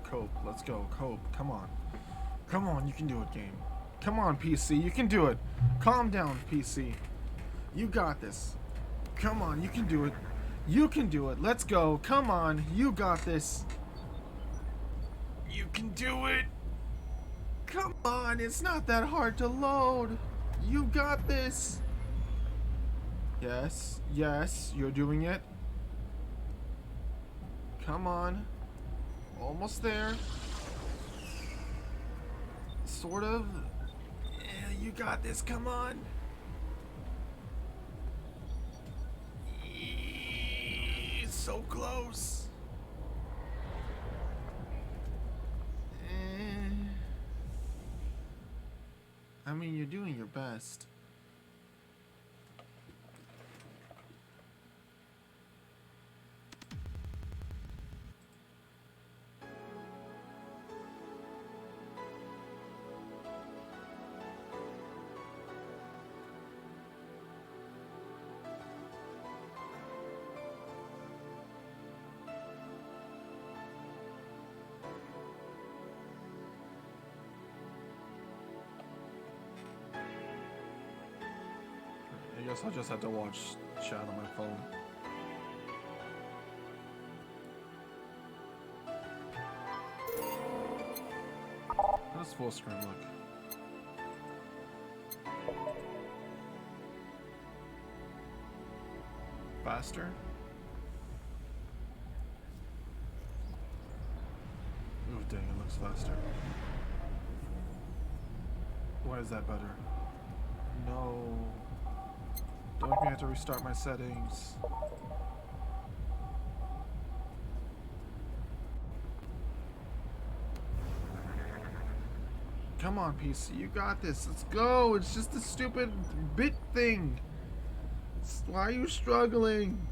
Cope. Let's go. Cope. Come on. Come on, you can do it, game. Come on, PC. You can do it. Calm down, PC. You got this. Come on, you can do it. You can do it. Let's go. Come on. You got this. You can do it. Come on. It's not that hard to load. You got this. Yes. Yes. You're doing it. Come on. Almost there. Sort of. Yeah, you got this. Come on. So close. I mean, you're doing your best. I guess I'll just have to watch chat on my phone. How does full screen look? Faster? Oh dang, it looks faster. Why is that better? No. Don't make me have to restart my settings. Come on, PC, you got this. Let's go. It's just a stupid bit thing. Why are you struggling?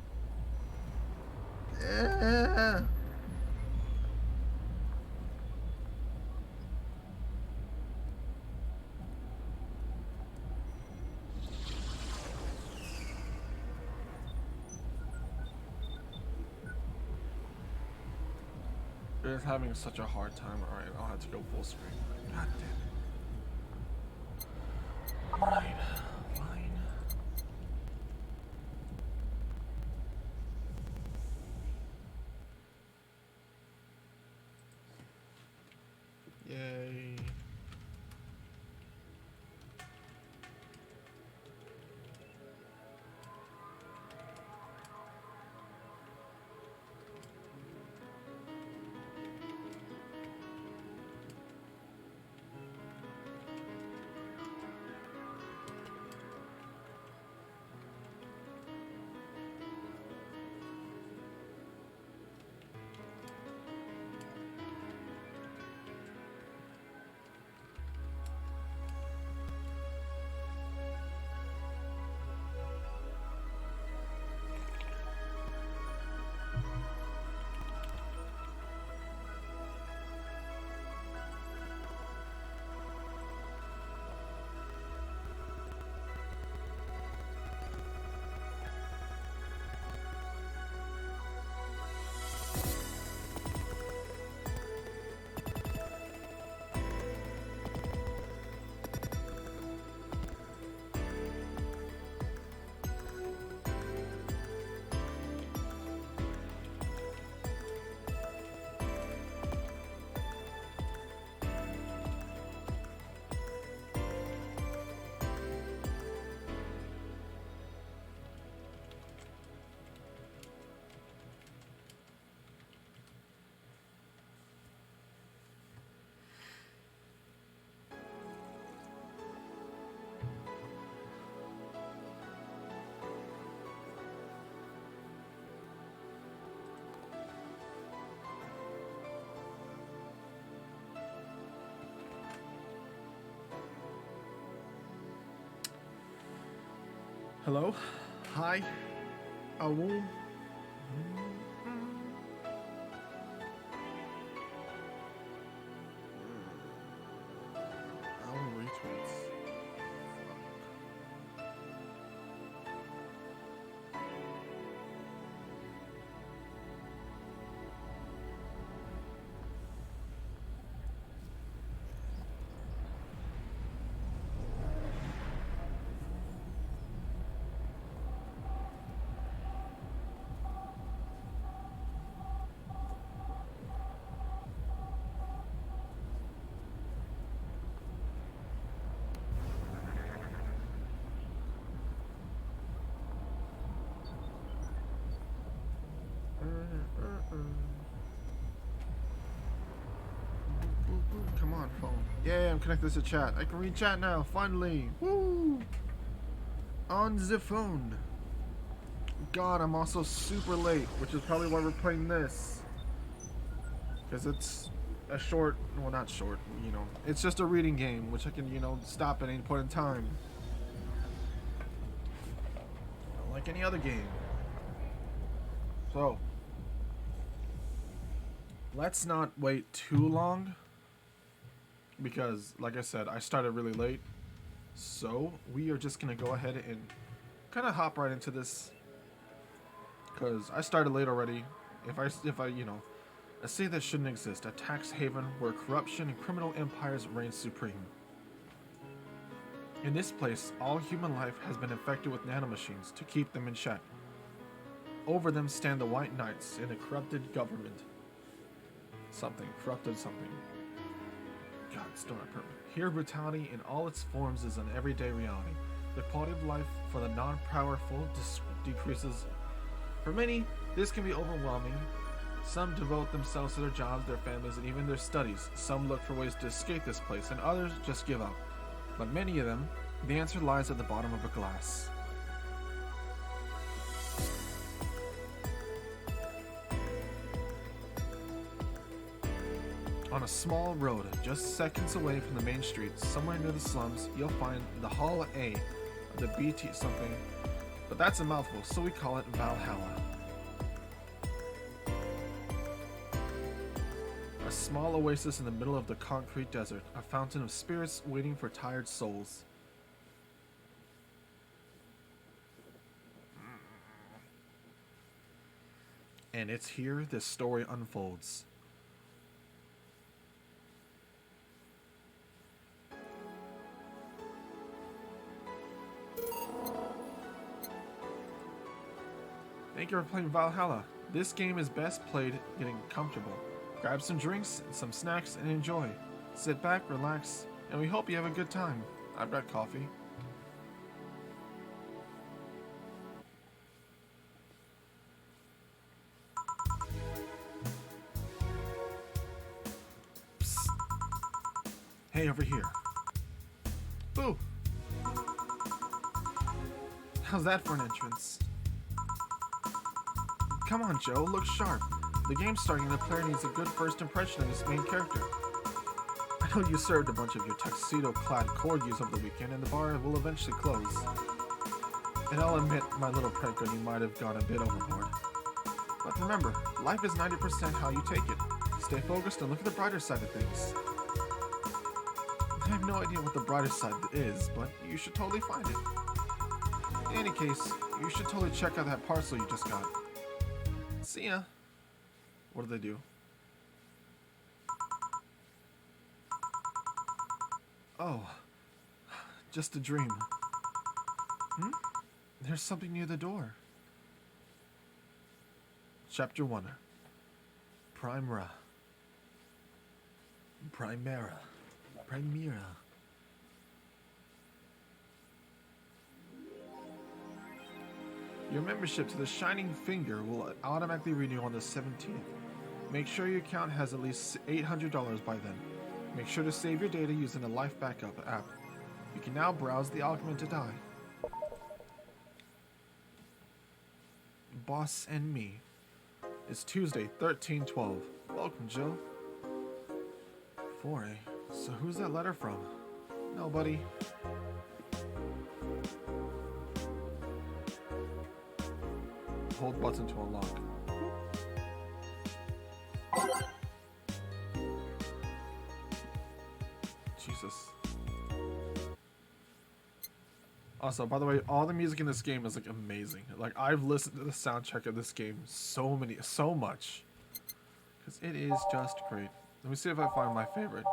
It's having such a hard time. Alright, I'll have to go full screen. God damn it. Alright, fine. Yay. Hello? Hi? Hello? Retweets. Yay, I'm connected to chat. I can read chat now, finally. Woo! On the phone. God, I'm also super late, which is probably why we're playing this. Because it's a short, well, not short, you know. It's just a reading game, which I can, you know, stop at any point in time. Like any other game. So, let's not wait too long. Because, like I said, I started really late. So, we are just going to go ahead and kind of hop right into this. Because I started late already. If I, you know, a city that shouldn't exist, a tax haven where corruption and criminal empires reign supreme. In this place, all human life has been infected with nanomachines to keep them in check. Over them stand the White Knights in a corrupted government. Corrupted something. God, still not perfect. Here, brutality in all its forms is an everyday reality. The quality of life for the non-powerful decreases. For many, this can be overwhelming. Some devote themselves to their jobs, their families, and even their studies. Some look for ways to escape this place, and others just give up. But many of them, the answer lies at the bottom of a glass. On a small road, just seconds away from the main street, somewhere near the slums, you'll find the Hall A of the BT something. But that's a mouthful, so we call it Valhalla. A small oasis in the middle of the concrete desert, a fountain of spirits waiting for tired souls. And it's here this story unfolds. Thank you for playing Valhalla. This game is best played getting comfortable. Grab some drinks, some snacks, and enjoy. Sit back, relax, and we hope you have a good time. I've got coffee. Psst. Hey, over here. Boo! How's that for an entrance? Come on, Joe, look sharp. The game's starting and the player needs a good first impression of his main character. I know you served a bunch of your tuxedo-clad corgis over the weekend and the bar will eventually close. And I'll admit, my little prank on you might have gone a bit overboard. But remember, life is 90% how you take it. Stay focused and look at the brighter side of things. I have no idea what the brighter side is, but you should totally find it. In any case, you should totally check out that parcel you just got. See ya. What do they do? Oh, just a dream. There's something near the door. Chapter 1. Primera. Your membership to the Shining Finger will automatically renew on the 17th. Make sure your account has at least $800 by then. Make sure to save your data using the Life Backup app. You can now browse the Augmented Eye. Boss and Me. It's Tuesday, 13/12. Welcome, Jill. 4A. So who's that letter from? Nobody. Hold button to unlock. Jesus. Also, by the way, all the music in this game is like amazing. Like, I've listened to the soundtrack of this game so much. Because it is just great. Let me see if I find my favorite.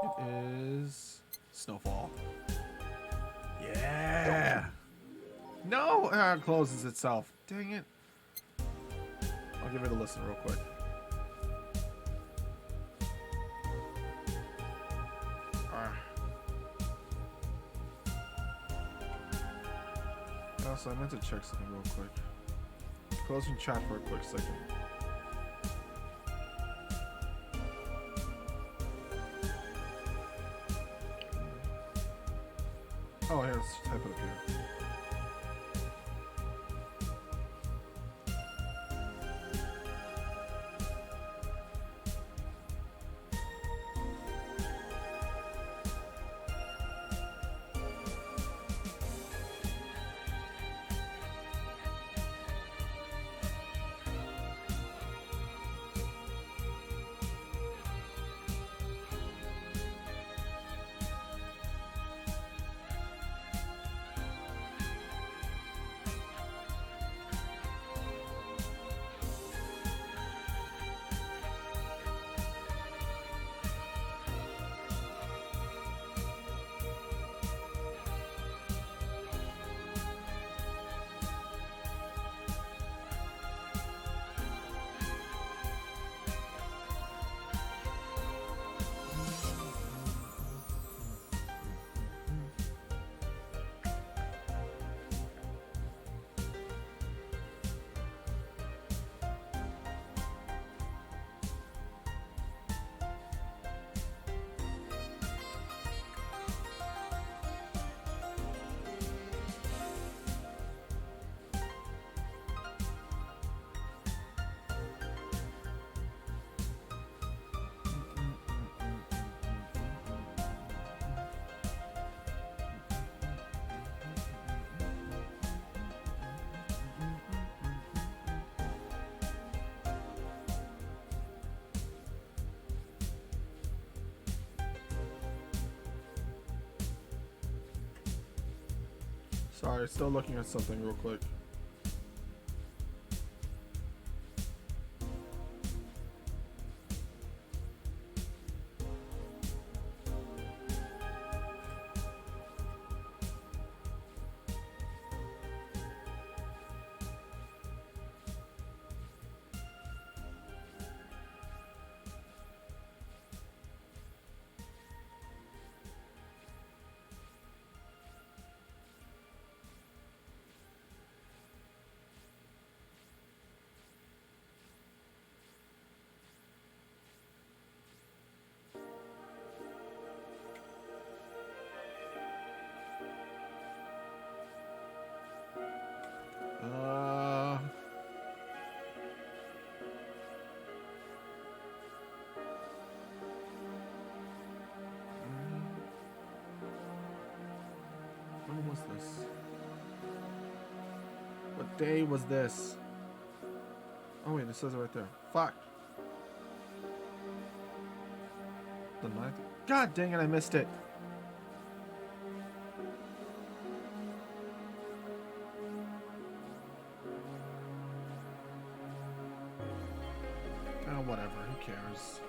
It is Snowfall. Yeah! No! It closes itself. Dang it. I'll give it a listen real quick. Also, I meant to check something real quick. Closing chat for a quick second. Oh, here, let's type it up here. Sorry, still looking at something real quick. When was this? What day was this? Oh wait, it says it right there. Fuck. The 9th. God dang it, I missed it. Oh, whatever, who cares?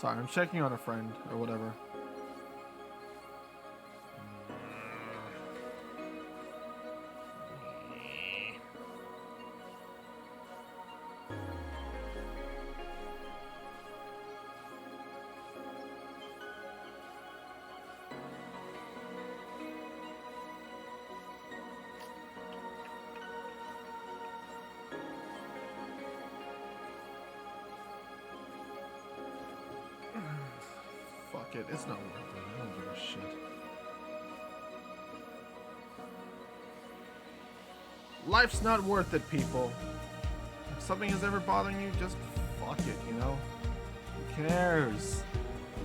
Sorry, I'm checking on a friend or whatever. Fuck it, it's not worth it. I don't give a shit. Life's not worth it, people. If something is ever bothering you, just fuck it, you know? Who cares?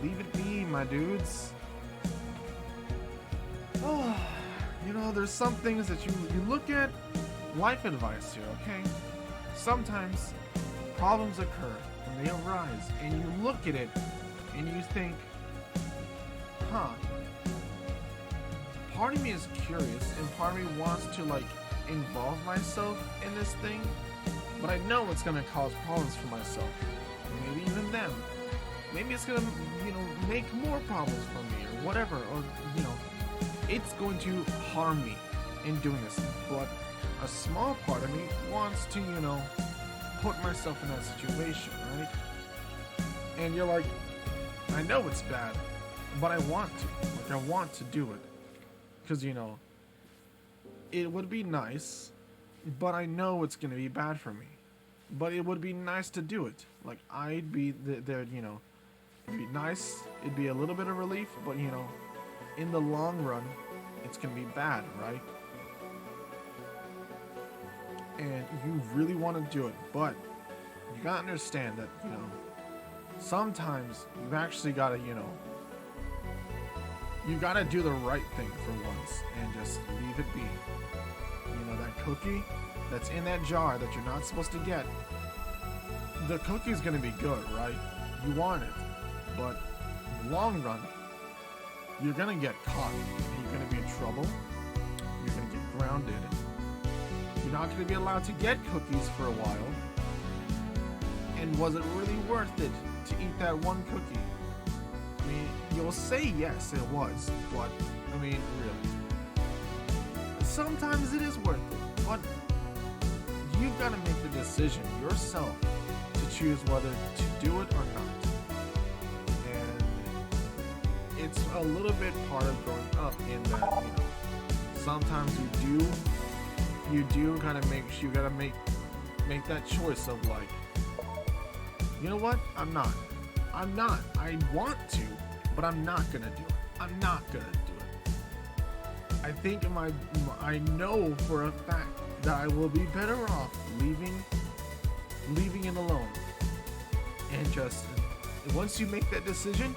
Leave it be, my dudes. Oh, you know, there's some things that you look at. Life advice here, okay? Sometimes problems occur and they arise, and you look at it and you think, huh, part of me is curious and part of me wants to like involve myself in this thing, but I know it's gonna cause problems for myself, maybe even them. Maybe it's gonna, you know, make more problems for me or whatever, or, you know, it's going to harm me in doing this. But a small part of me wants to, you know, put myself in that situation, right? And you're like, I know it's bad, but I want to. Like, I want to do it. Because, you know, It would be nice, but I know it's gonna be bad for me. But it would be nice to do it. Like I'd be there, you know. It'd be nice. It'd be a little bit of relief, but you know, in the long run, it's gonna be bad, right? And you really want to do it, but you gotta understand that you know sometimes you've actually gotta you gotta do the right thing for once and just leave it be. You know that cookie that's in that jar that you're not supposed to get. The cookie's gonna be good, right? You want it, but in the long run, you're gonna get caught. You're gonna be in trouble. You're gonna get grounded. You're not gonna be allowed to get cookies for a while. And was it really worth it to eat that one cookie? I mean, you'll say yes, it was, but I mean, really. Sometimes it is worth it, but you've got to make the decision yourself to choose whether to do it or not. And it's a little bit part of growing up in that, you know, sometimes you do kind of you gotta make that choice of like, you know what? I'm not. I want to, but I'm not gonna do it. I'm not gonna do it. I think I know for a fact that I will be better off leaving it alone. And just once you make that decision,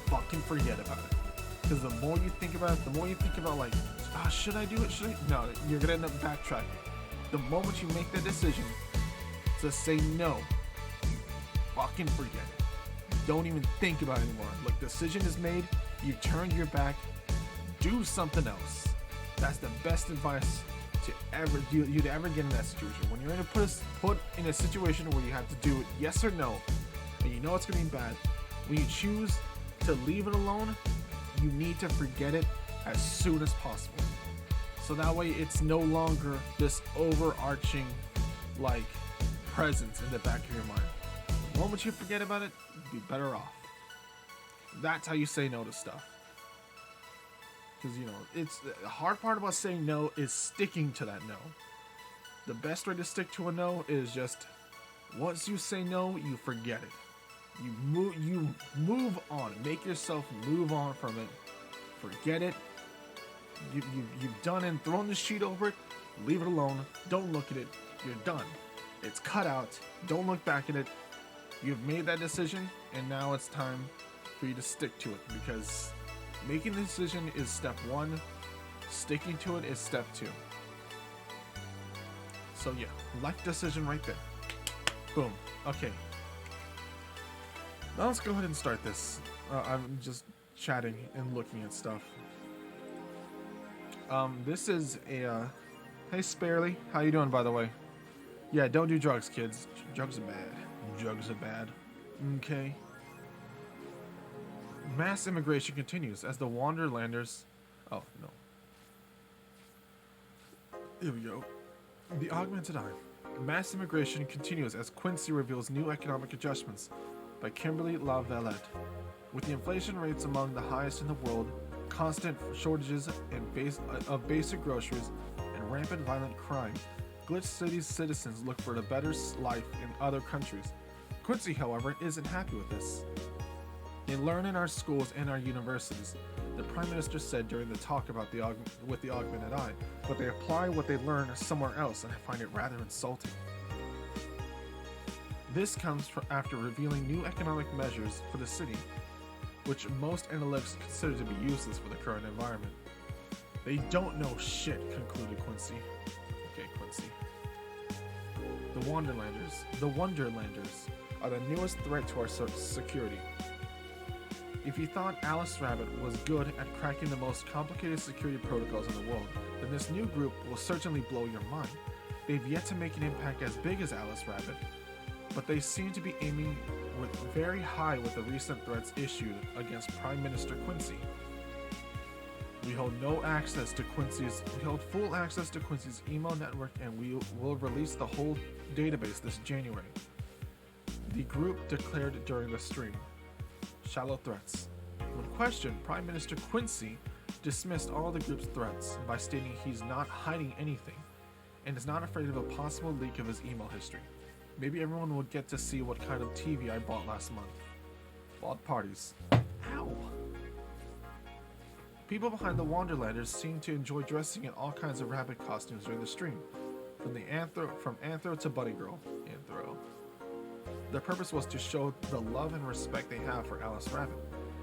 fucking forget about it. Because the more you think about it, the more you think about like, should I do it? No, you're gonna end up backtracking. The moment you make that decision to say no, fucking forget it. Don't even think about it anymore. Like, decision is made, you turn your back, do something else. That's the best advice to you'd ever get in that situation. When you're in put in a situation where you have to do it yes or no, and you know it's gonna be bad, when you choose to leave it alone, you need to forget it as soon as possible. So that way it's no longer this overarching like presence in the back of your mind. The moment you forget about it, you'd be better off. That's how you say no to stuff. Because, you know, it's the hard part about saying no is sticking to that no. The best way to stick to a no is just once you say no, you forget it. You move on. Make yourself move on from it. Forget it. You've done and thrown the sheet over it. Leave it alone. Don't look at it. You're done. It's cut out. Don't look back at it. You've made that decision, and now it's time for you to stick to it, because making the decision is step one. Sticking to it is step two. So yeah, life decision right there. Boom. Okay. Now let's go ahead and start this. I'm just chatting and looking at stuff. This is a, hey Sparely, how you doing by the way? Yeah, don't do drugs, kids. Drugs are bad. Drugs are bad. Okay. Mass immigration continues as the Wanderlanders... Oh, no. Here we go. The Augmented Eye. Mass immigration continues as Quincy reveals new economic adjustments by Kimberly LaVallette. With the inflation rates among the highest in the world, constant shortages of basic groceries, and rampant violent crime, Glitch City's citizens look for a better life in other countries. Quincy, however, isn't happy with this. They learn in our schools and our universities, the Prime Minister said during the talk about the Augmented Eye, but they apply what they learn somewhere else, and I find it rather insulting. This comes after revealing new economic measures for the city, which most analysts consider to be useless for the current environment. They don't know shit, concluded Quincy. Okay, Quincy. The Wonderlanders are the newest threat to our security. If you thought Alice Rabbit was good at cracking the most complicated security protocols in the world, then this new group will certainly blow your mind. They've yet to make an impact as big as Alice Rabbit, but they seem to be aiming very high with the recent threats issued against Prime Minister Quincy. We hold full access to Quincy's email network, and we will release the whole database this January. The group declared during the stream. Shallow threats. When questioned, Prime Minister Quincy dismissed all the group's threats by stating he's not hiding anything and is not afraid of a possible leak of his email history. Maybe everyone will get to see what kind of TV I bought last month. Bought parties. Ow! People behind the Wonderlanders seem to enjoy dressing in all kinds of rabbit costumes during the stream, from Anthro to Bunny Girl. Anthro. Their purpose was to show the love and respect they have for Alice Rabbit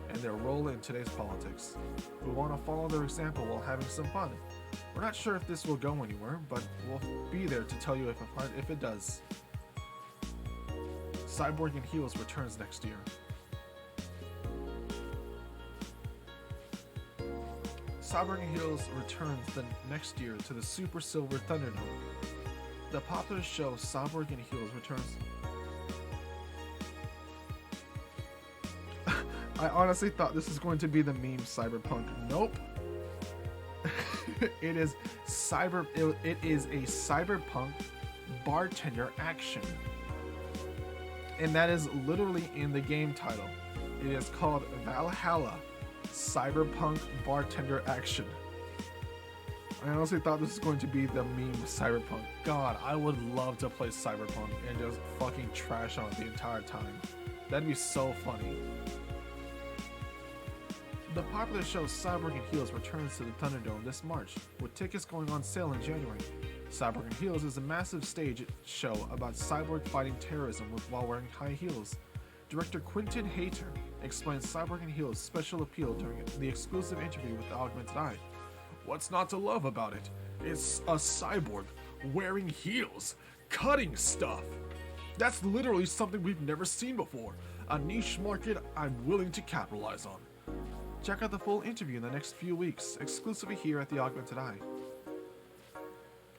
and their role in today's politics. We want to follow their example while having some fun. We're not sure if this will go anywhere, but we'll be there to tell you if it does. Cyborg and Heels returns next year. Cyberpunk Bartender returns the next year to the Super Silver Thunderdome. The popular show Cyberpunk Bartender returns. I honestly thought this was going to be the meme Cyberpunk. Nope. It is a Cyberpunk Bartender action. And that is literally in the game title. It is called Valhalla Cyberpunk Bartender Action. I honestly thought this was going to be the meme Cyberpunk. God, I would love to play Cyberpunk and just fucking trash on it the entire time. That'd be so funny. The popular show Cyborg and Heels returns to the Thunderdome this March, with tickets going on sale in January. Cyborg and Heels is a massive stage show about cyborg fighting terrorism while wearing high heels. Director Quentin Hayter explains Cyborg and Heels' special appeal during the exclusive interview with the Augmented Eye. What's not to love about it? It's a cyborg wearing heels, cutting stuff. That's literally something we've never seen before. A niche market I'm willing to capitalize on. Check out the full interview in the next few weeks, exclusively here at the Augmented Eye.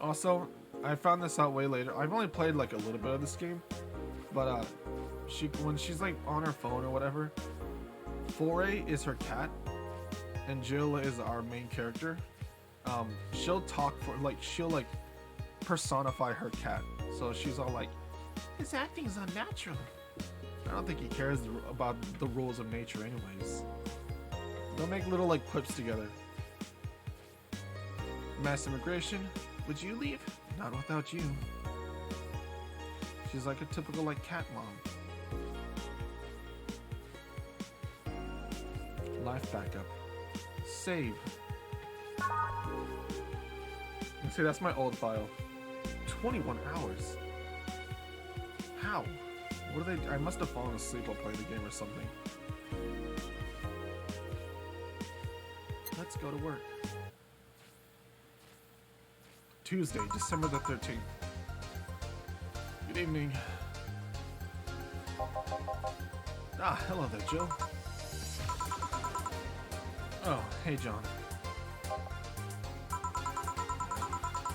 Also, I found this out way later. I've only played like a little bit of this game, but when she's like on her phone or whatever, Foray is her cat, and Jill is our main character. She'll talk she'll personify her cat. So she's all like, "His acting's unnatural." I don't think he cares about the rules of nature, anyways. They'll make little quips together. Mass immigration. Would you leave? Not without you. She's like a typical cat mom. Life backup. Save. You see, that's my old file. 21 hours. How? What are they? I must have fallen asleep while playing the game or something. Let's go to work. Tuesday, December the 13th. Good evening. Ah, hello there, Jill. Oh, hey, John.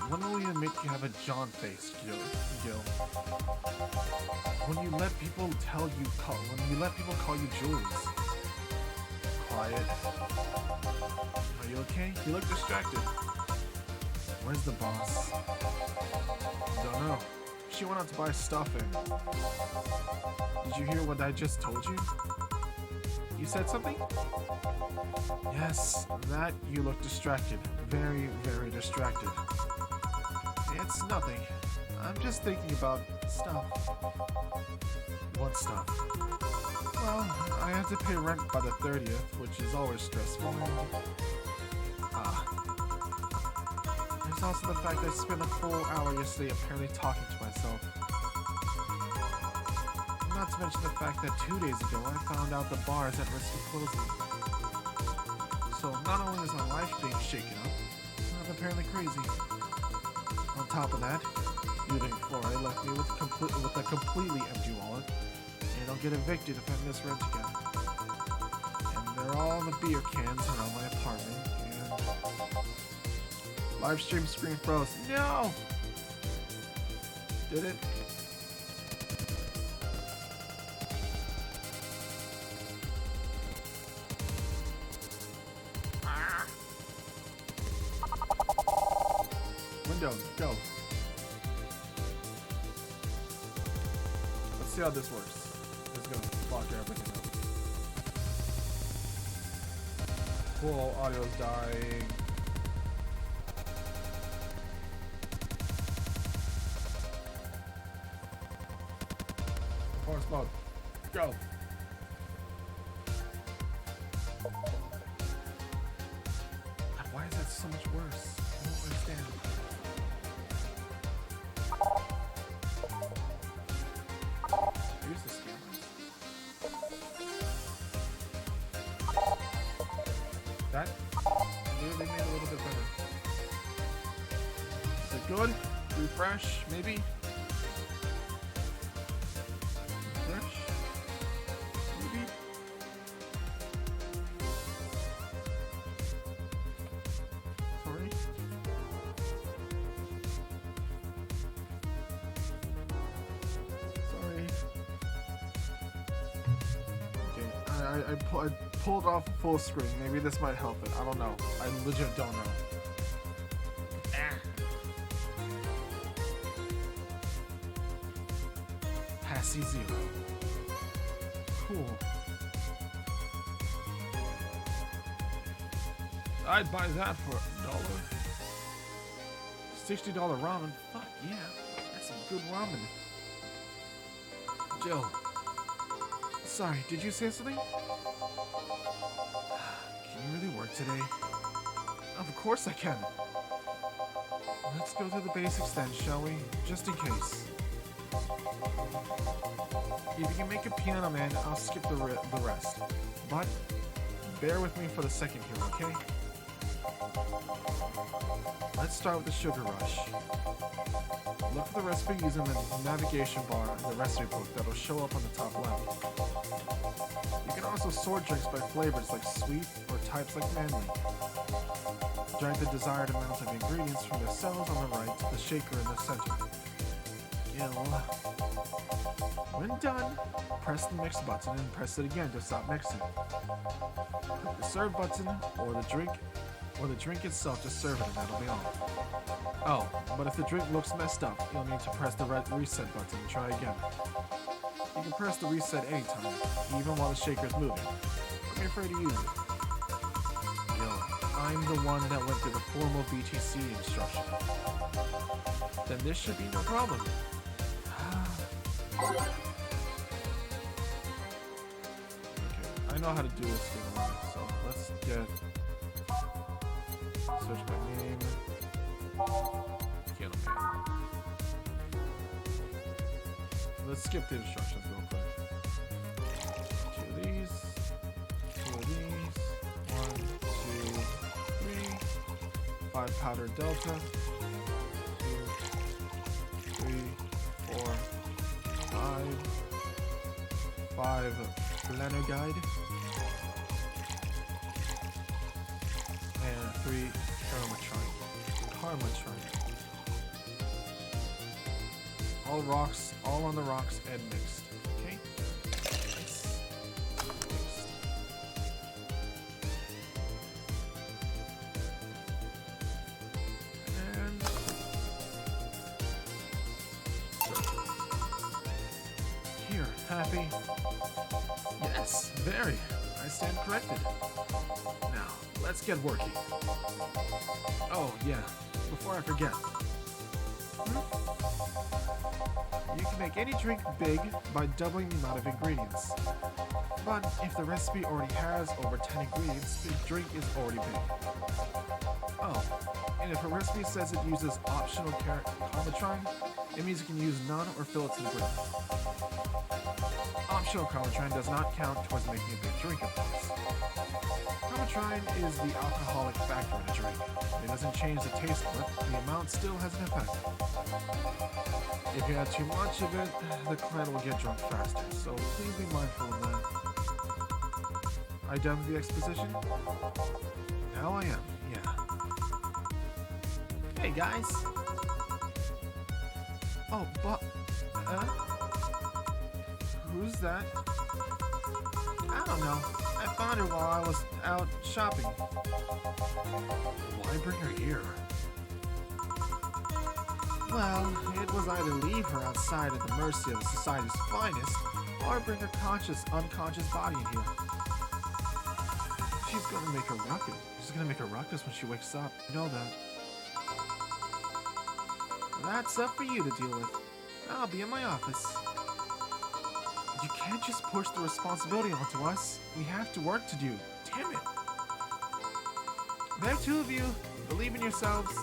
When will you admit you have a John face, Gil? When you let people call you Jules. Quiet. Are you okay? You look distracted. Where's the boss? Don't know. She went out to buy stuffing. Did you hear what I just told you? You said something? Yes, that you look distracted. Very, very distracted. It's nothing. I'm just thinking about stuff. What stuff? Well, I have to pay rent by the 30th, which is always stressful. There's also the fact that I spent a full hour yesterday apparently talking to myself. Not to mention the fact that 2 days ago I found out the bar is at risk of closing. So not only is my life being shaken up, I'm apparently crazy. On top of that, you and Flora left me with a completely empty wallet, and I'll get evicted if I miss rent again. And there are all the beer cans around my apartment, and live stream screen froze. No! Did it? Windows, go. Let's see how this works. It's gonna fuck everything Cool, audio's dying. Performance mode. Go. God, why is that so much worse? I don't understand. Here's the scammers. That really made it a little bit better. Is it good? Refresh, maybe? Refresh? Maybe? Sorry? Sorry. Okay, I pulled off full screen. Maybe this might help it. I don't know. I legit don't know. Passy zero. Cool. I'd buy that for $1. $60 ramen. Fuck yeah. That's some good ramen. Jill. Sorry, did you say something? Can you really work today? Of course I can. Let's go through the basics then, shall we? Just in case. If you can make a piano man, I'll skip the rest. But bear with me for the second here, okay? Let's start with the sugar rush. Look for the recipe using the navigation bar in the recipe book that'll show up on the top left. You can also sort drinks by flavors like sweet or types like manly. Drag the desired amount of ingredients from the cells on the right to the shaker in the center. When done, press the mix button and press it again to stop mixing. Click the serve button or the drink itself to serve it, and that'll be all. Oh, but if the drink looks messed up, you'll need to press the reset button and try again. You can press the reset anytime, even while the shaker is moving. Don't be afraid to use it. I'm the one that went through the formal BTC instruction. Then this should be no problem. Okay, I know how to do this thing, so let's get search my name. Piano Man. Let's skip the instructions real quick. 2 of these, 2 of these, 1, 2, 3, 5 powder delta, 2, 3, 4, 5 planner guide, and 3 Karmatrine. All rocks, all on the rocks and mixed. Okay? Nice. Mixed. And here, happy. Yes, very. I stand corrected. Now, let's get working. Oh, yeah. Before I forget. You can make any drink big by doubling the amount of ingredients. But if the recipe already has over 10 ingredients, the drink is already big. Oh, and if a recipe says it uses optional Karmatrine, it means you can use none or fill it to the brim. Optional Karmatrine does not count towards making a big drink, of course. Karmatrine is the alcoholic factor in a drink. It doesn't change the taste, but the amount still has an effect. If you add too much of it, the client will get drunk faster, so please be mindful of that. Are you done with the exposition? Now I am, yeah. Hey guys! Oh, but... who's that? I don't know. I found her while I was out shopping. Why bring her here? Well, it was either leave her outside at the mercy of society's finest, or bring her unconscious body in here. She's gonna make a ruckus. She's gonna make a ruckus when she wakes up. You know that. That's up for you to deal with. I'll be in my office. You can't just push the responsibility onto us. We have to work to do. Damn it. There, two of you. Believe in yourselves.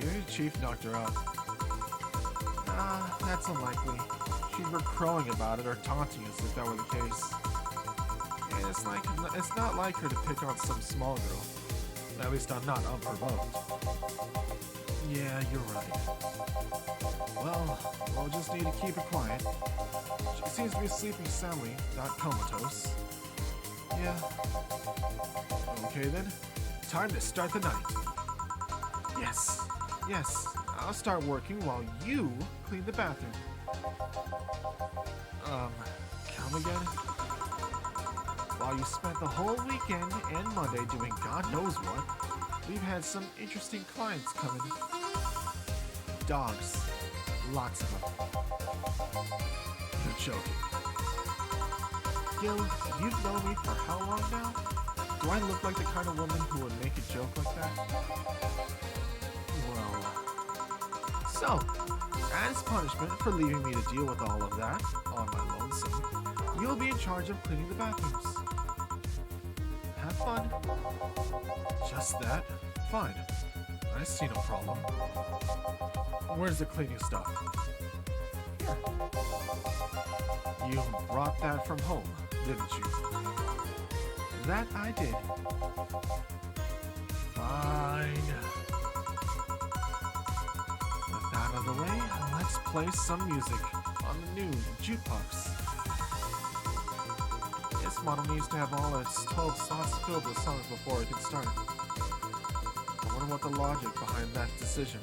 Your chief knocked her out. That's unlikely. She'd be crowing about it or taunting us if that were the case. And it's not like her to pick on some small girl. At least I'm not unprovoked. Yeah, you're right. Well, we'll just need to keep it quiet. She seems to be sleeping soundly, not comatose. Yeah. Okay then. Time to start the night. Yes. I'll start working while you clean the bathroom. Come again? While you spent the whole weekend and Monday doing God knows what, we've had some interesting clients come in. Dogs. Lots of them. You're joking. Gil, you've known me for how long now? Do I look like the kind of woman who would make a joke like that? Well... So, as punishment for leaving me to deal with all of that on my lonesome, you'll be in charge of cleaning the bathrooms. Have fun. Just that? Fine. I see no problem. Where's the cleaning stuff? Here. You brought that from home, didn't you? That I did. Fine. With that out of the way, let's play some music on the new jukebox. This model needs to have all its 12 slots filled with songs before it can start. I wonder what the logic behind that decision.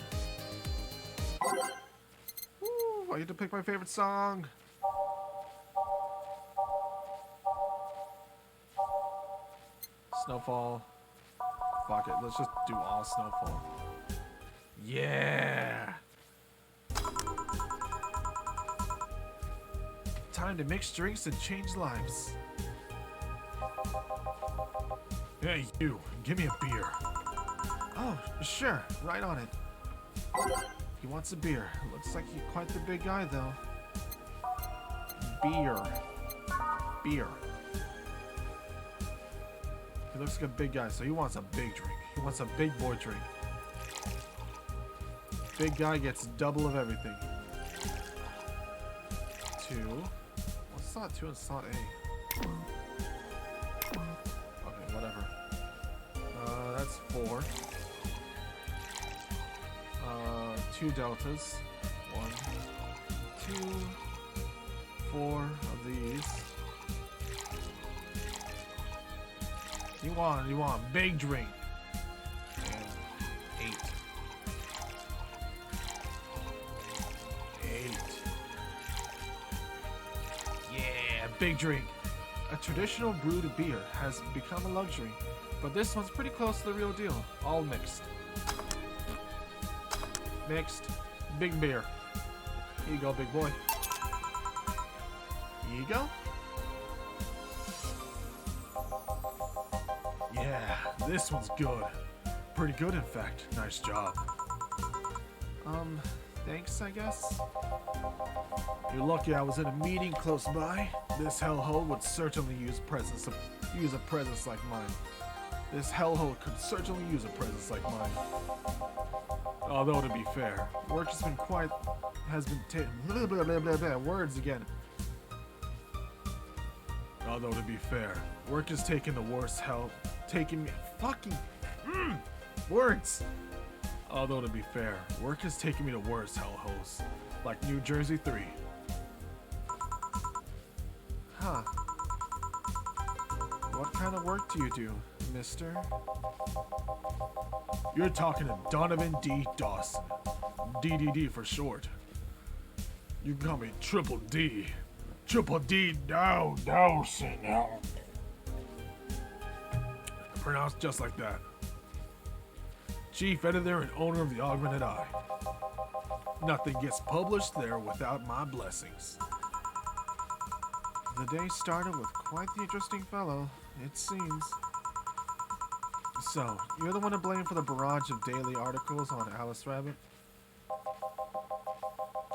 Woo, I get to pick my favorite song. Snowfall. Fuck it, let's just do all Snowfall. Yeah! Time to mix drinks and change lives. Hey, you, give me a beer. Oh, sure, right on it. He wants a beer. Looks like he's quite the big guy, though. Beer. He looks like a big guy, so he wants a big drink. He wants a big boy drink. Big guy gets double of everything. 2. What's slot 2 and slot A? Okay, whatever. That's 4. 2 deltas. 1, 2, 4 of these. You want big drink. And 8. 8. Yeah, big drink. A traditional brewed beer has become a luxury, but this one's pretty close to the real deal. All mixed. Mixed. Big beer. Here you go, big boy. Here you go. Yeah, this one's good. Pretty good, in fact. Nice job. Thanks, I guess? You're lucky I was in a meeting close by. This hellhole would certainly use a presence like mine. This hellhole could certainly use a presence like mine. Although, to be fair, work has been words again. Although, to be fair, work has taken the worst hell... Taking me... Fucking... words! Although, to be fair, work has taken me to worse hellholes. Like New Jersey 3. Huh. What kind of work do you do, mister? You're talking to Donovan D. Dawson. DDD for short. You can call me Triple D. Triple D Dawson. Pronounced just like that. Chief editor and owner of the Augmented Eye. Nothing gets published there without my blessings. The day started with quite the interesting fellow, it seems. So, you're the one to blame for the barrage of daily articles on Alice Rabbit?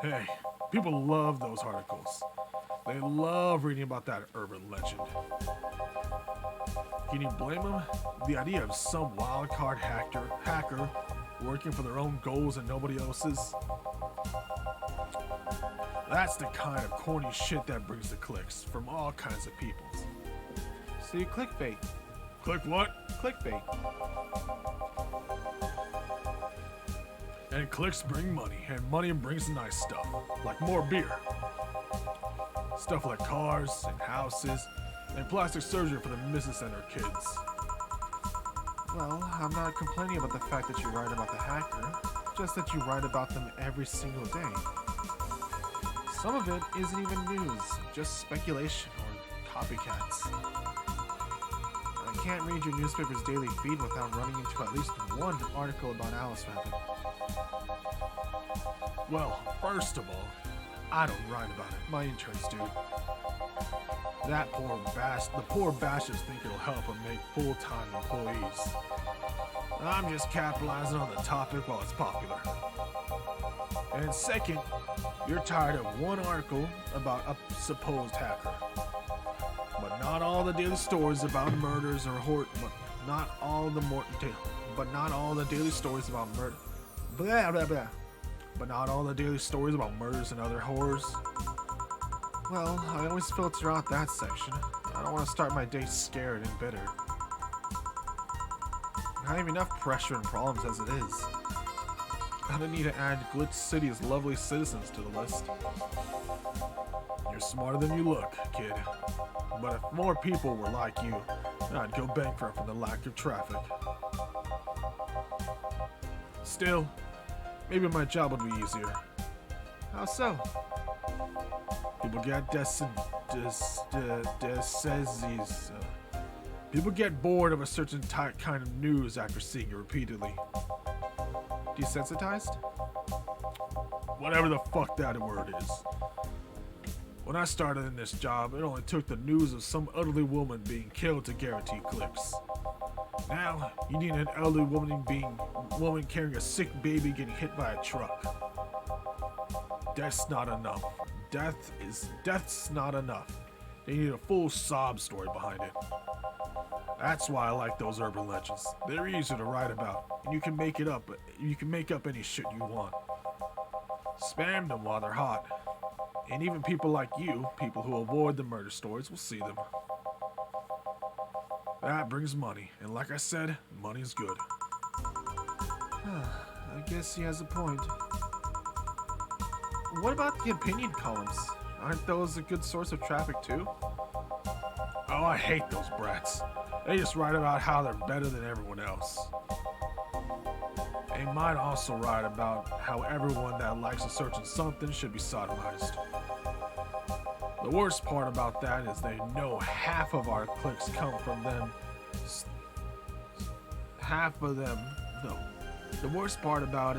Hey, people love those articles. They love reading about that urban legend. Can you blame them? The idea of some wildcard hacker working for their own goals and nobody else's? That's the kind of corny shit that brings the clicks from all kinds of people. So you clickbait. Click what? Clickbait. And clicks bring money, and money brings nice stuff, like more beer. Stuff like cars and houses and plastic surgery for the Mrs. Center kids. Well, I'm not complaining about the fact that you write about the hacker, just that you write about them every single day. Some of it isn't even news, just speculation or copycats. I can't read your newspaper's daily feed without running into at least one article about Alice Rabbit. Well, first of all, I don't write about it. My interns do. The poor bastards think it'll help them make full-time employees. I'm just capitalizing on the topic while it's popular. And second, you're tired of one article about a supposed hacker. But not all the daily stories about murders or but not all the daily stories about murder. Blah blah blah. But not all the daily stories about murders and other horrors. Well, I always filter out that section. I don't want to start my day scared and bitter. I have enough pressure and problems as it is. I don't need to add Glitch City's lovely citizens to the list. You're smarter than you look, kid. But if more people were like you, I'd go bankrupt from the lack of traffic. Still, maybe my job would be easier. How so? People get people get bored of a certain kind of news after seeing it repeatedly. Desensitized? Whatever the fuck that word is. When I started in this job, it only took the news of some elderly woman being killed to guarantee clicks. Now, you need an elderly woman carrying a sick baby getting hit by a truck. Death's not enough. Death's not enough. They need a full sob story behind it. That's why I like those urban legends. They're easy to write about, and you can make it up. You can make up any shit you want. Spam them while they're hot. And even people like you, people who avoid the murder stories, will see them. That brings money, and like I said, money's good. I guess he has a point. What about the opinion columns? Aren't those a good source of traffic too? Oh, I hate those brats. They just write about how they're better than everyone else. They might also write about how everyone that likes a certain something should be sodomized. The worst part about that is they know half of our clicks come from them. Half of them, though. The worst part about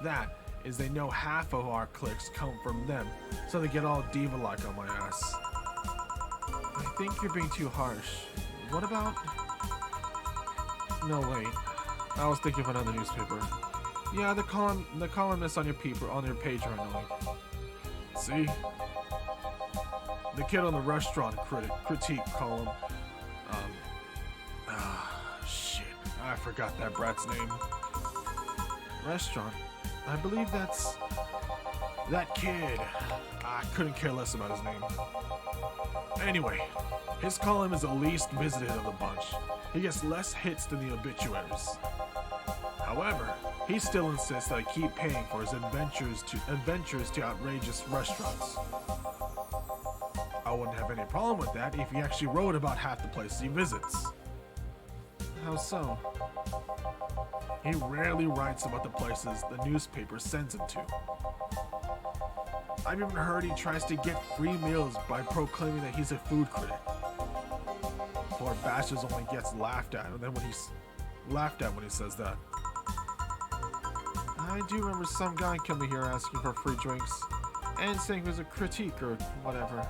that is they know half of our clicks come from them, so they get all diva-like on my ass. I think you're being too harsh. What about... No, wait. I was thinking of another newspaper. Yeah, the columnists on your page are annoying. See? The kid on the restaurant critique column. Shit. I forgot that brat's name. Restaurant. I believe that's... That kid. I couldn't care less about his name. Anyway, his column is the least visited of the bunch. He gets less hits than the obituaries. However, he still insists that I keep paying for his adventures to outrageous restaurants. I wouldn't have any problem with that if he actually wrote about half the places he visits. How so? He rarely writes about the places the newspaper sends him to. I've even heard he tries to get free meals by proclaiming that he's a food critic. Poor Bashes only gets laughed at when he says that. I do remember some guy coming here asking for free drinks and saying it was a critique or whatever.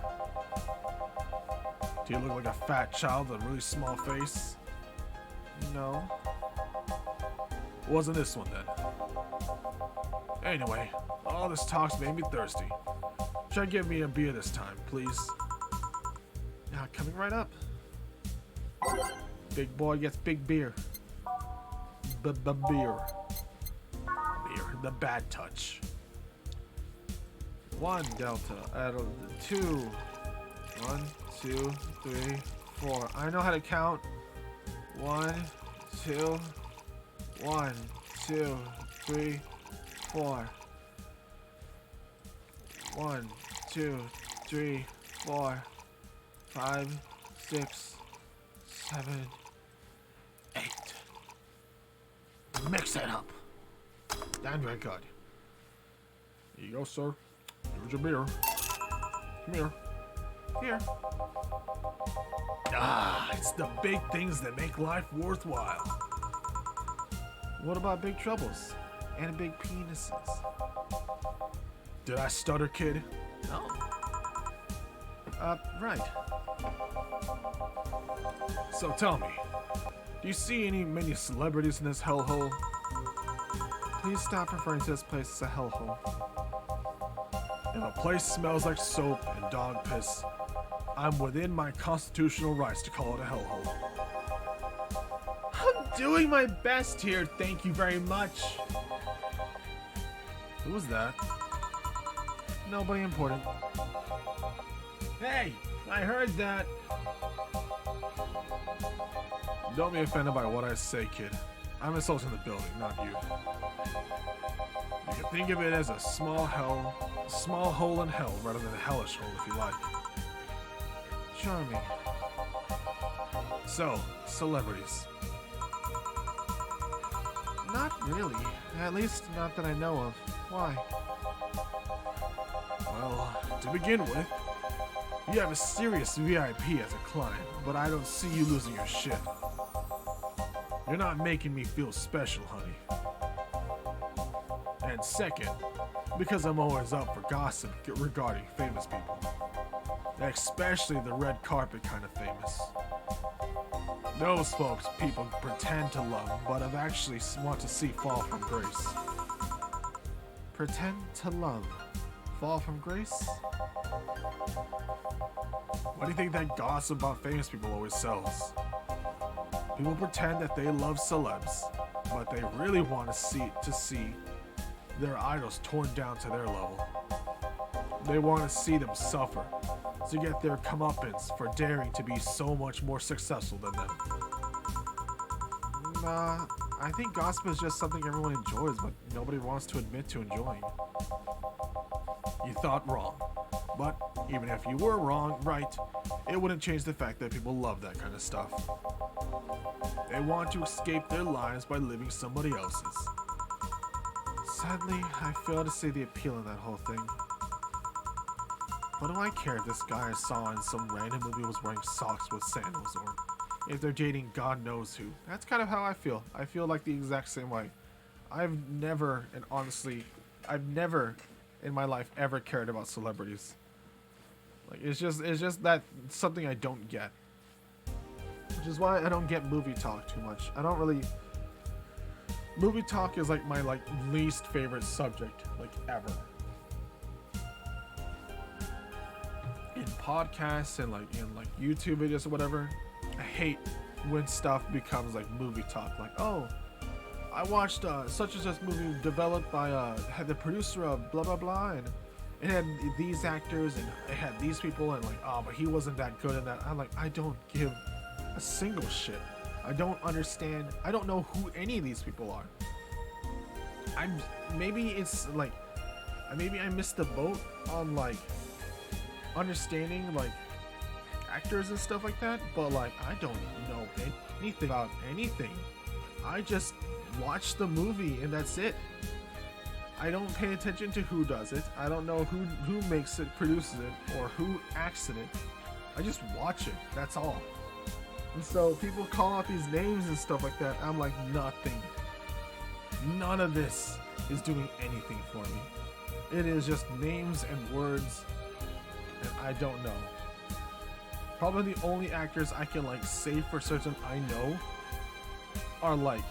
Do you look like a fat child with a really small face? No. Wasn't this one then? Anyway, all this talk's made me thirsty. Try to give me a beer this time, please. Now, coming right up. Big boy gets big beer. Beer. Beer. The bad touch. 1 delta out of 2. 1, 2, 3, 4. I know how to count. 1, 2, 1, 2, 3, 4. 1, 2, 3, 4, 5, 6, 7, 8. Mix it up. Damn, very good. Here you go, sir. Here's your beer. Come here. Here. Ah, it's the big things that make life worthwhile. What about big troubles? And big penises? Did I stutter, kid? No. Right. So tell me, do you see many celebrities in this hellhole? Please stop referring to this place as a hellhole. If a place smells like soap and dog piss, I'm within my constitutional rights to call it a hellhole. I'm doing my best here, thank you very much. Who was that? Nobody important. Hey, I heard that. Don't be offended by what I say, kid. I'm insulting the building, not you. You can think of it as a small hole in hell rather than a hellish hole if you like. Charming. So, celebrities. Not really. At least not that I know of. Why? Well, to begin with, you have a serious VIP as a client, but I don't see you losing your shit. You're not making me feel special, honey. And second, because I'm always up for gossip regarding famous people. Especially the red carpet kind of famous. Those folks people pretend to love, but I've actually want to see fall from grace. Pretend to love. Fall from grace? What do you think that gossip about famous people always sells? People pretend that they love celebs, but they really want to see their idols torn down to their level. They want to see them suffer, to get their comeuppance for daring to be so much more successful than them. Nah, I think gossip is just something everyone enjoys, but nobody wants to admit to enjoying. You thought wrong, but even if you were wrong, right, it wouldn't change the fact that people love that kind of stuff. They want to escape their lives by living somebody else's. Sadly, I fail to see the appeal in that whole thing. What do I care if this guy I saw in some random movie was wearing socks with sandals, or if they're dating God knows who? That's kind of how I feel. I feel like the exact same way. I've never in my life ever cared about celebrities. Like it's just that something I don't get. Which is why I don't get movie talk too much. I don't really. Movie talk is like my least favorite subject ever. In podcasts and in YouTube videos or whatever, I hate when stuff becomes movie talk. Oh, I watched such and such movie developed by had the producer of blah blah blah, and it had these actors and it had these people, and oh, but he wasn't that good in that. I'm I don't give a single shit. I don't understand. I don't know who any of these people are. Maybe it's maybe I missed the boat on understanding actors and stuff like that, but I don't know anything about anything. I just watch the movie and that's it. I don't pay attention to who does it. I don't know who makes it, produces it, or who acts in it. I just watch it. That's all. And so people call out these names and stuff like that. I'm nothing. None of this is doing anything for me. It is just names and words, and I don't know. Probably the only actors I can like say for certain I know are like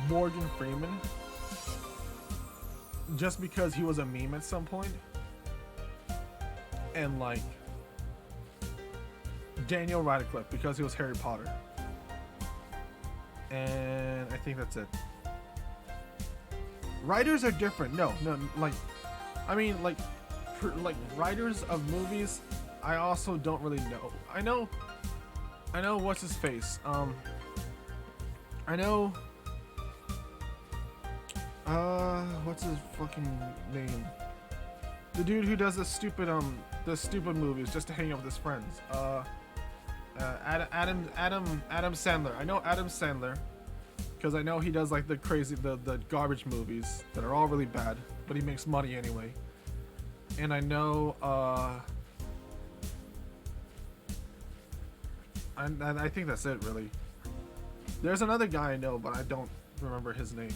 Morgan Freeman, just because he was a meme at some point, and like Daniel Radcliffe because he was Harry Potter. And I think that's it. Writers are different. No, like, I mean, like writers of movies, I also don't really know. I know what's his face. I know. What's his fucking name? The dude who does the stupid movies just to hang out with his friends. Adam Sandler. I know Adam Sandler because I know he does like the garbage movies that are all really bad, but he makes money anyway. And I know I think that's it really. There's another guy I know, but I don't remember his name.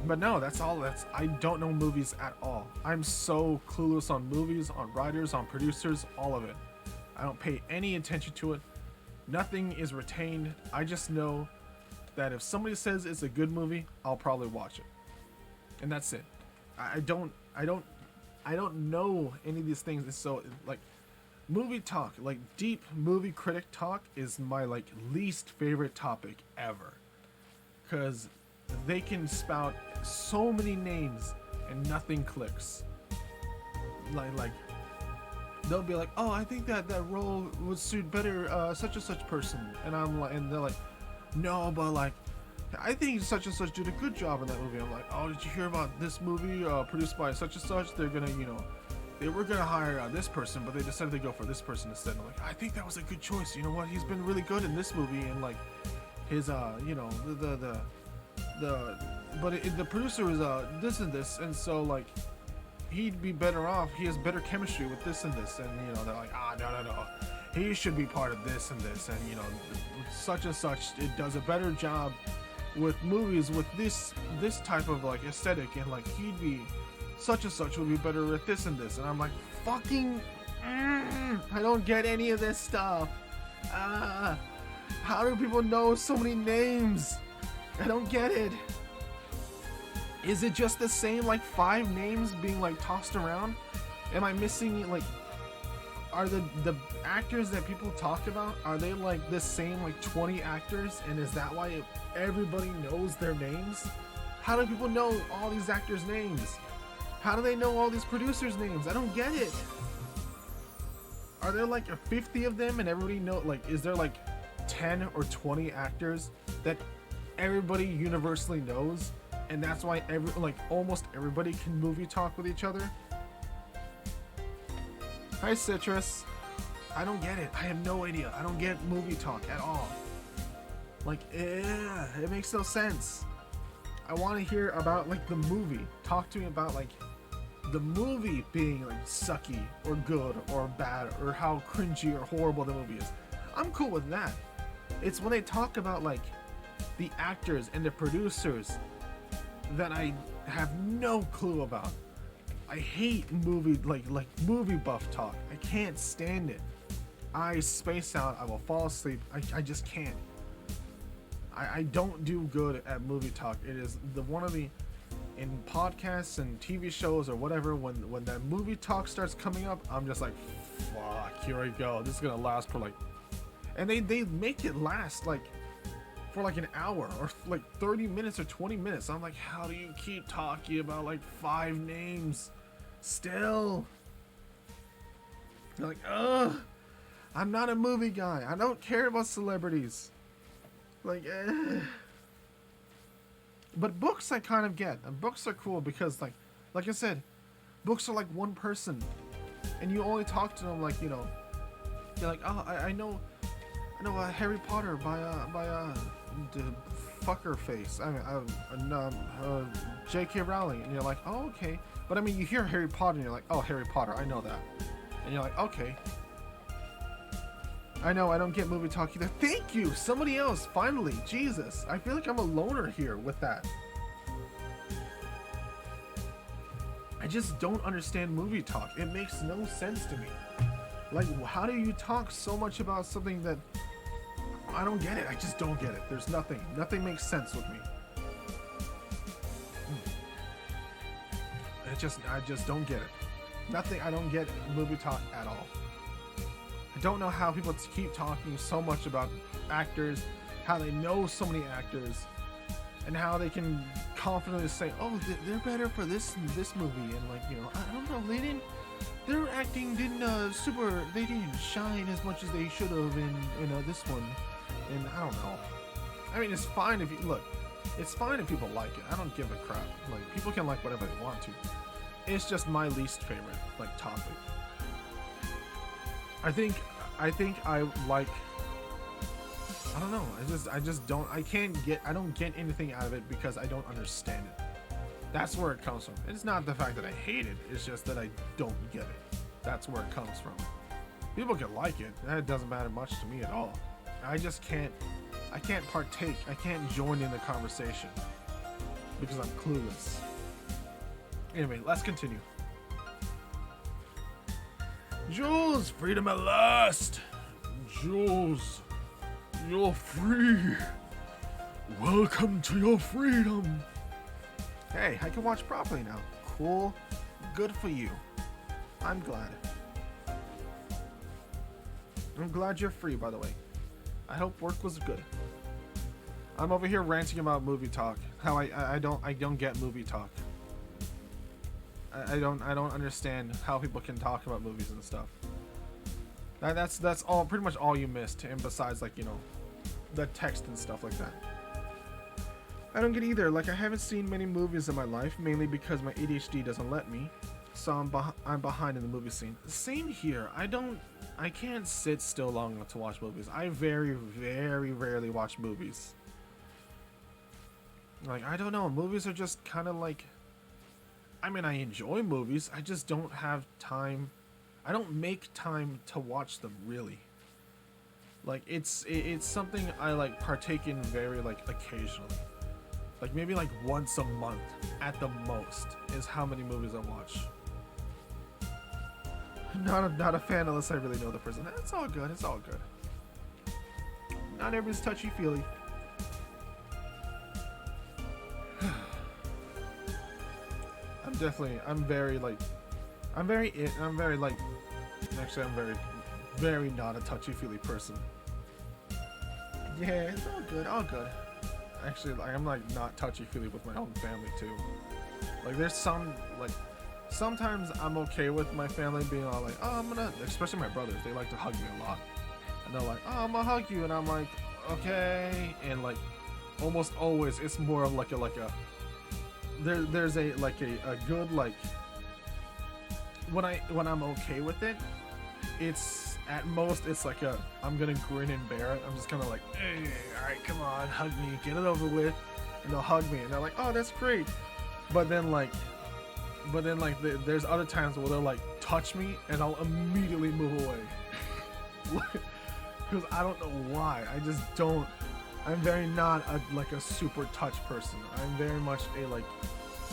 But no, that's all. I don't know movies at all. I'm so clueless on movies, on writers, on producers, all of it. I don't pay any attention to it. Nothing is retained. I just know that if somebody says it's a good movie, I'll probably watch it. And that's it. I don't know any of these things. And so like movie talk, like deep movie critic talk is my like least favorite topic ever. 'Cause they can spout so many names and nothing clicks. Like they'll be like, oh, I think that role would suit better such and such person, and I'm like, and they're like, no, but like, I think such and such did a good job in that movie. I'm like, oh, did you hear about this movie produced by such and such? They're gonna, they were gonna hire this person, but they decided to go for this person instead. And I'm like, I think that was a good choice. You know what? He's been really good in this movie, and like his the producer is this and this, and so like he'd be better off. He has better chemistry with this and this, and they're like, no, he should be part of this and this, and such and such it does a better job with movies with this type of like aesthetic, and like he'd be such and such would be better with this and this, and I'm like, fucking I don't get any of this stuff. How do people know so many names? I don't get it. Is it just the same like 5 names being like tossed around? Am I missing like, are the actors that people talk about, are they like the same like 20 actors, and is that why everybody knows their names? How do people know all these actors' names? How do they know all these producers' names? I don't get it. Are there like 50 of them and everybody know, like, is there like 10 or 20 actors that everybody universally knows, and that's why almost everybody can movie talk with each other? Hi Citrus. I don't get it. I have no idea. I don't get movie talk at all. Like, it makes no sense. I want to hear about like the movie. Talk to me about like the movie being like sucky or good or bad, or how cringy or horrible the movie is. I'm cool with that. It's when they talk about like the actors and the producers that I have no clue about. I hate movie movie buff talk. I can't stand it. I space out. I will fall asleep. I just can't. I don't do good at movie talk. It is in podcasts and TV shows or whatever, when that movie talk starts coming up, I'm just like, fuck, here I go. This is gonna last for like, and they make it last like for like an hour or like 30 minutes or 20 minutes. I'm like, how do you keep talking about like 5 names still? They're like, ugh, I'm not a movie guy. I don't care about celebrities. Like, But books I kind of get. And books are cool because like I said, books are like one person, and you only talk to them like, you're like, oh, I know Harry Potter by the fucker face. I mean, J.K. Rowling, and you're like, oh, okay. But I mean, you hear Harry Potter and you're like, oh, Harry Potter, I know that, and you're like, okay. I know I don't get movie talk either. Thank you, somebody else, finally. Jesus, I feel like I'm a loner here with that. I just don't understand movie talk. It makes no sense to me. Like, how do you talk so much about something that I don't get it? I just don't get it. There's nothing. Nothing makes sense with me. I just don't get it. Nothing. I don't get movie talk at all. I don't know how people keep talking so much about actors, how they know so many actors, and how they can confidently say, "Oh, they're better for this movie," and like, you know, I don't know, their acting didn't they didn't shine as much as they should have in this one, and I don't know. I mean, it's fine if you look. It's fine if people like it. I don't give a crap. Like, people can like whatever they want to. It's just my least favorite like topic. I think I like. I don't know. I just don't. I don't get anything out of it because I don't understand it. That's where it comes from. It's not the fact that I hate it. It's just that I don't get it. That's where it comes from. People can like it. That doesn't matter much to me at all. I just can't. I can't partake. I can't join in the conversation because I'm clueless. Anyway, let's continue. Jules, freedom at last. Jules, you're free. Welcome to your freedom. Hey, I can watch properly now. Cool. Good for you. I'm glad. I'm glad you're free, by the way. I hope work was good. I'm over here ranting about movie talk. How I don't get movie talk. I don't understand how people can talk about movies and stuff. That's all pretty much all you missed, and besides, like, you know, the text and stuff like that. I don't get either. Like, I haven't seen many movies in my life, mainly because my ADHD doesn't let me. So I'm behind in the movie scene. Same here. I can't sit still long enough to watch movies. I very, very rarely watch movies. Like, I don't know. Movies are just kind of like... I mean, I enjoy movies. I just don't have time. I don't make time to watch them, really. Like, it's something I, like, partake in very, like, occasionally. Like, maybe, like, once a month, at the most, is how many movies I watch. Not a fan unless I really know the person. It's all good. It's all good. Not everybody's touchy-feely. I'm very very not a touchy-feely person. Yeah, it's all good. Actually, like, I'm like not touchy-feely with my own family too. Like, there's sometimes I'm okay with my family being all like, oh, especially my brothers, they like to hug me a lot. And they're like, oh, I'm gonna hug you, and I'm like, okay. And like, almost always, it's more of like a there's a good, like, when I'm okay with it, it's at most it's like I'm gonna grin and bear it. I'm just kind of like, hey, all right, come on, hug me, get it over with. And they'll hug me, and they're like, oh, that's great. But then there's other times where they'll like touch me, and I'll immediately move away. Because I don't know why. I just don't. I'm very not a super touch person. I'm very much a like,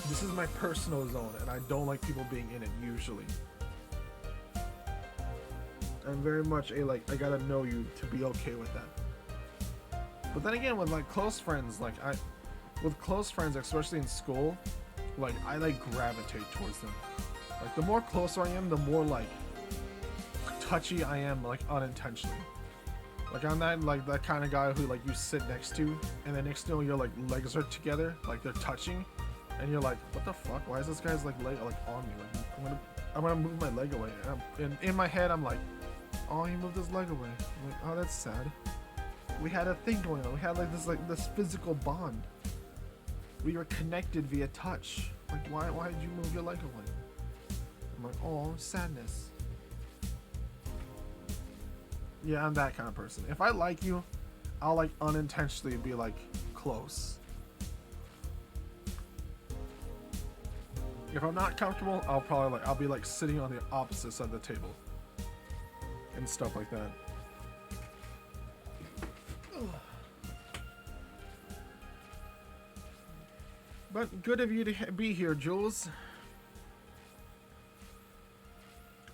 this is my personal zone, and I don't like people being in it usually. I'm very much a like, I gotta know you to be okay with that. But then again, with like close friends, with close friends, especially in school, like, I like gravitate towards them. Like, the more closer I am, the more like touchy I am, like, unintentionally. Like, I'm that kind of guy who, like, you sit next to, and then next to you, your like legs are together, like they're touching, and you're like, what the fuck? Why is this guy's like leg like on me? Like, I'm gonna move my leg away. And in my head, I'm like, oh, he moved his leg away. I'm like, oh, that's sad. We had a thing going on. We had this physical bond. We were connected via touch. Like, why did you move your leg away? I'm like, oh, sadness. Yeah, I'm that kind of person. If I like you, I'll like unintentionally be like close. If I'm not comfortable, I'll be like sitting on the opposite side of the table and stuff like that. But good of you to be here, Jules.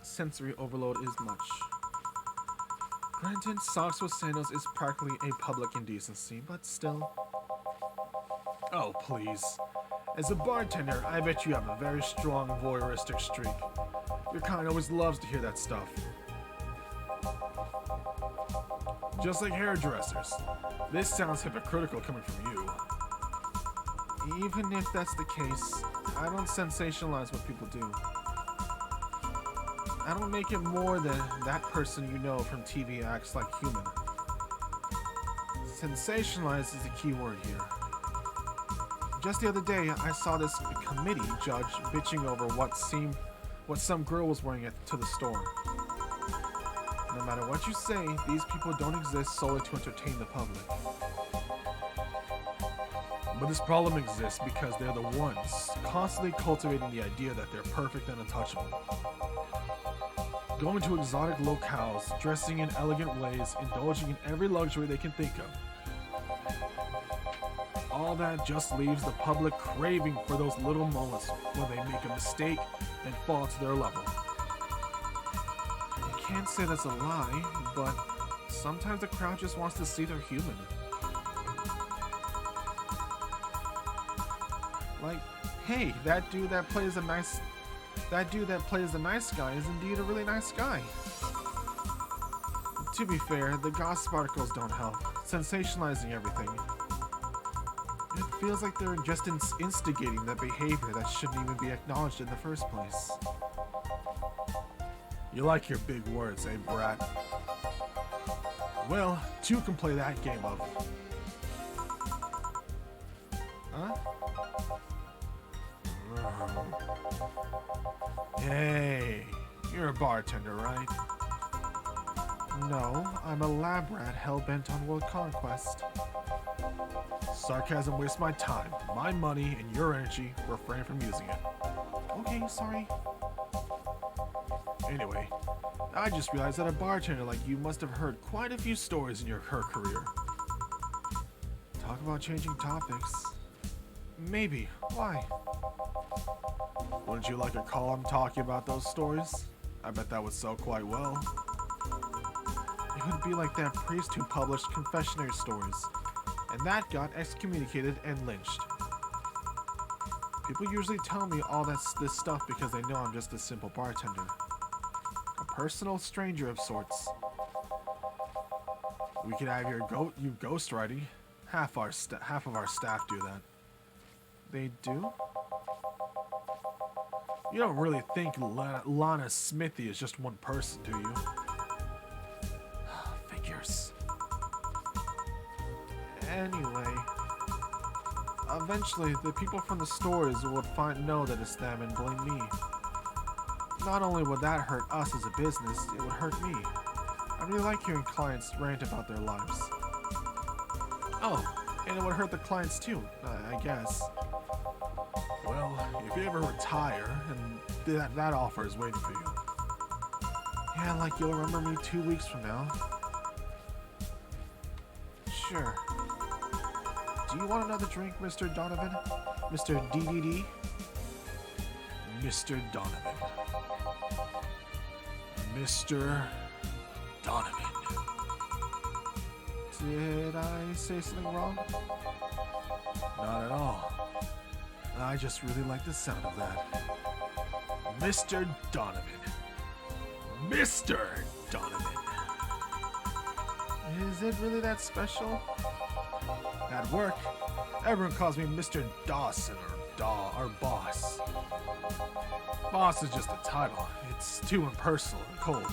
Sensory overload is much. Granted, socks with sandals is practically a public indecency, but still. Oh, please. As a bartender, I bet you have a very strong voyeuristic streak. Your kind always loves to hear that stuff. Just like hairdressers. This sounds hypocritical coming from you. Even if that's the case, I don't sensationalize what people do. I don't make it more than that person you know from TV acts like human. Sensationalize is the key word here. Just the other day, I saw this committee judge bitching over what some girl was wearing to the store. No matter what you say, these people don't exist solely to entertain the public. But this problem exists because they're the ones constantly cultivating the idea that they're perfect and untouchable. Going to exotic locales, dressing in elegant ways, indulging in every luxury they can think of. All that just leaves the public craving for those little moments when they make a mistake and fall to their level. I can't say that's a lie, but sometimes the crowd just wants to see they're human. Like, hey, that dude that plays the nice guy is indeed a really nice guy. To be fair, the gossip articles don't help, sensationalizing everything. It feels like they're just instigating that behavior that shouldn't even be acknowledged in the first place. You like your big words, eh, brat? Well, two can play that game of... Huh? Hey, you're a bartender, right? No, I'm a lab rat hell-bent on world conquest. Sarcasm wastes my time, my money, and your energy. Refrain from using it. Okay, sorry. Anyway, I just realized that a bartender like you must have heard quite a few stories in her career. Talk about changing topics. Maybe. Why? Wouldn't you like a column talking about those stories? I bet that would sell quite well. It would be like that priest who published confessionary stories, and that got excommunicated and lynched. People usually tell me all this stuff because they know I'm just a simple bartender. A personal stranger of sorts. We could have you ghostwriting. Half of our staff do that. They do? You don't really think Lana Smithy is just one person, do you? Figures. Anyway, eventually the people from the stores would know that it's them and blame me. Not only would that hurt us as a business, it would hurt me. I really like hearing clients rant about their lives. Oh, and it would hurt the clients too, I guess. Well, if you ever retire, and that offer is waiting for you. Yeah, like you'll remember me 2 weeks from now. Sure. Do you want another drink, Mr. Donovan? Mr. DDD? Mr. Donovan. Mr. Donovan. Did I say something wrong? Not at all. I just really like the sound of that. Mr. Donovan. Mr. Donovan. Is it really that special? At work, everyone calls me Mr. Dawson or Boss. Boss is just a title. It's too impersonal and cold.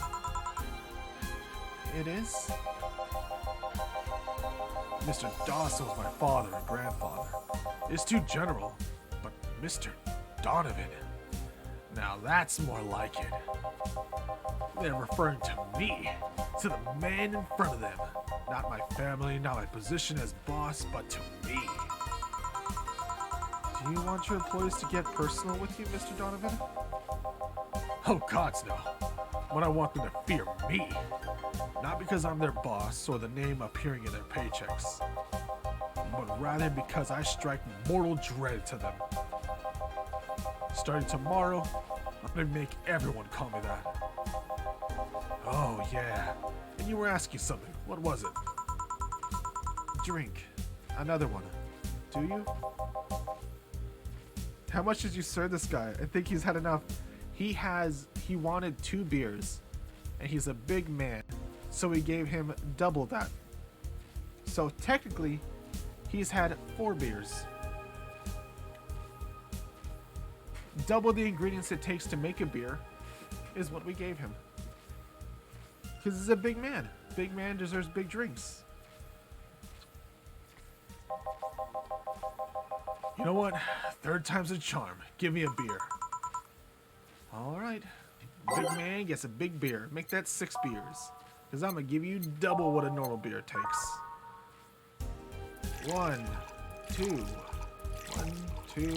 It is? Mr. Dawson was my father and grandfather. It's too general. But Mr. Donovan, now that's more like it. They're referring to me, to the man in front of them. Not my family, not my position as boss, but to me. Do you want your employees to get personal with you, Mr. Donovan? Oh, gods no. But I want them to fear me. Not because I'm their boss or the name appearing in their paychecks, but rather because I strike mortal dread to them. Starting tomorrow, I'm gonna make everyone call me that. Oh yeah, and You were asking something. What was it? Drink. Another one. Do you? How much did you serve this guy? I think he's had enough. He wanted 2 beers. And he's a big man. So we gave him double that. So technically, he's had 4 beers. Double the ingredients it takes to make a beer is what we gave him. Because he's a big man. Big man deserves big drinks. You know what? 3rd time's a charm. Give me a beer. Alright. Big man gets a big beer. Make that 6 beers. Because I'm going to give you double what a normal beer takes. 1, 2. 1, 2,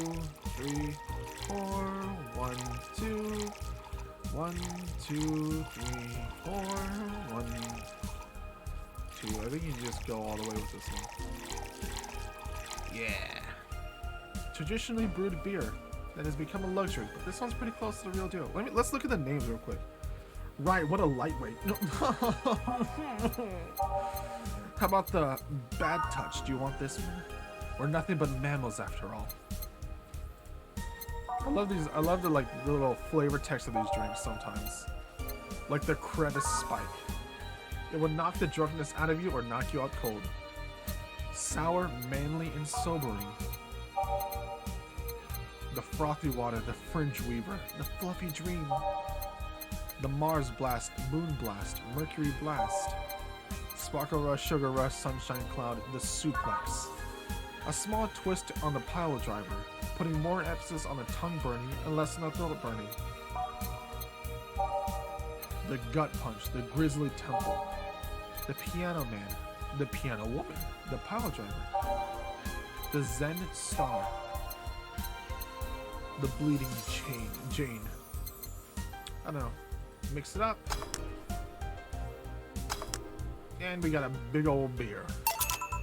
3, 4. 1, 2. 1, 2, 3, 4. 1, 2. I think you can just go all the way with this one. Yeah. Traditionally brewed beer that has become a luxury, but this one's pretty close to the real deal. Let's look at the names real quick. Right, what a lightweight. How about the bad touch? Do you want this one? We're nothing but mammals after all. I love these. I love the the little flavor text of these drinks sometimes. Like the crevice spike. It will knock the drunkenness out of you or knock you out cold. Sour, manly, and sobering. The frothy water, the fringe weaver, the fluffy dream. The Mars blast, moon blast, Mercury blast. Sparkle rush, sugar rush, sunshine cloud, the suplex. A small twist on the pile driver, putting more emphasis on the tongue burning and less on the throat burning. The gut punch, the grizzly temple. The piano man, the piano woman, the pile driver. The Zen star. The bleeding Jane. I don't know. Mix it up. And we got a big old beer.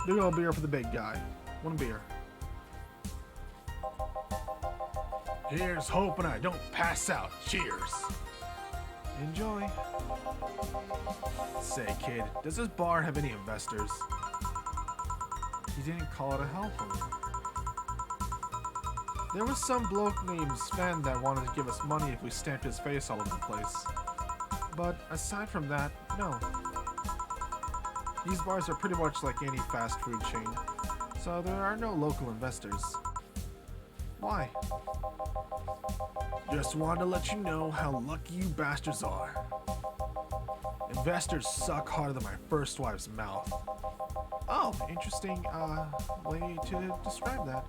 Big old beer for the big guy. 1 beer. Here's hoping I don't pass out. Cheers. Enjoy. Say, kid, does this bar have any investors? He didn't call it a hell hole. There was some bloke named Sven that wanted to give us money if we stamped his face all over the place. But aside from that, no. These bars are pretty much like any fast food chain, so there are no local investors. Why? Just wanted to let you know how lucky you bastards are. Investors suck harder than my first wife's mouth. Oh, interesting way to describe that.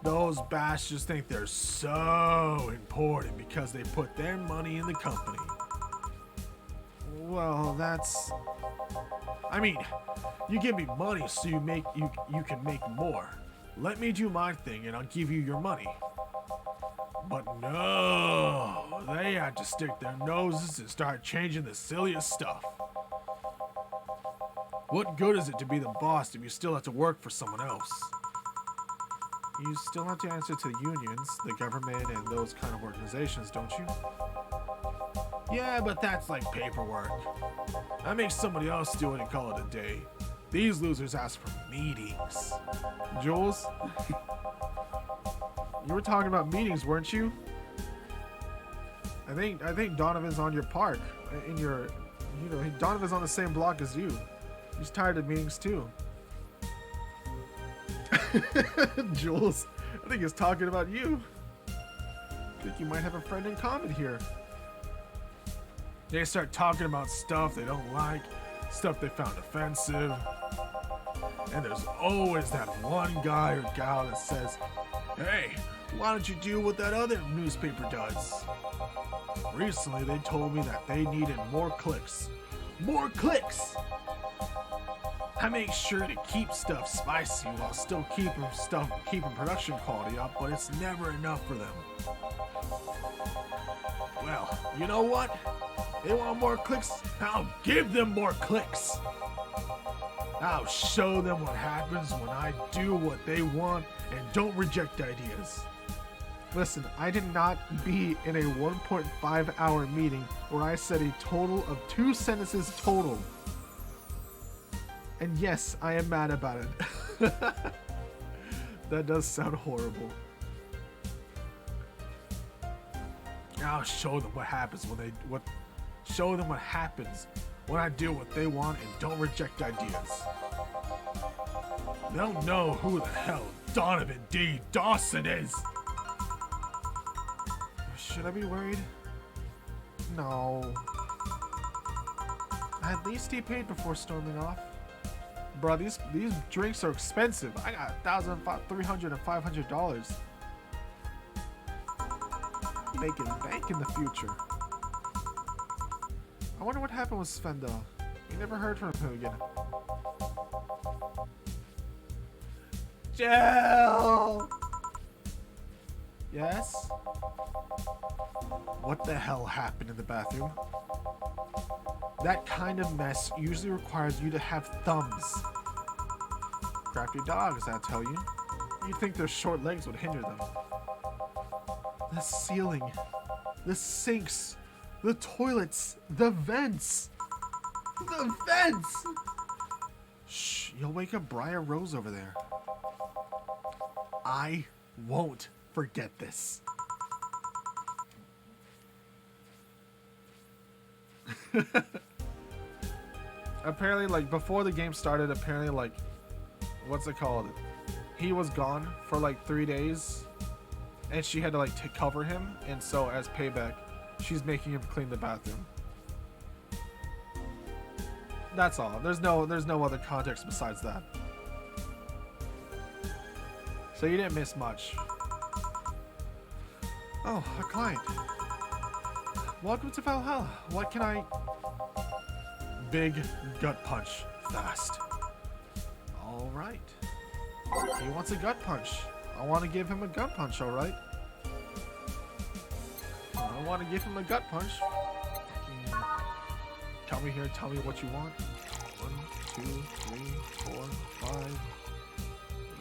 Those bastards think they're so important because they put their money in the company. Well, that's... I mean, you give me money so you can make more. Let me do my thing and I'll give you your money. But no, they have to stick their noses and start changing the silliest stuff. What good is it to be the boss if you still have to work for someone else? You still have to answer to the unions, the government, and those kind of organizations, don't you? Yeah, but that's like paperwork. I make somebody else do it and call it a day. These losers ask for meetings. Jules? You were talking about meetings, weren't you? I think Donovan's on your park. Donovan's on the same block as you. He's tired of meetings too. Jules, I think he's talking about you. I think you might have a friend in common here. They start talking about stuff they don't like, stuff they found offensive. And there's always that one guy or gal that says, hey, why don't you do what that other newspaper does? Recently they told me that they needed more clicks. More clicks! I make sure to keep stuff spicy while still keeping production quality up, but it's never enough for them. Well, you know what? They want more clicks? I'll give them more clicks. I'll show them what happens when I do what they want and don't reject ideas. Listen, I did not be in a 1.5 hour meeting where I said a total of 2 sentences total. And yes, I am mad about it. That does sound horrible. I'll show them what happens show them what happens when I do what they want and don't reject ideas. They'll know who the hell Donovan D. Dawson is. Should I be worried? No. At least he paid before storming off. Bro, these drinks are expensive. I got $300 and $500. Making bank in the future. I wonder what happened with Sven though. We never heard from him again. Jill! Yes? What the hell happened in the bathroom? That kind of mess usually requires you to have thumbs. Crafty dogs, I tell you. You'd think their short legs would hinder them. The ceiling, the sinks, the toilets, the vents. The vents! Shh, you'll wake up Briar Rose over there. I won't forget this. Apparently, like, before the game started, apparently, like, what's it called? He was gone for, like, 3 days, and she had to, like, cover him, and so, as payback, she's making him clean the bathroom. That's all. There's no other context besides that. So you didn't miss much. Oh, a client. Welcome to Valhalla. What can I... Big gut punch. Fast. Alright. He wants a gut punch. I want to give him a gut punch, alright? I want to give him a gut punch. Tell me here, tell me what you want. 1, 2, 3, 4, 5.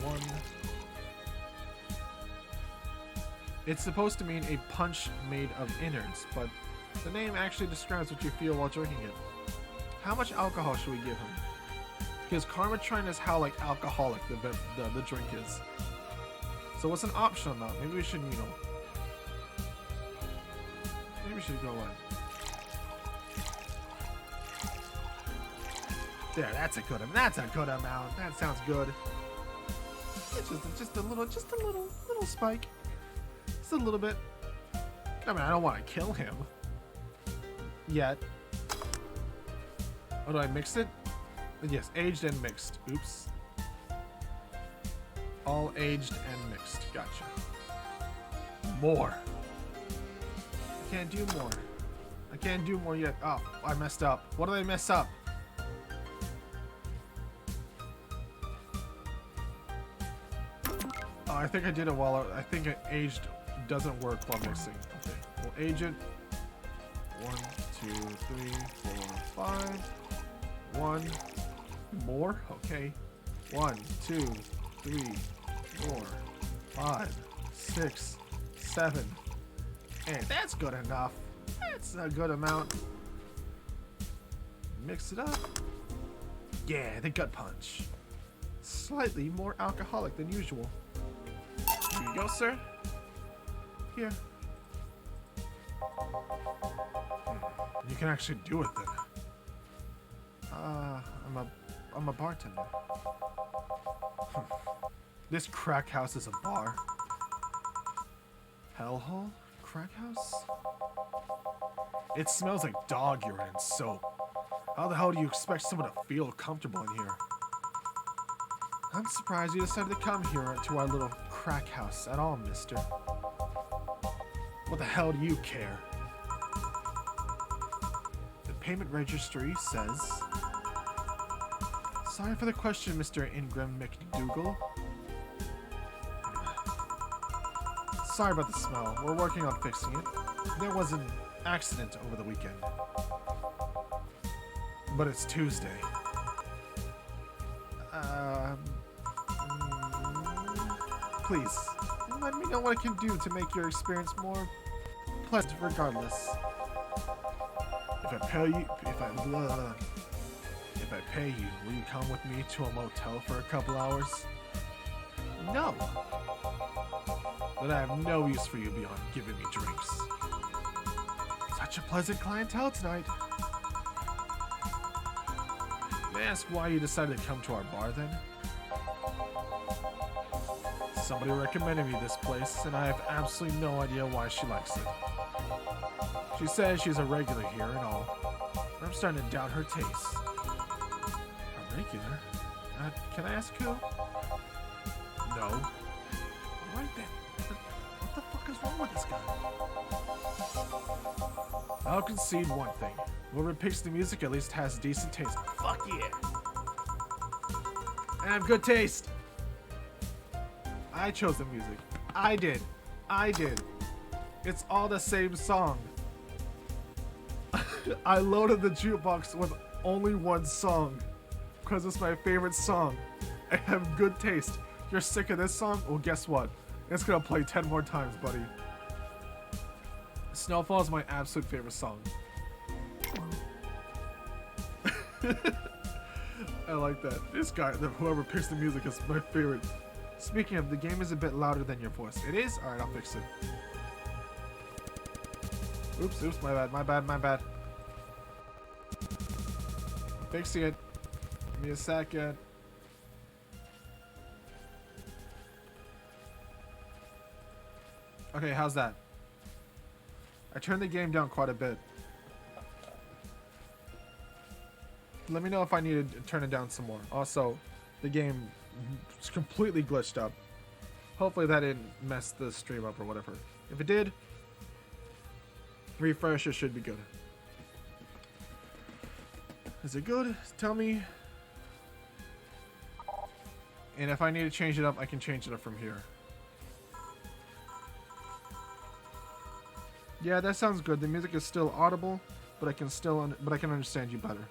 1. It's supposed to mean a punch made of innards, but the name actually describes what you feel while drinking it. How much alcohol should we give him? Because Karma trained us how like alcoholic the drink is. So what's an option amount? Maybe we should, maybe we should go in. There, that's a good amount. That sounds good. It's just a little spike. Just a little bit. I mean, I don't want to kill him yet. Oh, do I mix it? Yes, aged and mixed. Oops. All aged and mixed. Gotcha. More. I can't do more. I can't do more yet. Oh, I messed up. What did I mess up? Oh, I think I did it while I think it aged doesn't work while mixing. Okay, we'll age it. 1, 2, 3, 4, 5. 1 more. Okay. 1, 2, 3, 4, 5, 6, 7. And that's good enough. That's a good amount. Mix it up. Yeah, the gut punch. Slightly more alcoholic than usual. Here you go, sir. Here. You can actually do it then. I'm a bartender. This crack house is a bar. Hellhole? Crack house? It smells like dog urine and soap. How the hell do you expect someone to feel comfortable in here? I'm surprised you decided to come here to our little crack house at all, mister. What the hell do you care? The payment registry says... Sorry for the question, Mr. Ingram McDougal. Sorry about the smell. We're working on fixing it. There was an accident over the weekend. But it's Tuesday. Please, let me know what I can do to make your experience more pleasant regardless. If I pay you, will you come with me to a motel for a couple hours? No. Then I have no use for you beyond giving me drinks. Such a pleasant clientele tonight. May I ask why you decided to come to our bar then? Somebody recommended me this place, and I have absolutely no idea why she likes it. She says she's a regular here and all. I'm starting to doubt her taste. A regular? Can I ask who? No. Alright then. What the fuck is wrong with this guy? I'll concede one thing. Whoever picks the music at least has decent taste. Fuck yeah! I have good taste! I chose the music. I did. It's all the same song. I loaded the jukebox with only one song because it's my favorite song. I have good taste. You're sick of this song? Well, guess what? It's gonna play 10 more times, buddy. Snowfall is my absolute favorite song. I like that. This guy, whoever picks the music, is my favorite. Speaking of, the game is a bit louder than your voice. It is? Alright, I'll fix it. Oops, my bad. Fixing it. Give me a second. Okay, how's that? I turned the game down quite a bit. Let me know if I need to turn it down some more. Also, the game is completely glitched up. Hopefully that didn't mess the stream up or whatever. If it did, refresh, it should be good. Is it good? Tell me. And if I need to change it up, I can change it up from here. Yeah, that sounds good. The music is still audible, but I can understand you better.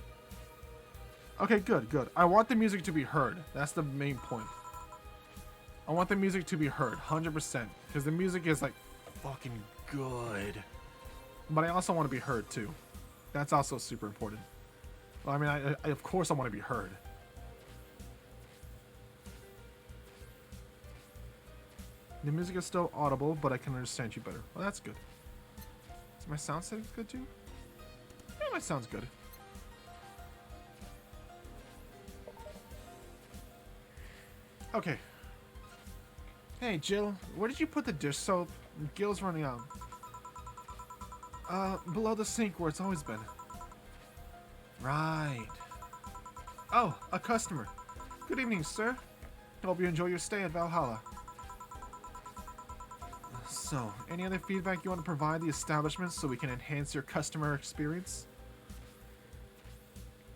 Okay, good. I want the music to be heard. That's the main point. I want the music to be heard, 100%, because the music is like fucking good. But I also want to be heard too. That's also super important. Well, I mean, I of course I want to be heard. The music is still audible, but I can understand you better. Well, that's good. Is my sound settings good too? Yeah, my sound's good. Okay. Hey, Jill, where did you put the dish soap? Gil's running out. Below the sink where it's always been. Right. Oh, a customer. Good evening, sir. Hope you enjoy your stay at Valhalla. So, any other feedback you want to provide the establishment so we can enhance your customer experience?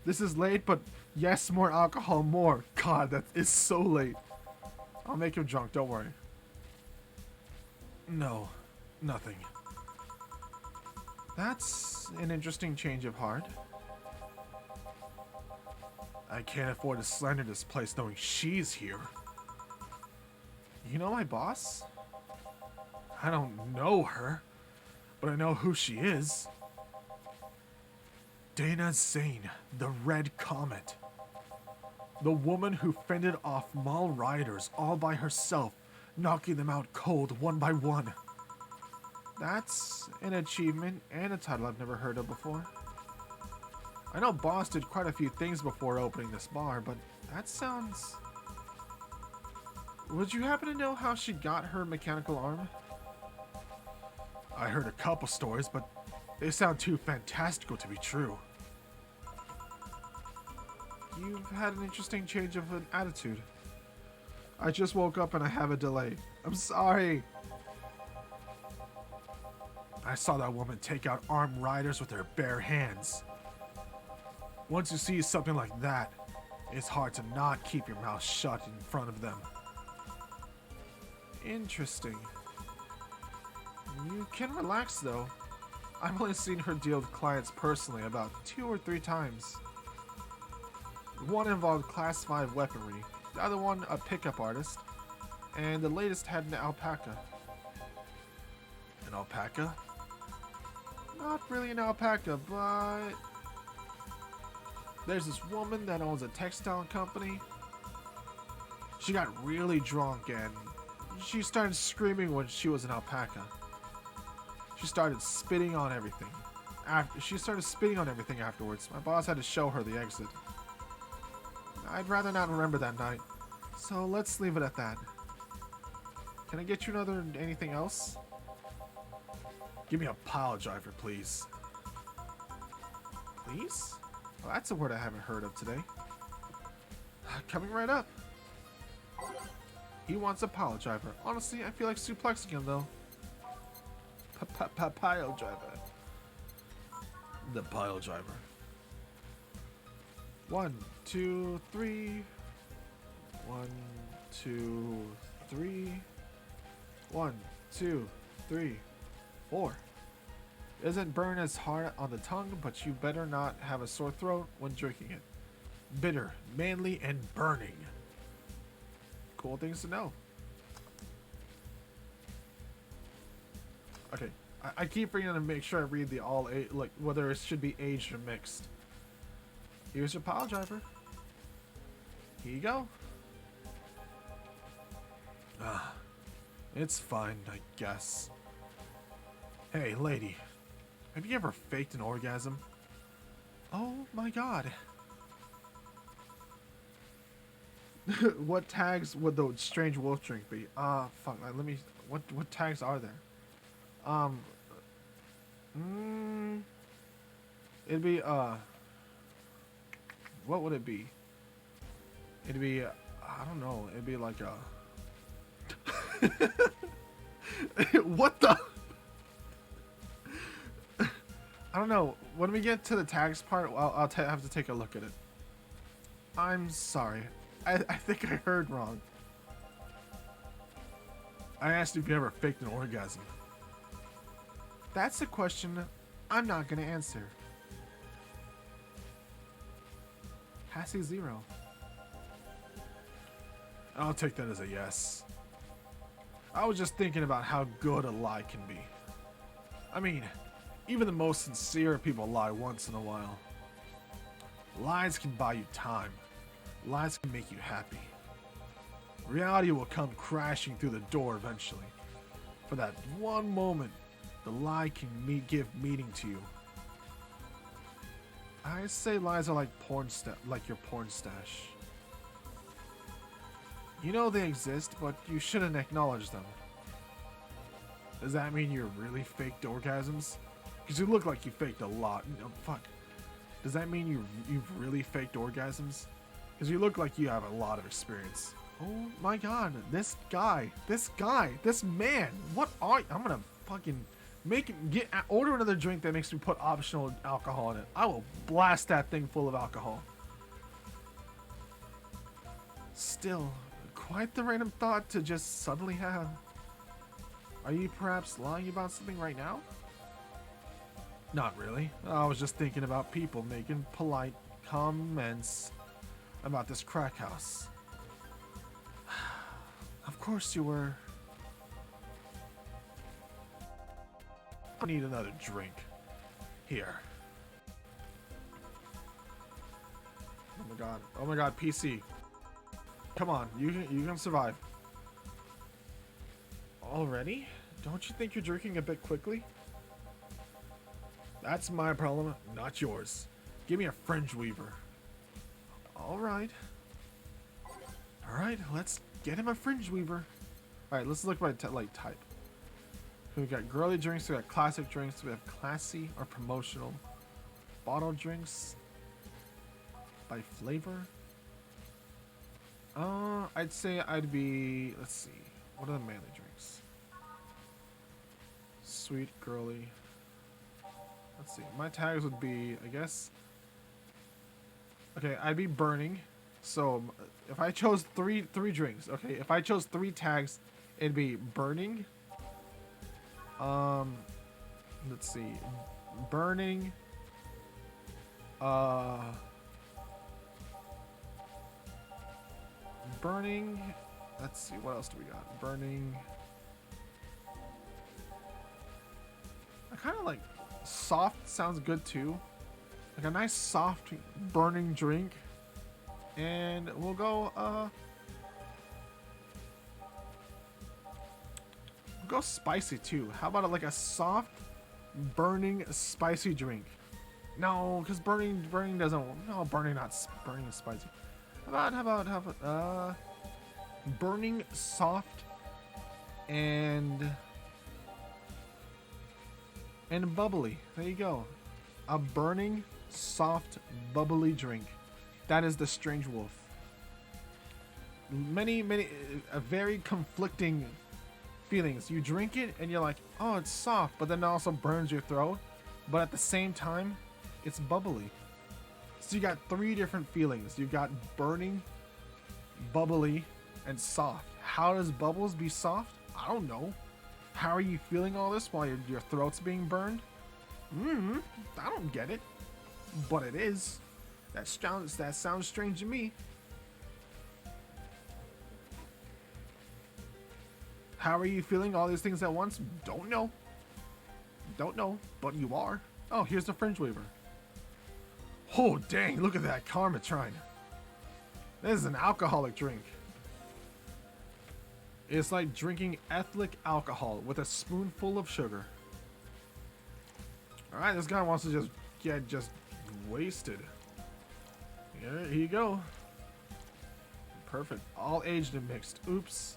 This is late, but yes, more alcohol, more. God, that is so late. I'll make him drunk, don't worry. No, nothing. That's an interesting change of heart. I can't afford to slander this place knowing she's here. You know my boss? I don't know her, but I know who she is. Dana Zane, the Red Comet. The woman who fended off mall rioters all by herself, knocking them out cold one by one. That's an achievement and a title I've never heard of before. I know Boss did quite a few things before opening this bar, but that sounds... Would you happen to know how she got her mechanical arm? I heard a couple stories, but they sound too fantastical to be true. You've had an interesting change of an attitude. I just woke up and I have a delay. I'm sorry. I saw that woman take out armed riders with her bare hands. Once you see something like that, it's hard to not keep your mouth shut in front of them. Interesting. You can relax though. I've only seen her deal with clients personally about 2 or 3 times. One involved class 5 weaponry, the other one a pickup artist, and the latest had an alpaca. An alpaca? Not really an alpaca, but... There's this woman that owns a textile company. She got really drunk and she started screaming when she was an alpaca. She started spitting on everything. She started spitting on everything afterwards. My boss had to show her the exit. I'd rather not remember that night. So let's leave it at that. Can I get you anything else? Give me a pile driver, please. Please? Well, that's a word I haven't heard of today. Coming right up. He wants a pile driver. Honestly, I feel like suplexing him though. Pile driver. The pile driver. 1, 2, 3. 1, 2, 3. 1, 2, 3, 4. Doesn't burn as hard on the tongue, but you better not have a sore throat when drinking it. Bitter, manly, and burning. Cool things to know. Okay, I keep reading to make sure I read the all like whether it should be aged or mixed. Here's your pile driver. Here you go. It's fine, I guess. Hey, lady. Have you ever faked an orgasm? Oh my god. What tags would the strange wolf drink be? Fuck, let me... What tags are there? It'd be, what would it be? It'd be, I don't know, it'd be like a... What the... I don't know. When we get to the tags part, I'll have to take a look at it. I'm sorry. I think I heard wrong. I asked if you ever faked an orgasm. That's a question I'm not going to answer. Passy 0. I'll take that as a yes. I was just thinking about how good a lie can be. I mean, even the most sincere people lie once in a while. Lies can buy you time. Lies can make you happy. Reality will come crashing through the door eventually. For that one moment, the lie can give meaning to you. I say lies are like like your porn stash. You know they exist, but you shouldn't acknowledge them. Does that mean you really faked orgasms? Because you look like you faked a lot. No, fuck. Does that mean you've really faked orgasms? Because you look like you have a lot of experience. Oh my god, this man. What are you? I'm gonna fucking order another drink that makes me put optional alcohol in it. I will blast that thing full of alcohol. Still, quite the random thought to just suddenly have. Are you perhaps lying about something right now? Not really. I was just thinking about people making polite comments about this crack house. Of course you were. I need another drink. Here. Oh my god. Oh my god, PC. Come on, you can survive. Already? Don't you think you're drinking a bit quickly? That's my problem, not yours. Give me a fringe weaver. Alright. Alright, let's get him a fringe weaver. Alright, let's look by type. We got girly drinks, we got classic drinks, we have classy or promotional. Bottle drinks. By flavor. I'd say I'd be, let's see. What are the manly drinks? Sweet, girly. Let's see. My tags would be, I guess. Okay, I'd be burning. So if I chose three drinks, okay, if I chose 3 tags, it'd be burning. Let's see. Burning. Burning. Let's see. What else do we got? Burning. I kind of like soft sounds good too. Like a nice soft burning drink. And we'll go spicy too. How about like a soft burning spicy drink? No, because burning doesn't. No, burning is spicy. How about burning soft and bubbly. There you go. A burning soft bubbly drink. That is the Strange Wolf. Many very conflicting feelings. You drink it and you're like, oh, it's soft, but then it also burns your throat. But at the same time, it's bubbly. So you got three different feelings. You've got burning, bubbly, and soft. How does bubbles be soft? I don't know. How are you feeling all this while your throat's being burned? I don't get it. But it is. That sounds strange to me. How are you feeling all these things at once? Don't know. Don't know, but you are. Oh, here's the Fringe Weaver. Oh, dang, look at that Karmatrine. This is an alcoholic drink. It's like drinking ethnic alcohol with a spoonful of sugar. Alright, this guy wants to just get wasted. Yeah, here you go. Perfect. All aged and mixed. Oops.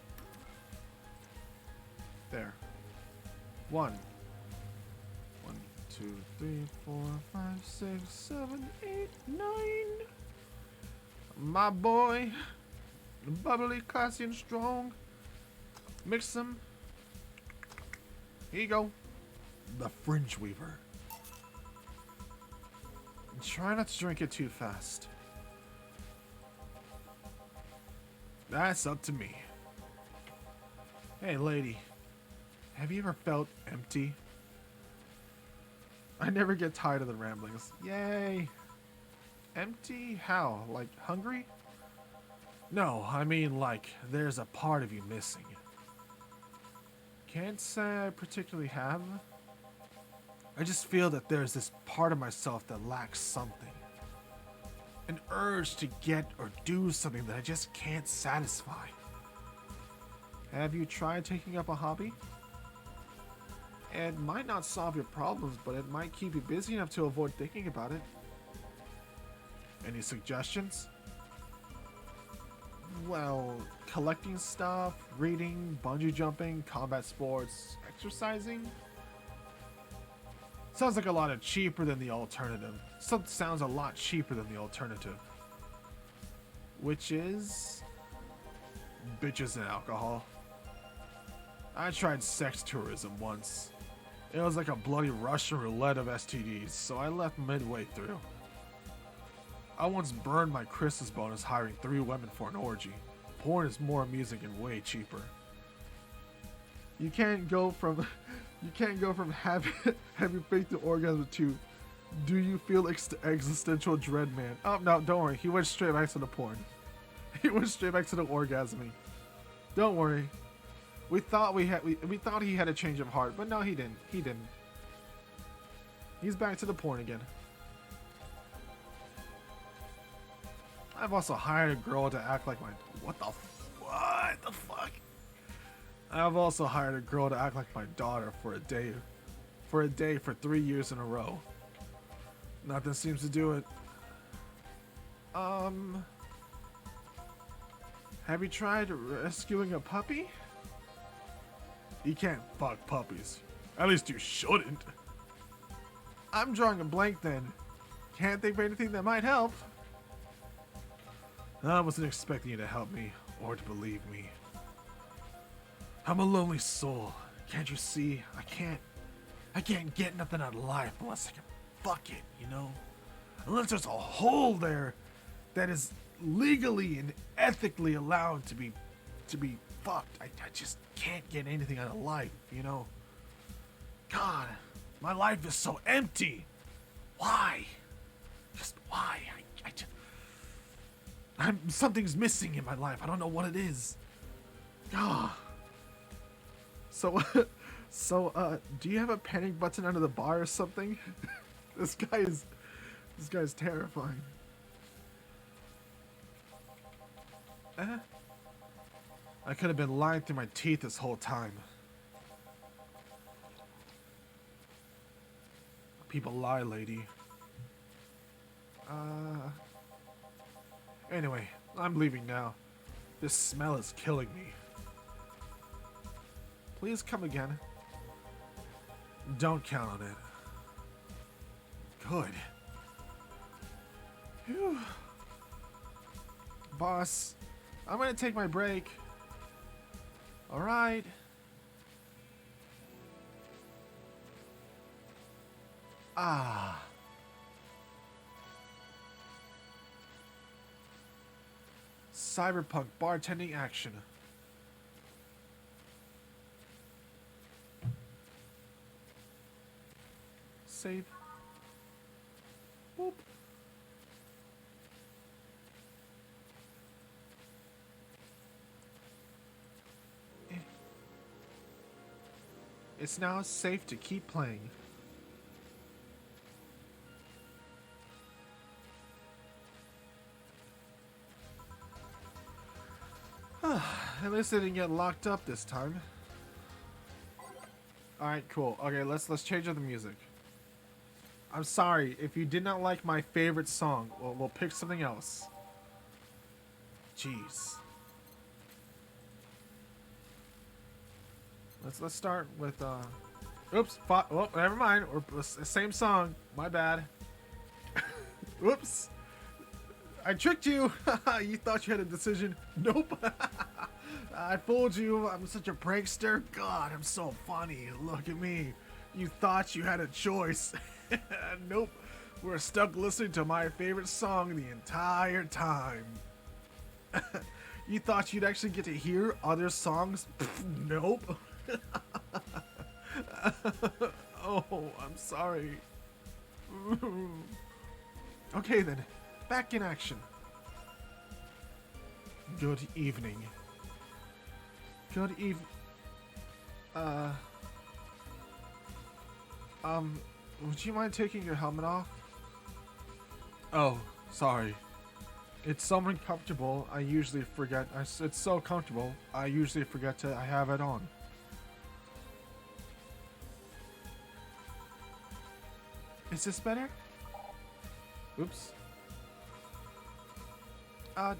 There. 1, 2, 3, 4, 5, 6, 7, 8, 9. My boy. Bubbly, classy, and strong. Mix them. Here you go. The Fringe Weaver. Try not to drink it too fast. That's up to me. Hey, lady. Have you ever felt empty? I never get tired of the ramblings. Yay! Empty? How? Like hungry? No, I mean like there's a part of you missing. Can't say I particularly have. I just feel that there's this part of myself that lacks something. An urge to get or do something that I just can't satisfy. Have you tried taking up a hobby? It might not solve your problems, but it might keep you busy enough to avoid thinking about it. Any suggestions? Well, collecting stuff, reading, bungee jumping, combat sports, exercising? Sounds like a lot cheaper than the alternative. Sounds a lot cheaper than the alternative. Which is... bitches and alcohol. I tried sex tourism once. It was like a bloody Russian roulette of STDs, so I left midway through. I once burned my Christmas bonus hiring 3 women for an orgy. Porn is more amusing and way cheaper. You can't go from having faith to orgasm to do you feel existential dread, man? Oh no, don't worry. He went straight back to the porn. He went straight back to the orgasming. Don't worry. We thought we thought he had a change of heart, but no, he didn't. He didn't. He's back to the porn again. I've also hired a girl to act like my... What the fuck? I've also hired a girl to act like my daughter for a day for 3 years in a row. Nothing seems to do it. Have you tried rescuing a puppy? You can't fuck puppies. At least you shouldn't. I'm drawing a blank then. Can't think of anything that might help. I wasn't expecting you to help me or to believe me. I'm a lonely soul. Can't you see? I can't get nothing out of life unless I can fuck it, you know? Unless there's a hole there that is legally and ethically allowed to be fucked. I just can't get anything out of life, you know? God, my life is so empty. Why? Just why? Something's missing in my life. I don't know what it is. Ah. So, do you have a panic button under the bar or something? This guy This guy's terrifying. I could have been lying through my teeth this whole time. People lie, lady. Anyway, I'm leaving now. This smell is killing me. Please come again. Don't count on it. Good. Phew. Boss, I'm gonna take my break. Alright. Ah. Cyberpunk bartending action. Save. Boop. It's now safe to keep playing. At least I didn't get locked up this time. Alright, cool. Okay, let's change up the music. I'm sorry if you did not like my favorite song. We'll pick something else. Jeez. Let's start with oops. Well, never mind. We're same song. My bad. Whoops. I tricked you. You thought you had a decision. Nope. I fooled you. I'm such a prankster. God, I'm so funny. Look at me. You thought you had a choice. Nope. We're stuck listening to my favorite song the entire time. You thought you'd actually get to hear other songs? Nope. Oh, I'm sorry. Okay then, back in action. Good evening. Good would you mind taking your helmet off? Oh, sorry. It's so uncomfortable, I usually forget. It's so comfortable, I usually forget to have it on. Is this better? Oops.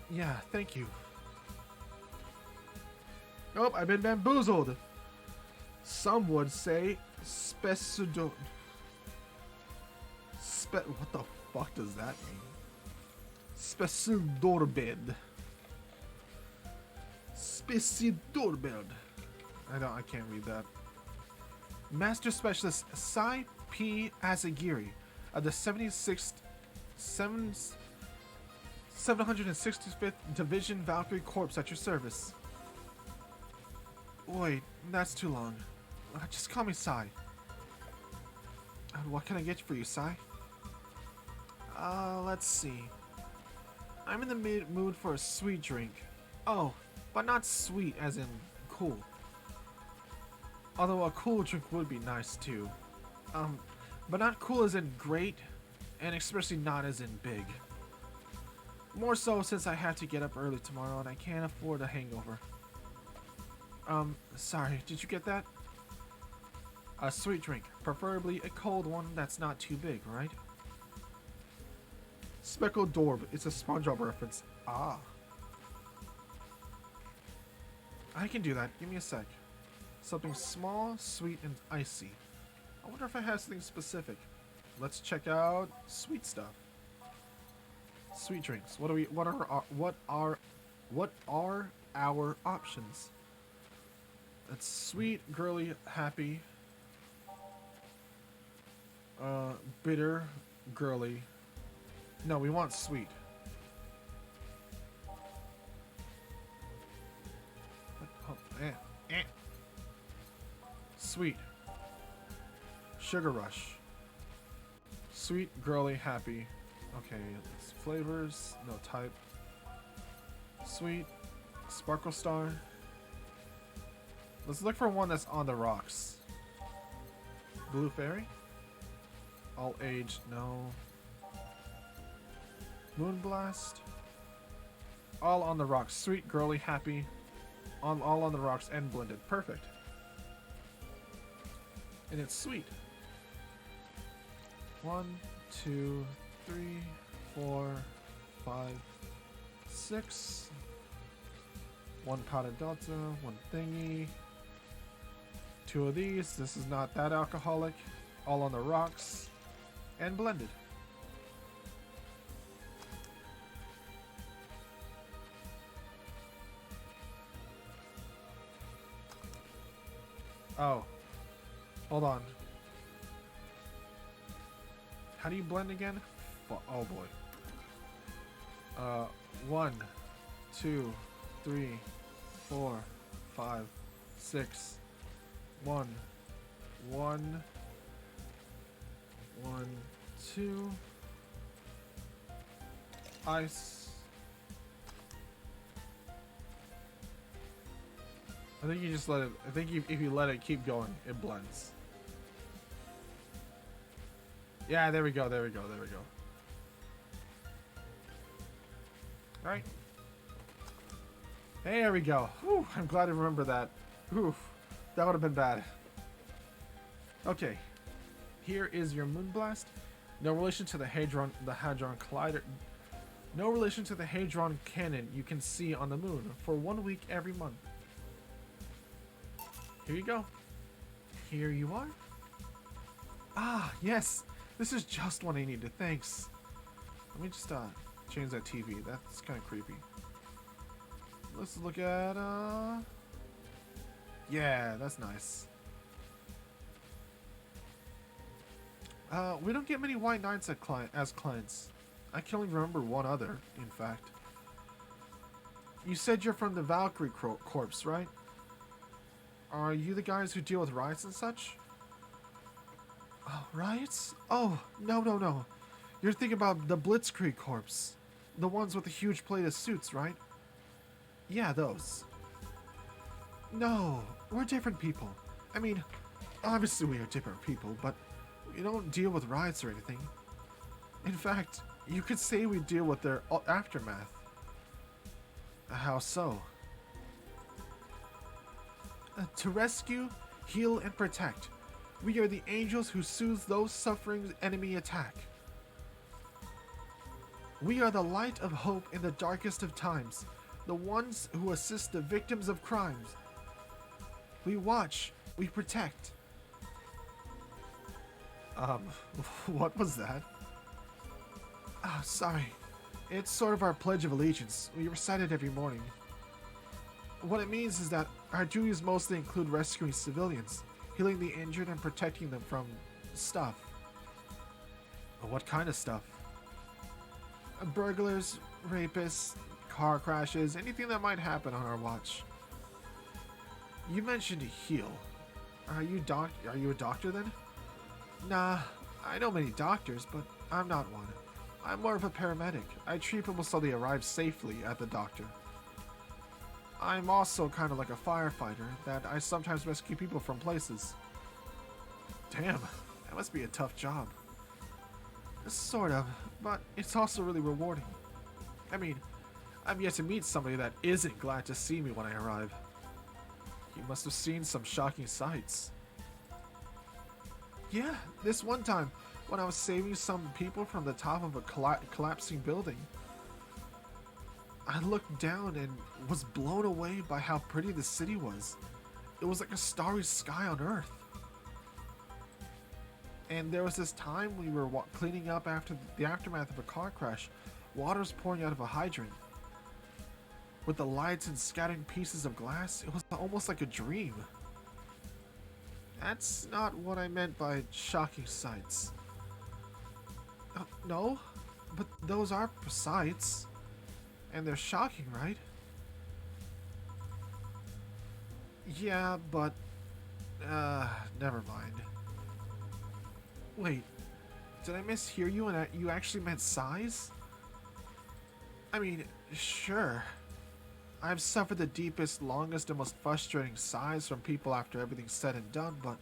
Yeah, thank you. Oh, I've been bamboozled. Some would say spesido. What the fuck does that mean? Spesidorbed. Spesidorbed. I can't read that. Master Specialist Sai P. Asagiri of the 765th Division Valkyrie Corps at your service. Wait, that's too long. Just call me Sai. What can I get for you, Sai? Let's see. I'm in the mood for a sweet drink. Oh, but not sweet as in cool. Although a cool drink would be nice too. But not cool as in great, and especially not as in big. More so since I have to get up early tomorrow and I can't afford a hangover. Sorry, did you get that? A sweet drink, preferably a cold one that's not too big, right? Speckled Dorb, it's a SpongeBob reference. Ah. I can do that, give me a sec. Something small, sweet, and icy. I wonder if I have something specific. Let's check out sweet stuff. Sweet drinks. What are our options? That's sweet, girly, happy. Bitter, girly. No, we want sweet. Sweet. Sugar Rush. Sweet, girly, happy. Okay, it's flavors, no type. Sweet. Sparkle Star. Let's look for one that's on the rocks. Blue Fairy? All age, no. Moonblast. All on the rocks. Sweet, girly, happy. All on the rocks and blended. Perfect. And it's sweet. 1, 2, 3, 4, 5, 6. 1 pot of delta, 1 thingy. 2 of these. This is not that alcoholic. All on the rocks and blended. Oh. Hold on. How do you blend again? Oh boy. 1, 2, 3, 4, 5, 6. 1, 1, 1, 2. Ice. I think you just let it. I think if you let it keep going, it blends. Yeah, there we go. There we go. There we go. All right. There we go. Whew, I'm glad I remember that. Whew, that would have been bad. Okay. Here is your Moonblast. No relation to the Hadron Collider. No relation to the Hadron Cannon you can see on the moon for 1 week every month. Here you go. Here you are. Ah, yes. This is just what I needed. Thanks. Let me just change that TV. That's kind of creepy. Let's look at yeah, that's nice. We don't get many white knights as clients. I can only remember one other, in fact. You said you're from the Valkyrie Corps, right? Are you the guys who deal with riots and such? Oh, riots? Oh, no. You're thinking about the Blitzkrieg Corps. The ones with the huge plated suits, right? Yeah, those. No, we're different people. I mean, obviously we are different people, but we don't deal with riots or anything. In fact, you could say we deal with their aftermath. How so? To rescue, heal, and protect. We are the angels who soothe those suffering enemy attack. We are the light of hope in the darkest of times, the ones who assist the victims of crimes. We watch, we protect. What was that? Ah, sorry. It's sort of our Pledge of Allegiance. We recite it every morning. What it means is that our duties mostly include rescuing civilians, healing the injured, and protecting them from stuff. What kind of stuff? Burglars, rapists, car crashes, anything that might happen on our watch. You mentioned heal. Are you a doctor then? Nah, I know many doctors, but I'm not one. I'm more of a paramedic. I treat people so they arrive safely at the doctor. I'm also kind of like a firefighter, that I sometimes rescue people from places. Damn, that must be a tough job. Sort of, but it's also really rewarding. I mean, I've yet to meet somebody that isn't glad to see me when I arrive. You must have seen some shocking sights. Yeah, this one time, when I was saving some people from the top of a collapsing building. I looked down and was blown away by how pretty the city was. It was like a starry sky on Earth. And there was this time we were cleaning up after the aftermath of a car crash. Water was pouring out of a hydrant. With the lights and scattering pieces of glass, it was almost like a dream. That's not what I meant by shocking sights. No, but those are sights. And they're shocking, right? Yeah, but... never mind. Wait, did I mishear you and you actually meant sighs? I mean, sure. I've suffered the deepest, longest, and most frustrating sighs from people after everything's said and done, but...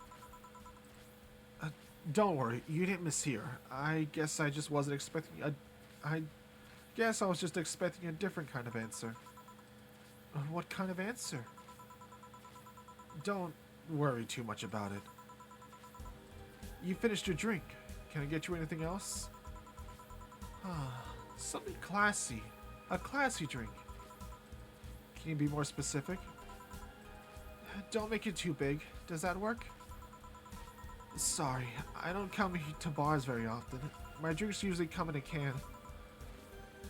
don't worry, you didn't mishear. I guess I just wasn't expecting... I Guess I was just expecting a different kind of answer. What kind of answer? Don't worry too much about it. You finished your drink. Can I get you anything else? Something classy. A classy drink. Can you be more specific? Don't make it too big. Does that work? Sorry, I don't come to bars very often. My drinks usually come in a can.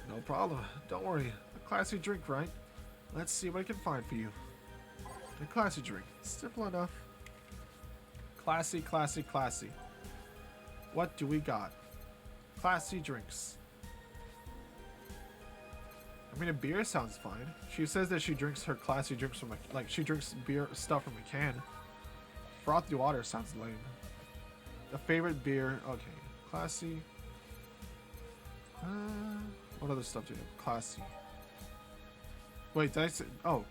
No problem. Don't worry. A classy drink, right? Let's see what I can find for you. A classy drink. Simple enough. Classy, classy, classy. What do we got? Classy drinks. I mean, a beer sounds fine. She says that she drinks her classy drinks from a, like, she drinks beer stuff from a can. Frothy water sounds lame. A favorite beer. Okay. Classy. What other stuff do you have? Classy. Wait, did I say... Oh.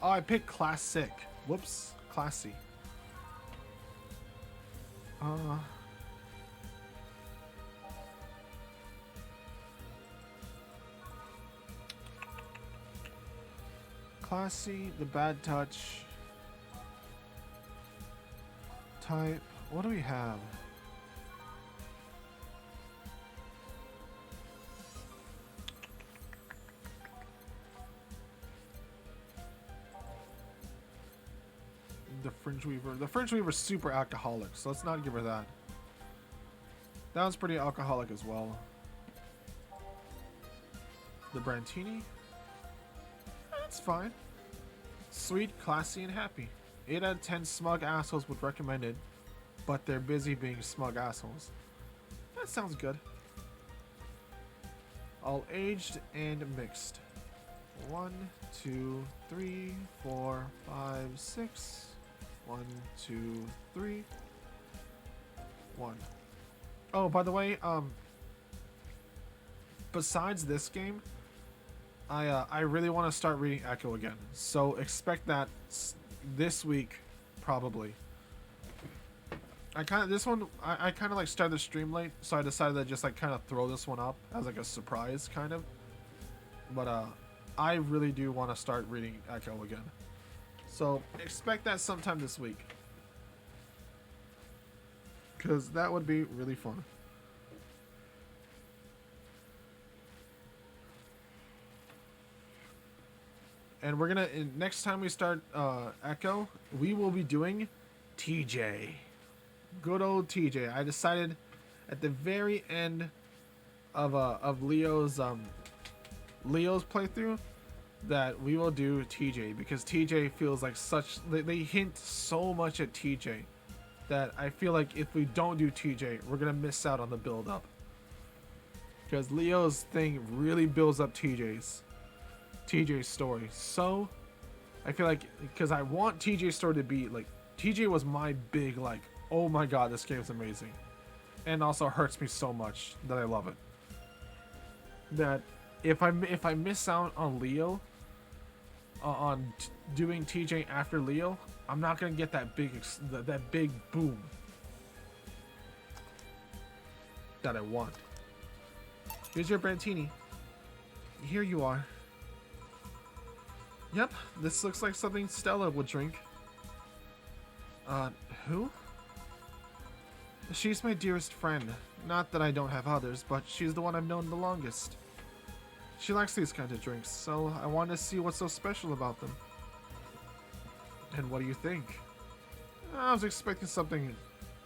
Oh, I picked classic. Whoops. Classy. Classy, the bad touch. Type. What do we have? The Fringe Weaver. The Fringe Weaver's super alcoholic, so let's not give her that. That one's pretty alcoholic as well. The Brantini. That's fine. Sweet, classy, and happy. 8 out of 10 smug assholes would recommend it, but they're busy being smug assholes. That sounds good. All aged and mixed. 1, 2, 3, 4, 5, 6. 1, 2, 3. 1. Oh, by the way, besides this game, I really want to start reading Echo again. So expect that this week, probably. I kind of like started the stream late, so I decided to just like kind of throw this one up as like a surprise, kind of. But I really do want to start reading Echo again. So expect that sometime this week, because that would be really fun. And we're gonna, next time we start Echo, we will be doing TJ. Good old TJ. I decided at the very end of Leo's playthrough that we will do TJ, because TJ feels like such, they hint so much at TJ that I feel like if we don't do TJ, we're gonna miss out on the build up, because Leo's thing really builds up TJ's story. So I feel like, because I want TJ's story to be like, TJ was my big like, oh my god, this game is amazing, and also hurts me so much that I love it, that if I miss out on Leo, doing TJ after Leo, I'm not gonna get that big boom that I want. Here's your Brantini. Here you are. Yep, this looks like something Stella would drink. Who? She's my dearest friend. Not that I don't have others, but she's the one I've known the longest. She likes these kinds of drinks, so I wanted to see what's so special about them. And what do you think? I was expecting something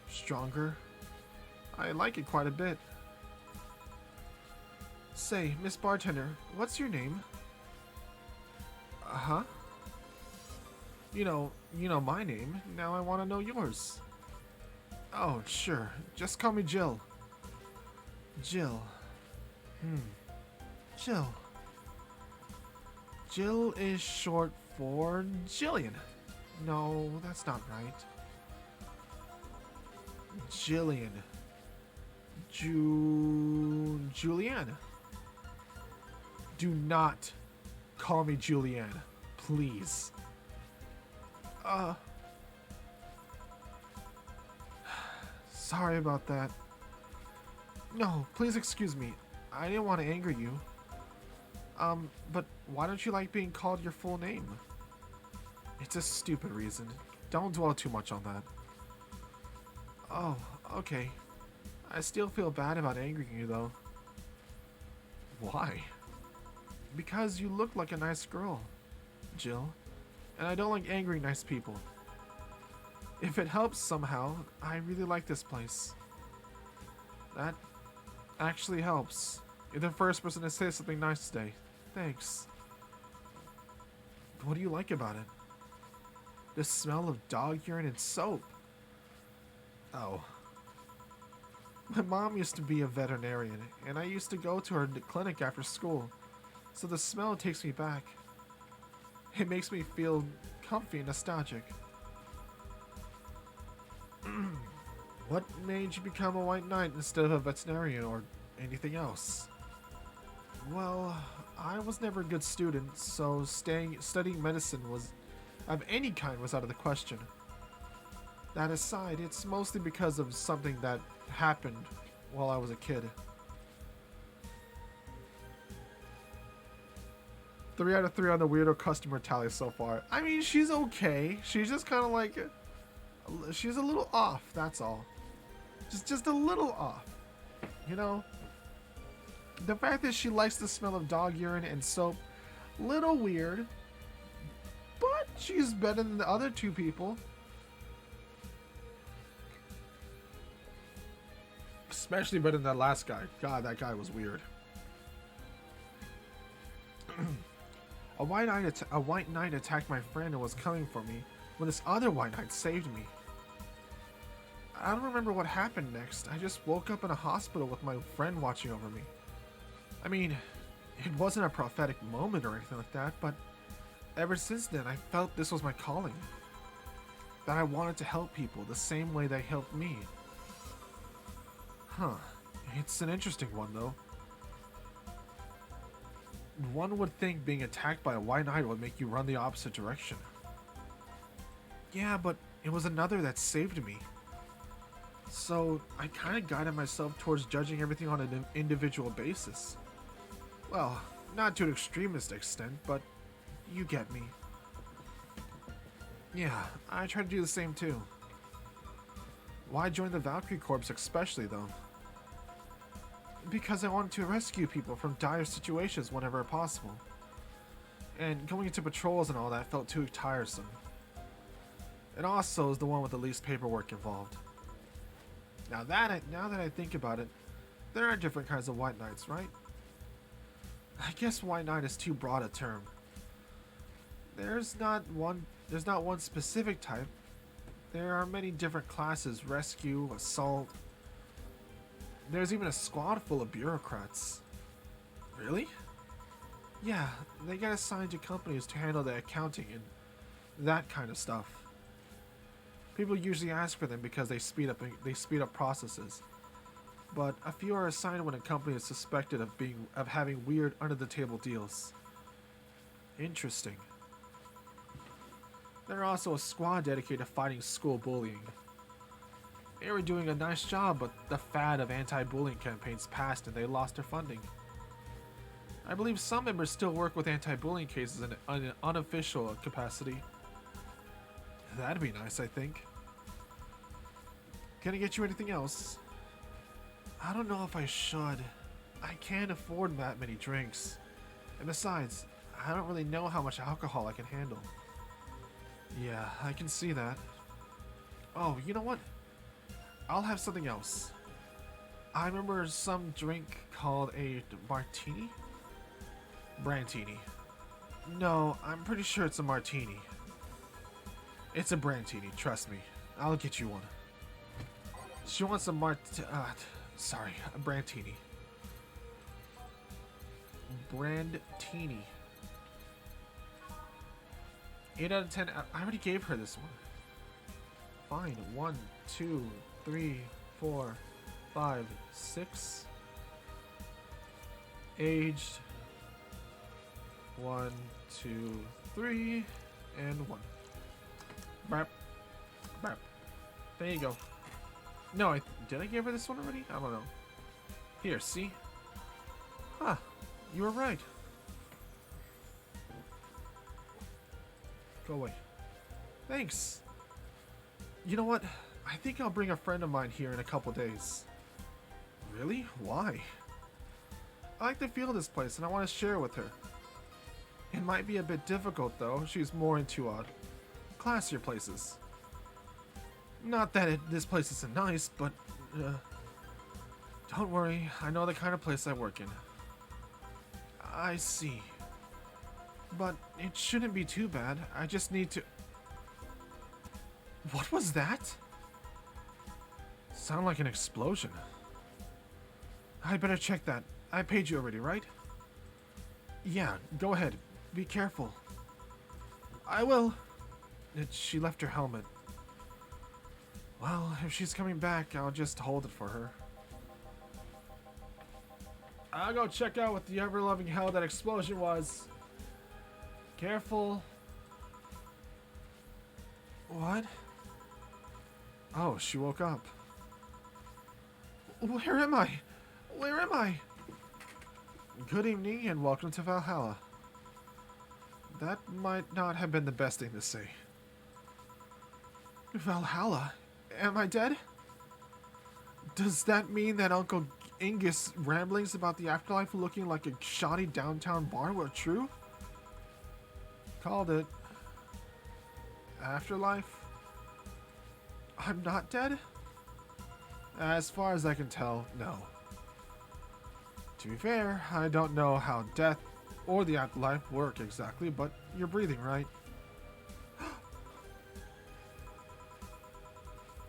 stronger. I like it quite a bit. Say, Miss Bartender, what's your name? Uh-huh. You know my name. Now I want to know yours. Oh, sure. Just call me Jill. Jill. Jill. Jill is short for Jillian. No, that's not right. Jillian. Julianne. Do not call me Julianne, please. Sorry about that. No, please excuse me. I didn't want to anger you. But why don't you like being called your full name? It's a stupid reason. Don't dwell too much on that. Oh, okay. I still feel bad about angering you, though. Why? Because you look like a nice girl, Jill. And I don't like angry nice people. If it helps somehow, I really like this place. That actually helps. You're the first person to say something nice today. Thanks. What do you like about it? The smell of dog urine and soap. Oh. My mom used to be a veterinarian, and I used to go to her clinic after school, so the smell takes me back. It makes me feel comfy and nostalgic. What made you become a white knight instead of a veterinarian or anything else? Well, I was never a good student, so studying medicine of any kind was out of the question. That aside, it's mostly because of something that happened while I was a kid. 3 out of 3 on the weirdo customer tally so far. I mean, she's okay. She's just kind of like, she's a little off. That's all. Just a little off. You know, the fact that she likes the smell of dog urine and soap, little weird. But she's better than the other 2 people. Especially better than that last guy. God, that guy was weird. A white knight attacked my friend and was coming for me when this other white knight saved me. I don't remember what happened next. I just woke up in a hospital with my friend watching over me. I mean, it wasn't a prophetic moment or anything like that, but ever since then I felt this was my calling. That I wanted to help people the same way they helped me. Huh. It's an interesting one, though. One would think being attacked by a white knight would make you run the opposite direction. Yeah, but it was another that saved me. So I kind of guided myself towards judging everything on an individual basis. Well, not to an extremist extent, but you get me. Yeah, I try to do the same too. Why join the Valkyrie Corps especially, though? Because I wanted to rescue people from dire situations whenever possible. And going into patrols and all that felt too tiresome. It also is the one with the least paperwork involved. Now that I think about it, there are different kinds of white knights, right? I guess white knight is too broad a term. There's not one specific type. There are many different classes: rescue, assault. There's even a squad full of bureaucrats. Really? Yeah, they get assigned to companies to handle the accounting and that kind of stuff. People usually ask for them because they speed up processes. But a few are assigned when a company is suspected of having weird under the table deals. Interesting. There are also a squad dedicated to fighting school bullying. They were doing a nice job, but the fad of anti-bullying campaigns passed and they lost their funding. I believe some members still work with anti-bullying cases in an unofficial capacity. That'd be nice, I think. Can I get you anything else? I don't know if I should. I can't afford that many drinks. And besides, I don't really know how much alcohol I can handle. Yeah, I can see that. Oh, you know what? I'll have something else. I remember some drink called a martini? Brantini. No, I'm pretty sure it's a martini. It's a brantini, trust me. I'll get you one. She wants a a brantini. Brandtini. 8 out of 10. I already gave her this one. Fine. 1, 2, 3, 4, 5, 6. Aged 1, 2, 3, and 1. Burp. Burp. There you go. No, did I give her this one already? I don't know. Here, see? Huh. You were right. Go away. Thanks. You know what? I think I'll bring a friend of mine here in a couple days. Really? Why? I like the feel of this place and I want to share it with her. It might be a bit difficult though. She's more into classier places. Not that this place isn't nice, but don't worry. I know the kind of place I work in. I see. But it shouldn't be too bad. I just need to... What was that? Sound like an explosion. I'd better check that. I paid you already, right? Yeah, go ahead. Be careful. I will. She left her helmet. Well, if she's coming back, I'll just hold it for her. I'll go check out what the ever-loving hell that explosion was. Careful. What? Oh, she woke up. Where am I? Where am I? Good evening and welcome to Valhalla. That might not have been the best thing to say. Valhalla? Am I dead? Does that mean that Uncle Angus' ramblings about the afterlife looking like a shoddy downtown bar were true? Called it. Afterlife? I'm not dead? As far as I can tell, no. To be fair, I don't know how death or the afterlife work exactly, but you're breathing, right?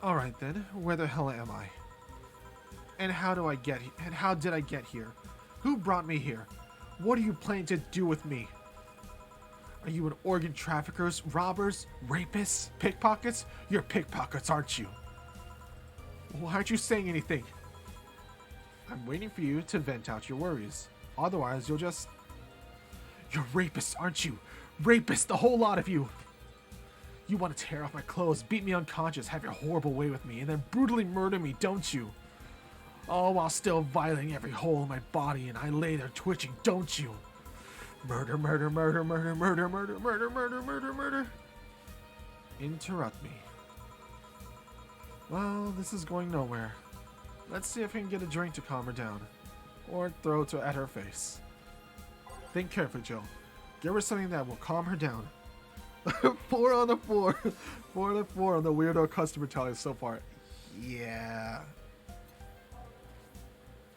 Alright then, where the hell am I? And how do I get here? And how did I get here? Who brought me here? What are you planning to do with me? Are you an organ traffickers, robbers, rapists, pickpockets? You're pickpockets, aren't you? Why aren't you saying anything? I'm waiting for you to vent out your worries. Otherwise, you'll just... You're rapists, aren't you? Rapists, the whole lot of you! You want to tear off my clothes, beat me unconscious, have your horrible way with me, and then brutally murder me, don't you? All while still violating every hole in my body, and I lay there twitching, don't you? Murder, murder, murder, murder, murder, murder, murder, murder, murder, murder. Interrupt me. Well, this is going nowhere. Let's see if I can get a drink to calm her down. Or throw it at her face. Think carefully, Joe. Give her something that will calm her down. 4 on the 4. 4 on the 4 on the weirdo customer tally so far. Yeah.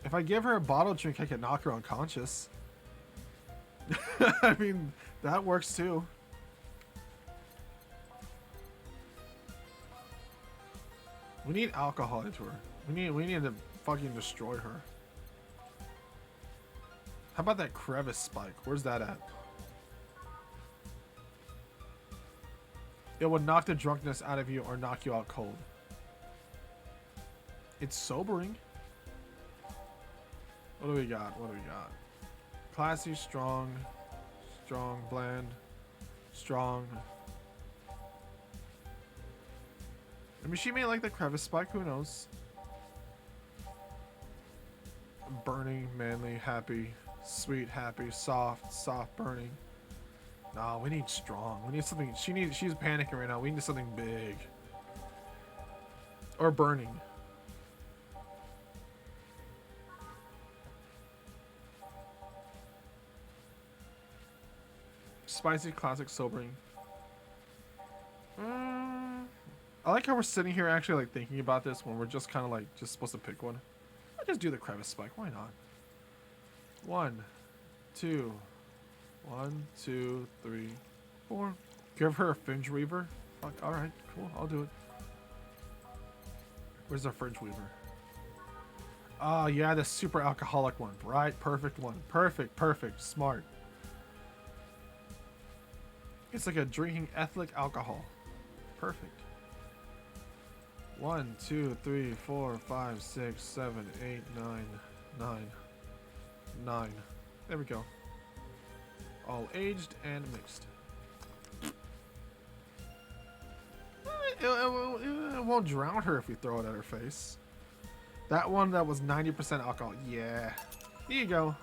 If I give her a bottle drink, I can knock her unconscious. I mean, that works too. We need alcohol into her. We need to fucking destroy her. How about that crevice spike? Where's that at? It will knock the drunkenness out of you or knock you out cold. It's sobering. What do we got? What do we got? Classy, strong, bland, strong. I mean, she may like the crevice spike. Who knows? Burning, manly, happy, sweet, happy, soft, burning. No, we need strong. We need something. She's panicking right now. We need something big. Or burning. Spicy, classic, sobering. I like how we're sitting here actually like thinking about this when we're just kind of like just supposed to pick one. I'll just do the crevice spike. Why not? 1, 2, 1, 2, 3, 4. Give her a fringe weaver. Fuck. All right. Cool. I'll do it. Where's our fringe weaver? Oh yeah, the super alcoholic one. Right. Perfect one. Perfect. Smart. It's like a drinking ethnic alcohol. Perfect. 1, 2, 3, 4, 5, 6, 7, 8, 9. 9. There we go. All aged and mixed. It won't drown her if we throw it at her face. That one that was 90% alcohol. Yeah. Here you go.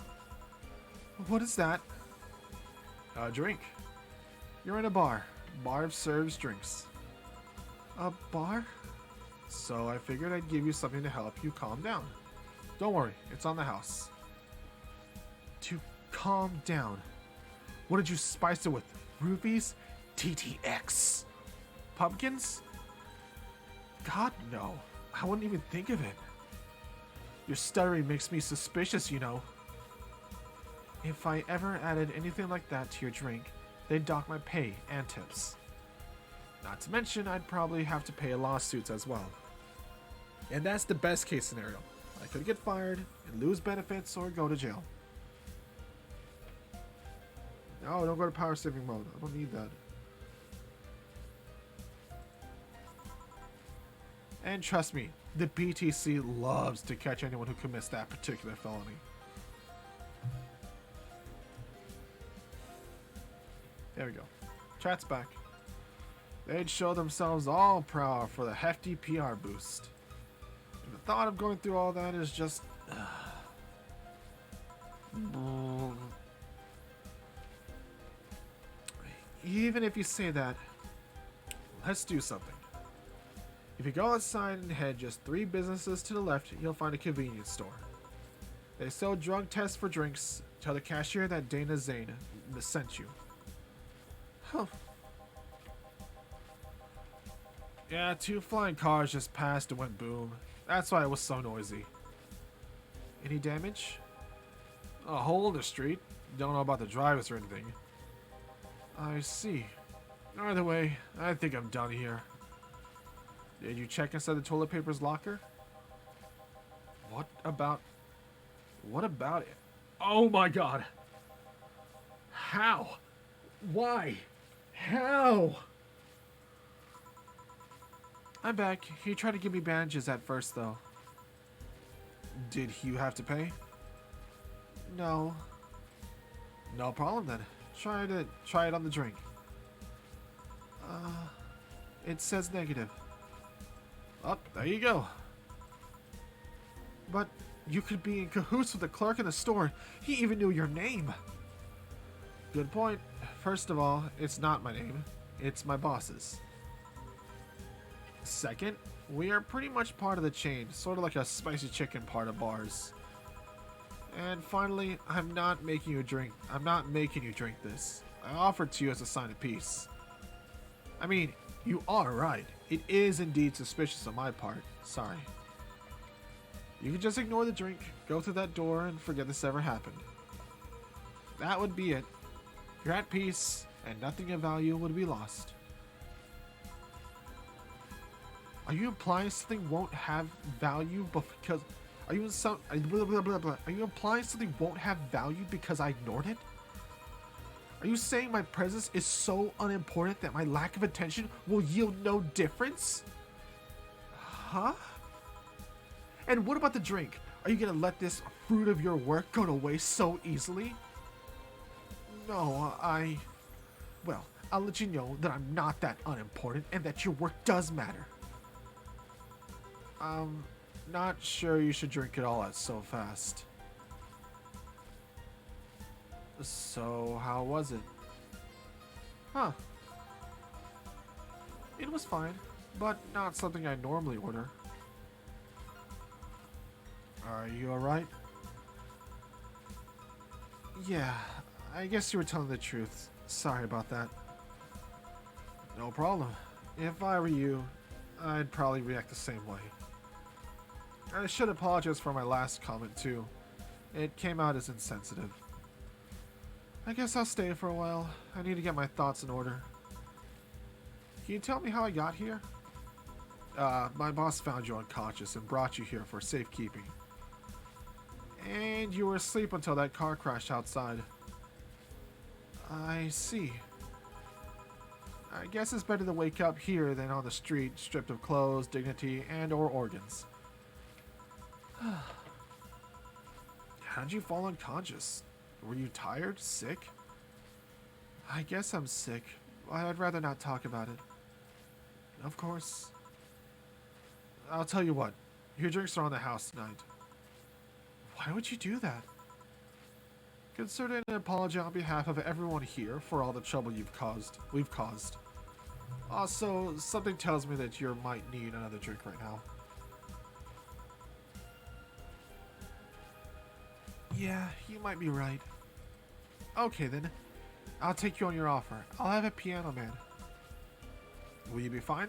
What is that? A drink. You're in a bar. Bar serves drinks. A bar? So I figured I'd give you something to help you calm down. Don't worry, it's on the house. To calm down. What did you spice it with? Rupees? TTX? Pumpkins? God, no. I wouldn't even think of it. Your stuttering makes me suspicious, you know. If I ever added anything like that to your drink, they'd dock my pay and tips. Not to mention, I'd probably have to pay lawsuits as well. And that's the best case scenario. I could get fired and lose benefits or go to jail. No, don't go to power saving mode. I don't need that. And trust me, the BTC loves to catch anyone who commits that particular felony. There we go. Chat's back. They'd show themselves all proud for the hefty PR boost. And the thought of going through all that is just... Even if you say that, let's do something. If you go outside and head just 3 businesses to the left, you'll find a convenience store. They sell drug tests for drinks. Tell the cashier that Dana Zane sent you. Huh. Yeah, 2 flying cars just passed and went boom. That's why it was so noisy. Any damage? A hole in the street. Don't know about the drivers or anything. I see. Either way, I think I'm done here. Did you check inside the toilet paper's locker? What about it? Oh my god! How? Why? How? I'm back. He tried to give me bandages at first, though. Did you have to pay? No. No problem then. Try it on the drink. It says negative. Oh, there you go. But you could be in cahoots with the clerk in the store. He even knew your name. Good point. First of all, it's not my name. It's my boss's. Second, we are pretty much part of the chain, sort of like a spicy chicken part of bars. And finally, I'm not making you drink this. I offered to you as a sign of peace. I mean, you are right. It is indeed suspicious on my part. Sorry. You can just ignore the drink, go through that door, and forget this ever happened. That would be it. You're at peace, and nothing of value would be lost. Are you implying something won't have value because... Are you implying something won't have value because I ignored it? Are you saying my presence is so unimportant that my lack of attention will yield no difference? Huh? And what about the drink? Are you gonna let this fruit of your work go to waste so easily? No, well, I'll let you know that I'm not that unimportant and that your work does matter. Not sure you should drink it all out so fast. So, how was it? Huh. It was fine, but not something I normally order. Are you alright? Yeah, I guess you were telling the truth. Sorry about that. No problem. If I were you, I'd probably react the same way. I should apologize for my last comment too. It came out as insensitive. I guess I'll stay for a while. I need to get my thoughts in order. Can you tell me how I got here? My boss found you unconscious and brought you here for safekeeping. And you were asleep until that car crashed outside. I see. I guess it's better to wake up here than on the street, stripped of clothes, dignity, and or organs. How'd you fall unconscious? Were you tired? Sick? I guess I'm sick, but I'd rather not talk about it. Of course. I'll tell you what. Your drinks are on the house tonight. Why would you do that? Consider an apology on behalf of everyone here for all the trouble we've caused. Also, something tells me that you might need another drink right now. Yeah, you might be right. Okay then, I'll take you on your offer. I'll have a piano man. Will you be fine?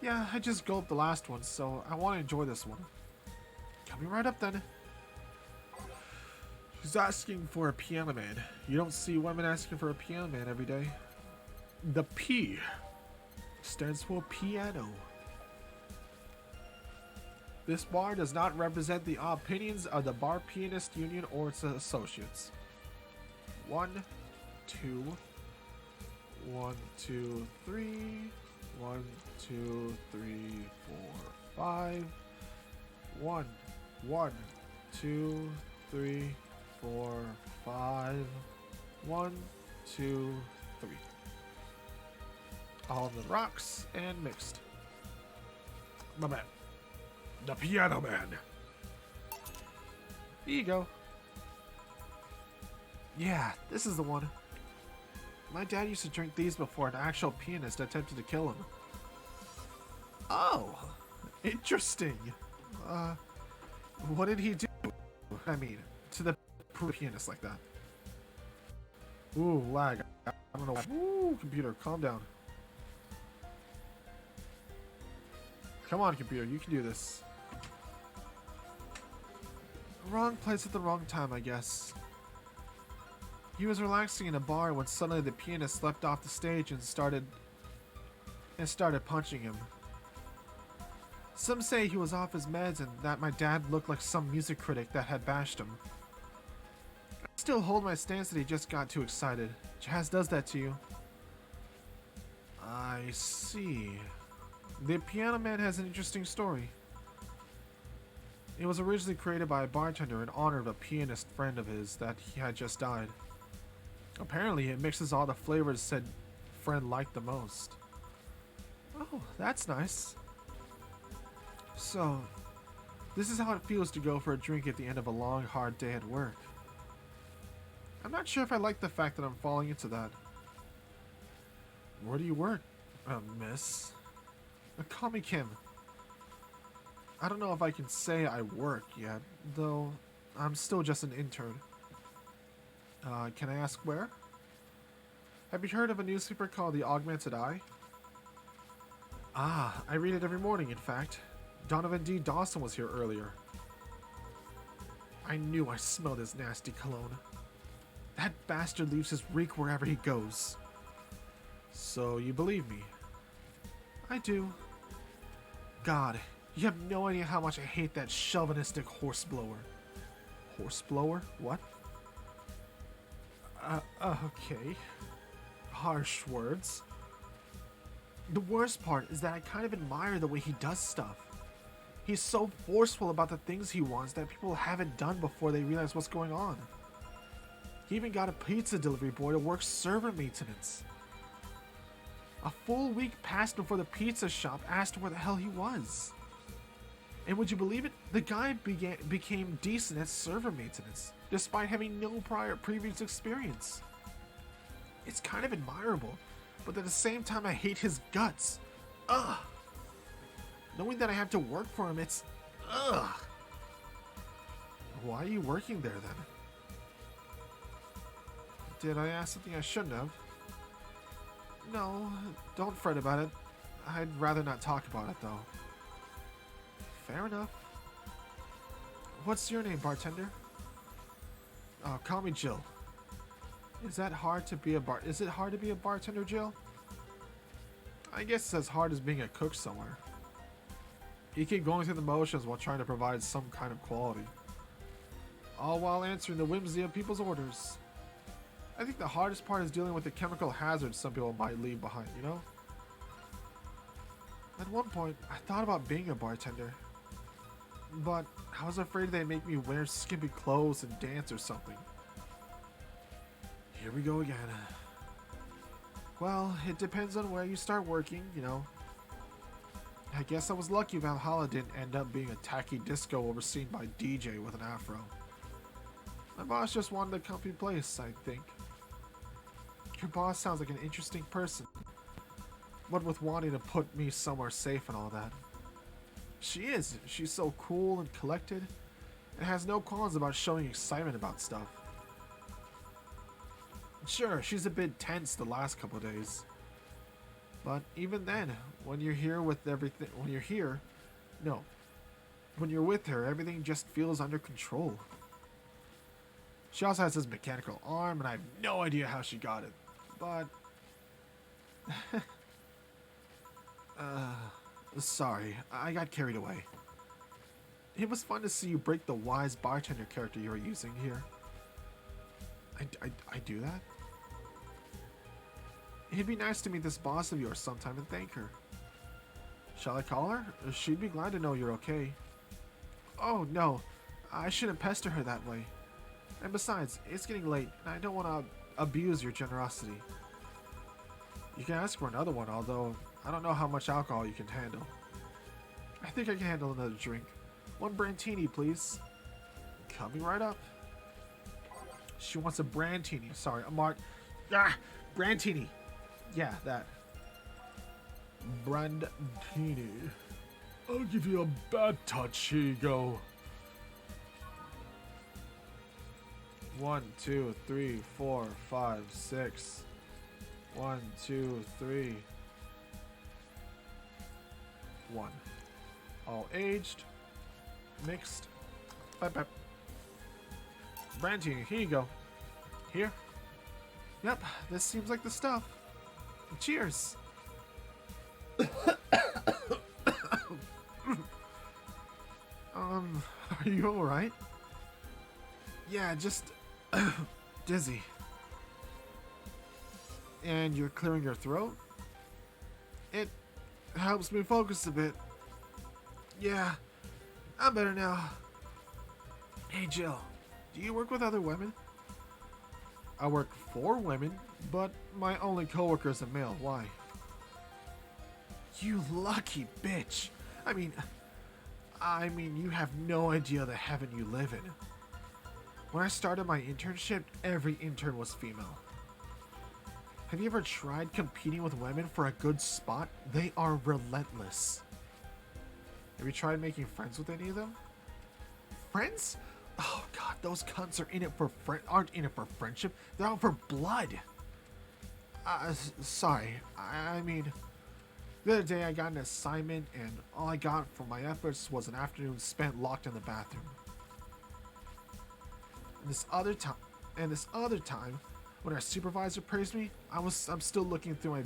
Yeah, I just gulped the last one, so I want to enjoy this one. Coming right up then. She's asking for a piano man. You don't see women asking for a piano man every day. The P stands for piano. This bar does not represent the opinions of the Bar Pianist Union or its associates. 1, 2, 1, 2, 3, 1, 2, 3, 4, 5. 1, 1, 2, 3, 4, 5. 1, 2, 3. All the rocks and mixed. My man. The piano man. There you go. Yeah, this is the one. My dad used to drink these before an actual pianist attempted to kill him. Oh, interesting. What did he do? I mean, to the pianist like that. Ooh, lag. I don't know why. Ooh, computer, calm down. Come on, computer, you can do this. Wrong place at the wrong time, I guess. He was relaxing in a bar when suddenly the pianist leapt off the stage and started punching him. Some say he was off his meds and that my dad looked like some music critic that had bashed him. I still hold my stance that he just got too excited. Jazz does that to you. I see. The Piano Man has an interesting story. It was originally created by a bartender in honor of a pianist friend of his that he had just died. Apparently, it mixes all the flavors said friend liked the most. Oh, that's nice. So, this is how it feels to go for a drink at the end of a long, hard day at work. I'm not sure if I like the fact that I'm falling into that. Where do you work, miss? Call me Kim. I don't know if I can say I work yet, though I'm still just an intern. Can I ask where? Have you heard of a newspaper called The Augmented Eye? Ah, I read it every morning, in fact. Donovan D. Dawson was here earlier. I knew I smelled his nasty cologne. That bastard leaves his reek wherever he goes. So you believe me? I do. God, you have no idea how much I hate that chauvinistic horseblower. Horseblower? What? Okay. Harsh words. The worst part is that I kind of admire the way he does stuff. He's so forceful about the things he wants that people haven't done before they realize what's going on. He even got a pizza delivery boy to work server maintenance. A full week passed before the pizza shop asked where the hell he was. And would you believe it? The guy became decent at server maintenance, despite having no previous experience. It's kind of admirable, but at the same time I hate his guts. Ugh! Knowing that I have to work for him, it's... ugh! Why are you working there then? Did I ask something I shouldn't have? No, don't fret about it. I'd rather not talk about it though. Fair enough. What's your name, bartender? Oh, call me Jill. Is it hard to be a bartender, Jill? I guess it's as hard as being a cook somewhere. You keep going through the motions while trying to provide some kind of quality. All while answering the whimsy of people's orders. I think the hardest part is dealing with the chemical hazards some people might leave behind, you know? At one point, I thought about being a bartender. But I was afraid they'd make me wear skimpy clothes and dance or something. Here we go again. Well, it depends on where you start working, you know. I guess I was lucky Valhalla didn't end up being a tacky disco overseen by DJ with an afro. My boss just wanted a comfy place, I think. Your boss sounds like an interesting person. What with wanting to put me somewhere safe and all that. She is. She's so cool and collected, and has no qualms about showing excitement about stuff. Sure, she's a bit tense the last couple days. But even then, when you're here with everything, when you're with her, everything just feels under control. She also has this mechanical arm, and I have no idea how she got it. But sorry, I got carried away. It was fun to see you break the wise bartender character you were using here. I do that? It'd be nice to meet this boss of yours sometime and thank her. Shall I call her? She'd be glad to know you're okay. Oh, no. I shouldn't pester her that way. And besides, it's getting late, and I don't want to abuse your generosity. You can ask for another one, although I don't know how much alcohol you can handle. I think I can handle another drink. One brandtini, please. Coming right up. She wants a brandtini. Sorry, brandtini. Yeah, that. Brandtini. I'll give you a bad touch. Here you go. 1, 2, 3, 4, 5, 6. 1, 2, 3. 1. All aged. Mixed. Bye. Brandtini, here you go. Here. Yep, this seems like the stuff. Cheers. Are you alright? Yeah, just dizzy. And you're clearing your throat? It helps me focus a bit. Yeah, I'm better now. Hey Jill, do you work with other women? I work for women, but my only coworker is a male. Why? You lucky bitch. I mean, you have no idea the heaven you live in. When I started my internship, every intern was female. Have you ever tried competing with women for a good spot? They are relentless. Have you tried making friends with any of them? Friends? Oh god, those cunts are aren't in it for friendship. They're out for blood. Sorry. I mean, the other day I got an assignment, and all I got for my efforts was an afternoon spent locked in the bathroom. And this other time, when our supervisor praised me, I'm still looking through my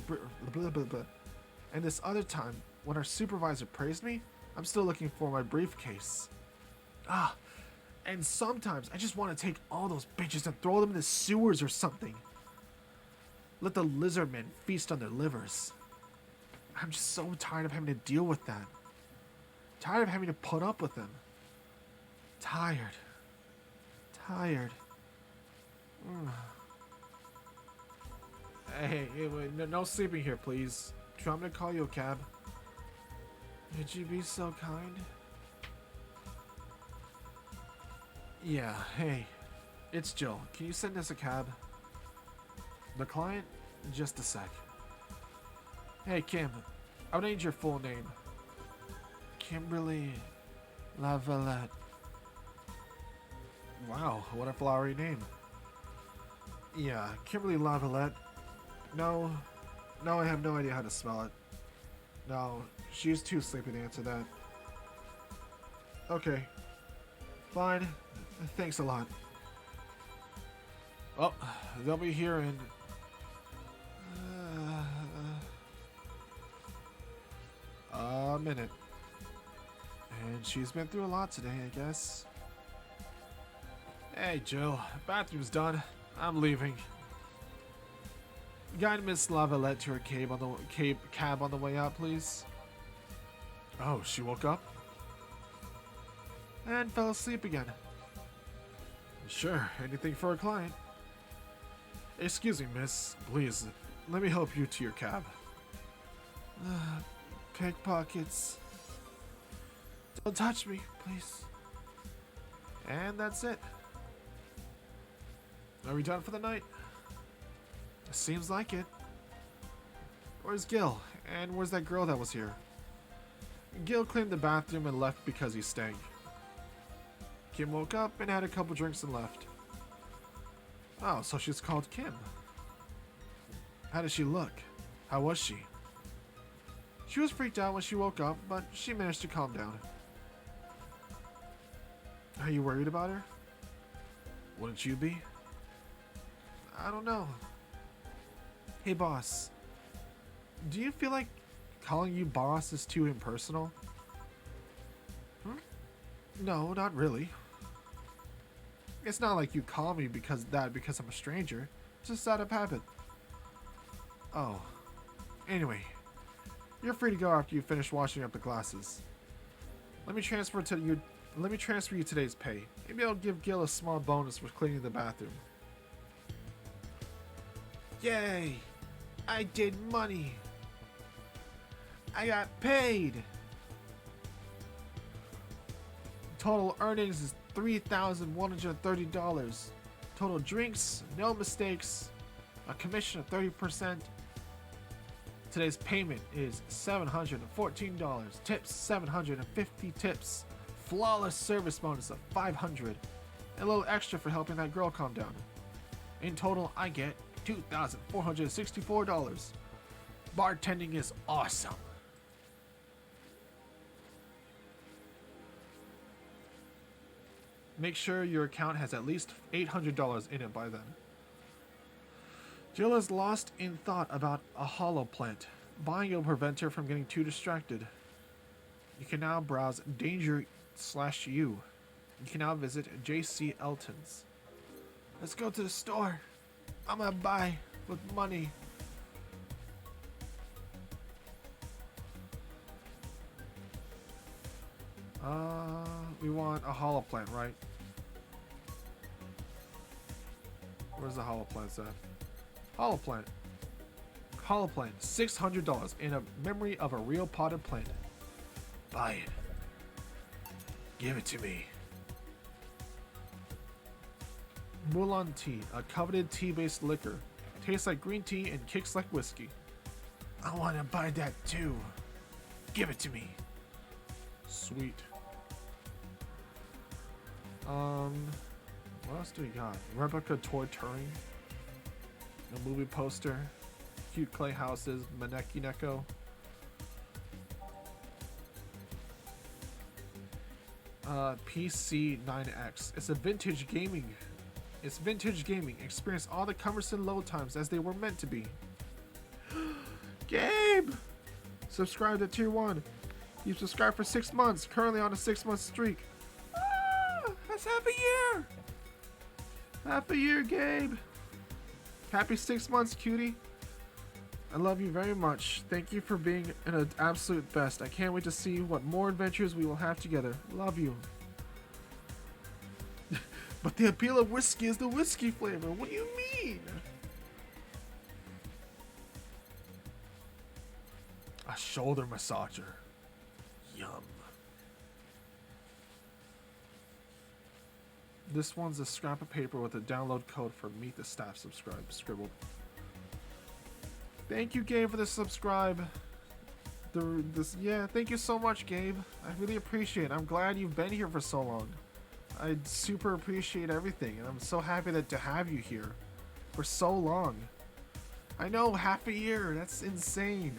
And this other time, when our supervisor praised me, I'm still looking for my briefcase. And sometimes I just want to take all those bitches and throw them in the sewers or something. Let the lizard men feast on their livers. I'm just so tired of having to deal with that. Tired of having to put up with them. Tired. Hey, no sleeping here, please. Do you want me to call you a cab? Would you be so kind? Yeah, hey. It's Jill. Can you send us a cab? The client? Just a sec. Hey, Kim. I would need your full name. Kimberly Lavalette. Wow, what a flowery name. Yeah, Kimberly Lavalette. No, I have no idea how to spell it. No, she's too sleepy to answer that. Okay. Fine. Thanks a lot. Well, they'll be here in... a minute. And she's been through a lot today, I guess. Hey, Jill. Bathroom's done. I'm leaving. Guide Miss Lavalette to her cab on the way out, please. Oh, she woke up? And fell asleep again. Sure, anything for a client. Excuse me, miss. Please, let me help you to your cab. Pickpockets. Don't touch me, please. And that's it. Are we done for the night? Seems like it. Where's Gil? And where's that girl that was here? Gil cleaned the bathroom and left because he stank. Kim woke up and had a couple drinks and left. Oh, so she's called Kim. How did she look? How was she? She was freaked out when she woke up, but she managed to calm down. Are you worried about her? Wouldn't you be? I don't know. Hey, boss. Do you feel like calling you boss is too impersonal? No, not really. It's not like you call me because I'm a stranger. It's just out of habit. Oh. Anyway, you're free to go after you finish washing up the glasses. Let me transfer you today's pay. Maybe I'll give Gil a small bonus for cleaning the bathroom. Yay! I did money! I got paid! Total earnings is $3,130. Total drinks, no mistakes, a commission of 30%. Today's payment is $714. Tips, 750 tips. Flawless service bonus of 500. And a little extra for helping that girl calm down. In total, I get $2,464. Bartending is awesome. Make sure your account has at least $800 in it by then. Jill is lost in thought about a hollow plant. Buying will prevent her from getting too distracted. You can now browse Danger/U. You can now visit J.C. Elton's. Let's go to the store. I'm gonna buy with money. We want a hollow plant, right? Where's the hollow plants at? Hollow plant. Hollow plant, $600 in a memory of a real potted plant. Buy it. Give it to me. Mulan tea, a coveted tea-based liquor. Tastes like green tea and kicks like whiskey. I want to buy that too. Give it to me. Sweet. What else do we got? Replica toy Turing. A movie poster. Cute clay houses. Maneki Neko. PC 9X. It's vintage gaming. Experience all the cumbersome load times as they were meant to be. Gabe! Subscribe to Tier 1. You've subscribed for 6 months. Currently on a 6-month streak. That's half a year! Half a year, Gabe. Happy 6 months, cutie. I love you very much. Thank you for being an absolute best. I can't wait to see what more adventures we will have together. Love you. But the appeal of whiskey is the whiskey flavor. What do you mean? A shoulder massager. Yum. This one's a scrap of paper with a download code for Meet the Staff scribbled. Thank you, Gabe, for the subscribe. Thank you so much, Gabe. I really appreciate it. I'm glad you've been here for so long. I super appreciate everything, and I'm so happy to have you here for so long. I know, half a year. That's insane.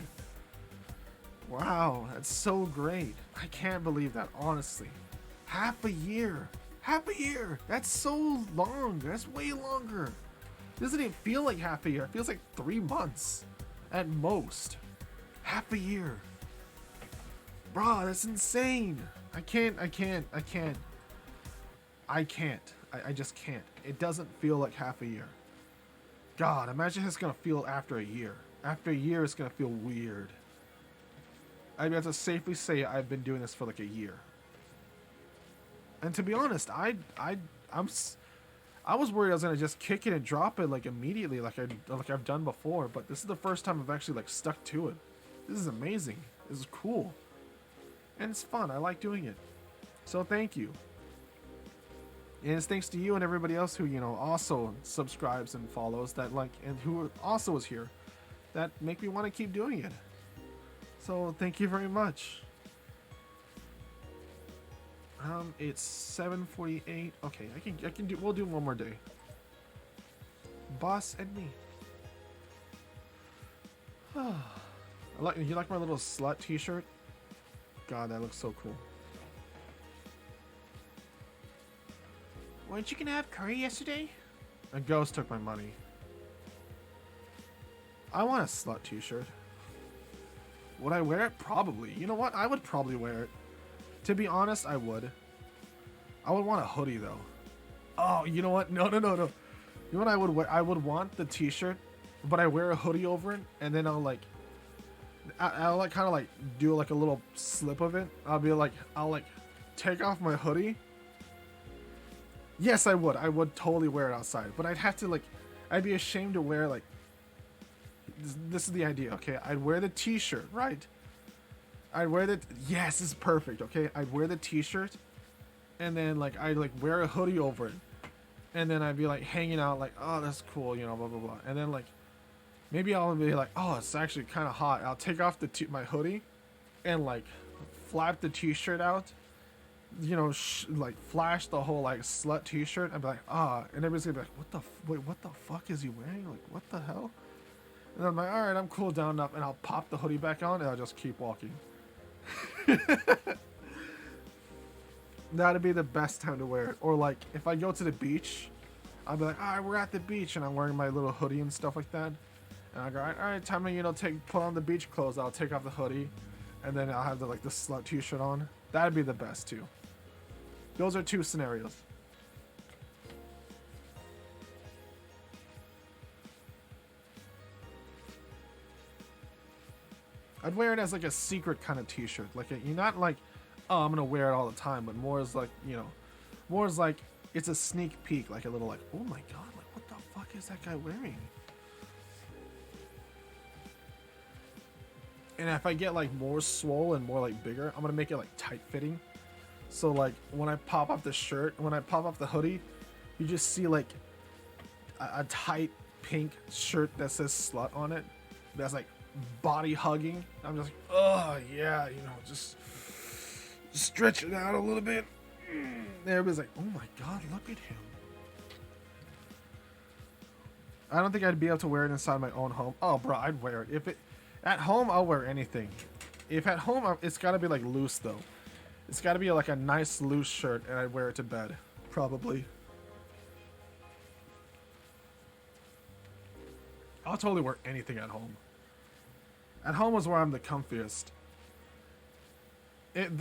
Wow, that's so great. I can't believe that, honestly. Half a year. Half a year. That's so long. That's way longer. It doesn't even feel like half a year. It feels like 3 months at most. Half a year. Bruh, that's insane. I just can't. It doesn't feel like half a year. God, imagine how it's gonna feel after a year. After a year, it's gonna feel weird. I have to safely say I've been doing this for like a year. And to be honest, I was worried I was gonna just kick it and drop it like immediately, like I've done before. But this is the first time I've actually like stuck to it. This is amazing. This is cool, and it's fun. I like doing it. So thank you. And it's thanks to you and everybody else who, also subscribes and follows that, like, and who also is here that make me want to keep doing it. So thank you very much. It's 7:48. Okay, I can do. We'll do one more day. Boss and me. You like my little slut T-shirt? God, that looks so cool. Weren't you gonna have curry yesterday? A ghost took my money. I want a slut T-shirt. Would I wear it? Probably. You know what? I would probably wear it. To be honest, I would. I would want a hoodie though. Oh, you know what? No. You know what I would wear? I would want the T-shirt, but I wear a hoodie over it, and then I'll like kind of like do like a little slip of it. I'll like take off my hoodie. Yes, I would. I would totally wear it outside, but I'd have to like, I'd be ashamed to wear like. This is the idea, okay? I'd wear the T-shirt, right? Yes, this is perfect, okay? I'd wear the T-shirt, and then like I'd like wear a hoodie over it, and then I'd be like hanging out, like, oh, that's cool, blah blah blah, and then like maybe I'll be like, oh, it's actually kind of hot. I'll take off my hoodie, and like flap the T-shirt out, like flash the whole like slut T-shirt. I'd be like, ah, and everybody's gonna be like, what the fuck is he wearing? Like, what the hell? And I'm like, all right, I'm cooled down enough, and I'll pop the hoodie back on, and I'll just keep walking. That'd be the best time to wear it. Or like, if I go to the beach, I'll be like, all right, we're at the beach, and I'm wearing my little hoodie and stuff like that. And I go, all right, time to put on the beach clothes. I'll take off the hoodie, and then I'll have the slut T-shirt on. That'd be the best too. Those are two scenarios. I'd wear it as like a secret kind of T-shirt. You're not like, oh, I'm gonna wear it all the time, but more as like, more as like it's a sneak peek, like a little like, oh my god, like what the fuck is that guy wearing? And if I get like more swole and more like bigger, I'm gonna make it like tight fitting. So like when I pop off the shirt, when I pop off the hoodie, you just see like a tight pink shirt that says slut on it. That's like body hugging. I'm just like, oh yeah, just stretch it out a little bit. And everybody's like, oh my god, look at him. I don't think I'd be able to wear it inside my own home. Oh bro, I'd wear it. At home, I'll wear anything. If at home, it's gotta be like loose though. It's gotta be like a nice loose shirt, and I'd wear it to bed, probably. I'll totally wear anything at home. At home is where I'm the comfiest.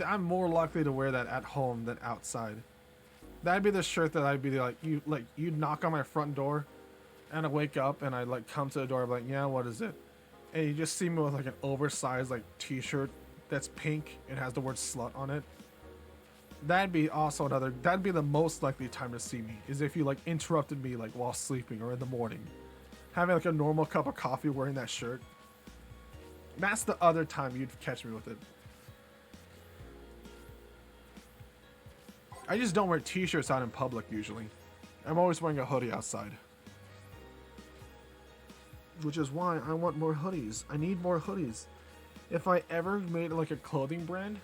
I'm more likely to wear that at home than outside. That'd be the shirt that I'd be like, you'd knock on my front door, and I wake up and I like come to the door, I'm like, yeah, what is it? And you just see me with like an oversized like T-shirt that's pink and has the word slut on it. That'd be also that'd be the most likely time to see me, is if you like interrupted me like while sleeping or in the morning. Having like a normal cup of coffee wearing that shirt. That's the other time you'd catch me with it. I just don't wear T-shirts out in public usually. I'm always wearing a hoodie outside. Which is why I want more hoodies. I need more hoodies. If I ever made like a clothing brand,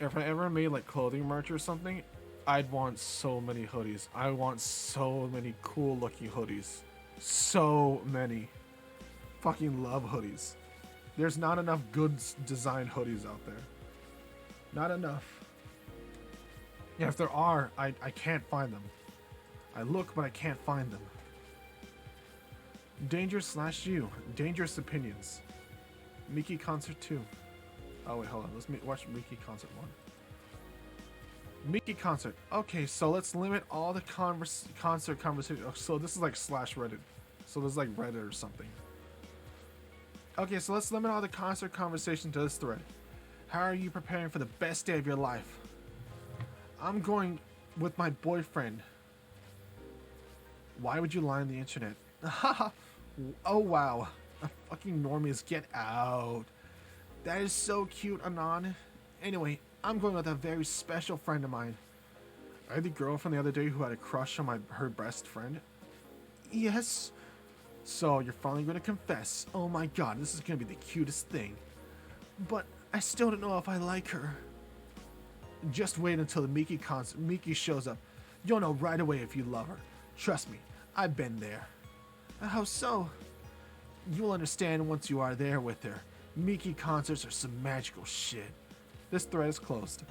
if I ever made like clothing merch or something, I'd want so many hoodies. I want so many cool looking hoodies. So many. Fucking love hoodies. There's not enough good design hoodies out there. Not enough. Yeah, if there are, I can't find them. I look, but I can't find them. Danger/you. Dangerous opinions. Miki concert 2. Oh wait, hold on. Let's watch Miki concert 1. Miki concert. Okay, so let's limit all the concert conversation. Oh, so this is like /Reddit. So this is like Reddit or something. Okay, so let's limit all the concert conversation to this thread. How are you preparing for the best day of your life? I'm going with my boyfriend. Why would you lie on the internet? Oh wow. Fucking normies, get out. That is so cute, Anon. Anyway, I'm going with a very special friend of mine. Are you the girl from the other day who had a crush on her best friend? Yes. So you're finally going to confess. Oh my god, this is going to be the cutest thing. But I still don't know if I like her. Just wait until the Miki shows up. You'll know right away if you love her. Trust me, I've been there. How so? You'll understand once you are there with her. Miki concerts are some magical shit. This thread is closed.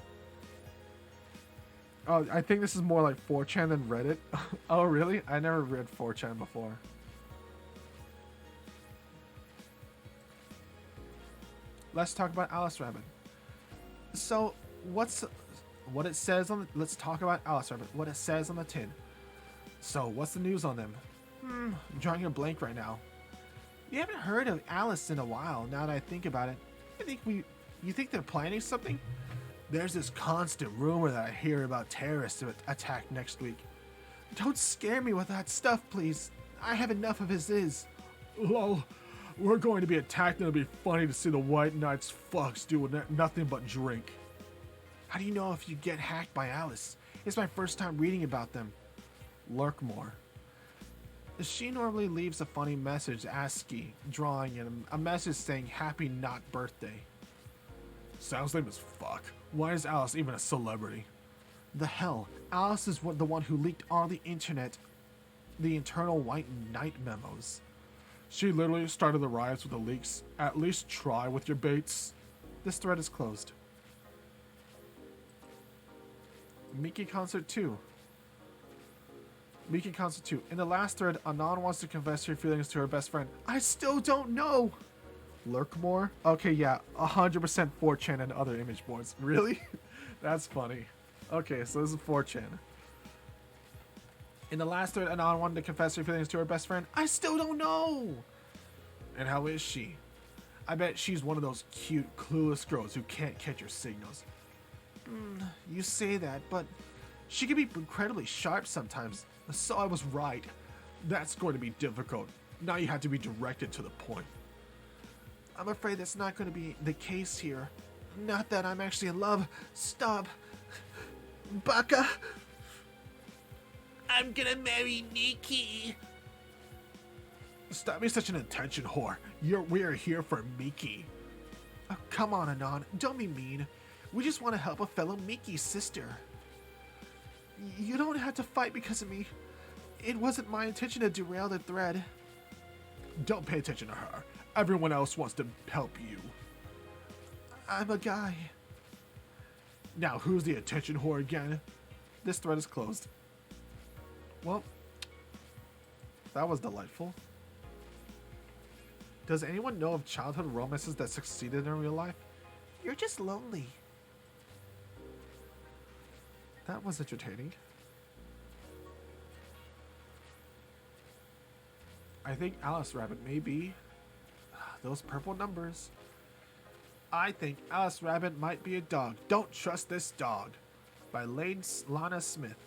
Oh, I think this is more like 4chan than Reddit. Oh, really? I never read 4chan before. Let's talk about Alice Rabbit. So, what it says on let's talk about Alice Rabbit. What it says on the tin. So, what's the news on them? I'm drawing a blank right now. We haven't heard of Alice in a while, now that I think about it. You think they're planning something? There's this constant rumor that I hear about terrorist attack next week. Don't scare me with that stuff, please. I have enough of as is. Lol, we're going to be attacked and it'll be funny to see the White Knights fucks do nothing but drink. How do you know if you get hacked by Alice? It's my first time reading about them. Lurk more. She normally leaves a funny message ASCII drawing and a message saying happy not birthday. Sounds lame as fuck. Why is Alice even a celebrity? The hell, Alice is the one who leaked all the internet, the internal White Knight memos. She literally started the riots with the leaks. At least try with your baits. This thread is closed. Miki Concert 2. Miki Concert 2. In the last thread, Anon wants to confess her feelings to her best friend. I still don't know! Lurk more? Okay, yeah. 100% 4chan and other image boards. Really? That's funny. Okay, so this is 4chan. In the last thread, Anon wanted to confess her feelings to her best friend. I still don't know! And how is she? I bet she's one of those cute, clueless girls who can't catch your signals. You say that, but she can be incredibly sharp sometimes. So I was right. That's going to be difficult. Now you have to be directed to the point. I'm afraid that's not going to be the case here. Not that I'm actually in love. Stop. Baka. I'm gonna marry Miki. Stop being such an attention whore. We are here for Miki. Oh, come on, Anon. Don't be mean. We just want to help a fellow Miki sister. You don't have to fight because of me. It wasn't my intention to derail the thread. Don't pay attention to her. Everyone else wants to help you. I'm a guy. Now, who's the attention whore again? This thread is closed. Well, that was delightful. Does anyone know of childhood romances that succeeded in real life? You're just lonely. That was entertaining. I think Alice Rabbit may be those purple numbers. I think Alice Rabbit might be a dog. Don't trust this dog. By Lana Smith.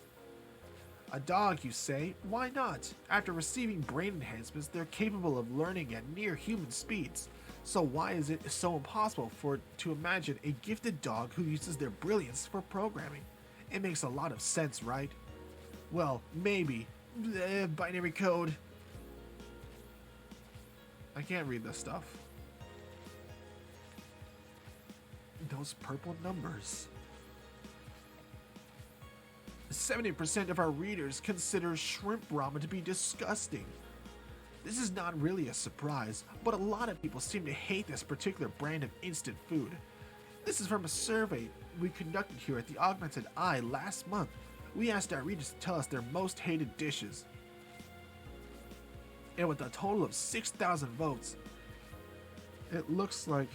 A dog, you say? Why not? After receiving brain enhancements, they're capable of learning at near human speeds. So why is it so impossible to imagine a gifted dog who uses their brilliance for programming? It makes a lot of sense, right? Well, maybe. Binary code. I can't read this stuff. Those purple numbers. 70% of our readers consider shrimp ramen to be disgusting. This is not really a surprise, but a lot of people seem to hate this particular brand of instant food. This is from a survey we conducted here at the Augmented Eye last month. We asked our readers to tell us their most hated dishes. And with a total of 6,000 votes, it looks like...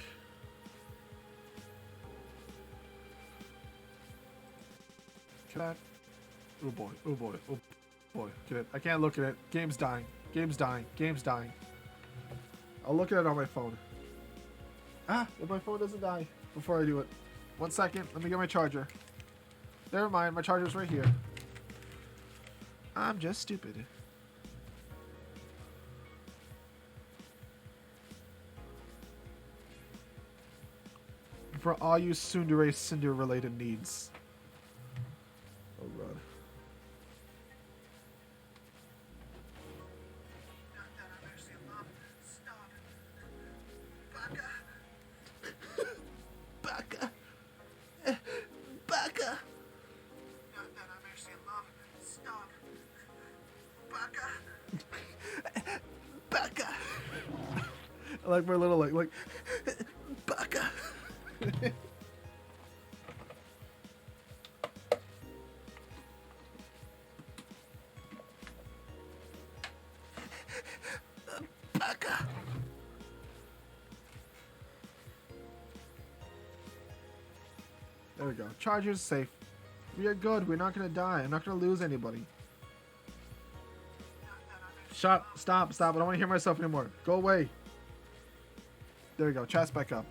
Can I... Oh boy, oh boy, oh boy. Get it. I can't look at it. Game's dying. Game's dying. Game's dying. I'll look at it on my phone. Ah, if my phone doesn't die before I do it. 1 second. Let me get my charger. Never mind. My charger's right here. I'm just stupid. For all you tsundere cinder related needs. Oh god. Stop. Baka. Baka. I like my little like Baka. Baka. There we go. Charger's safe. We are good. We're not gonna die. I'm not gonna lose anybody. Stop. I don't want to hear myself anymore. Go away. There we go. Chat's back up.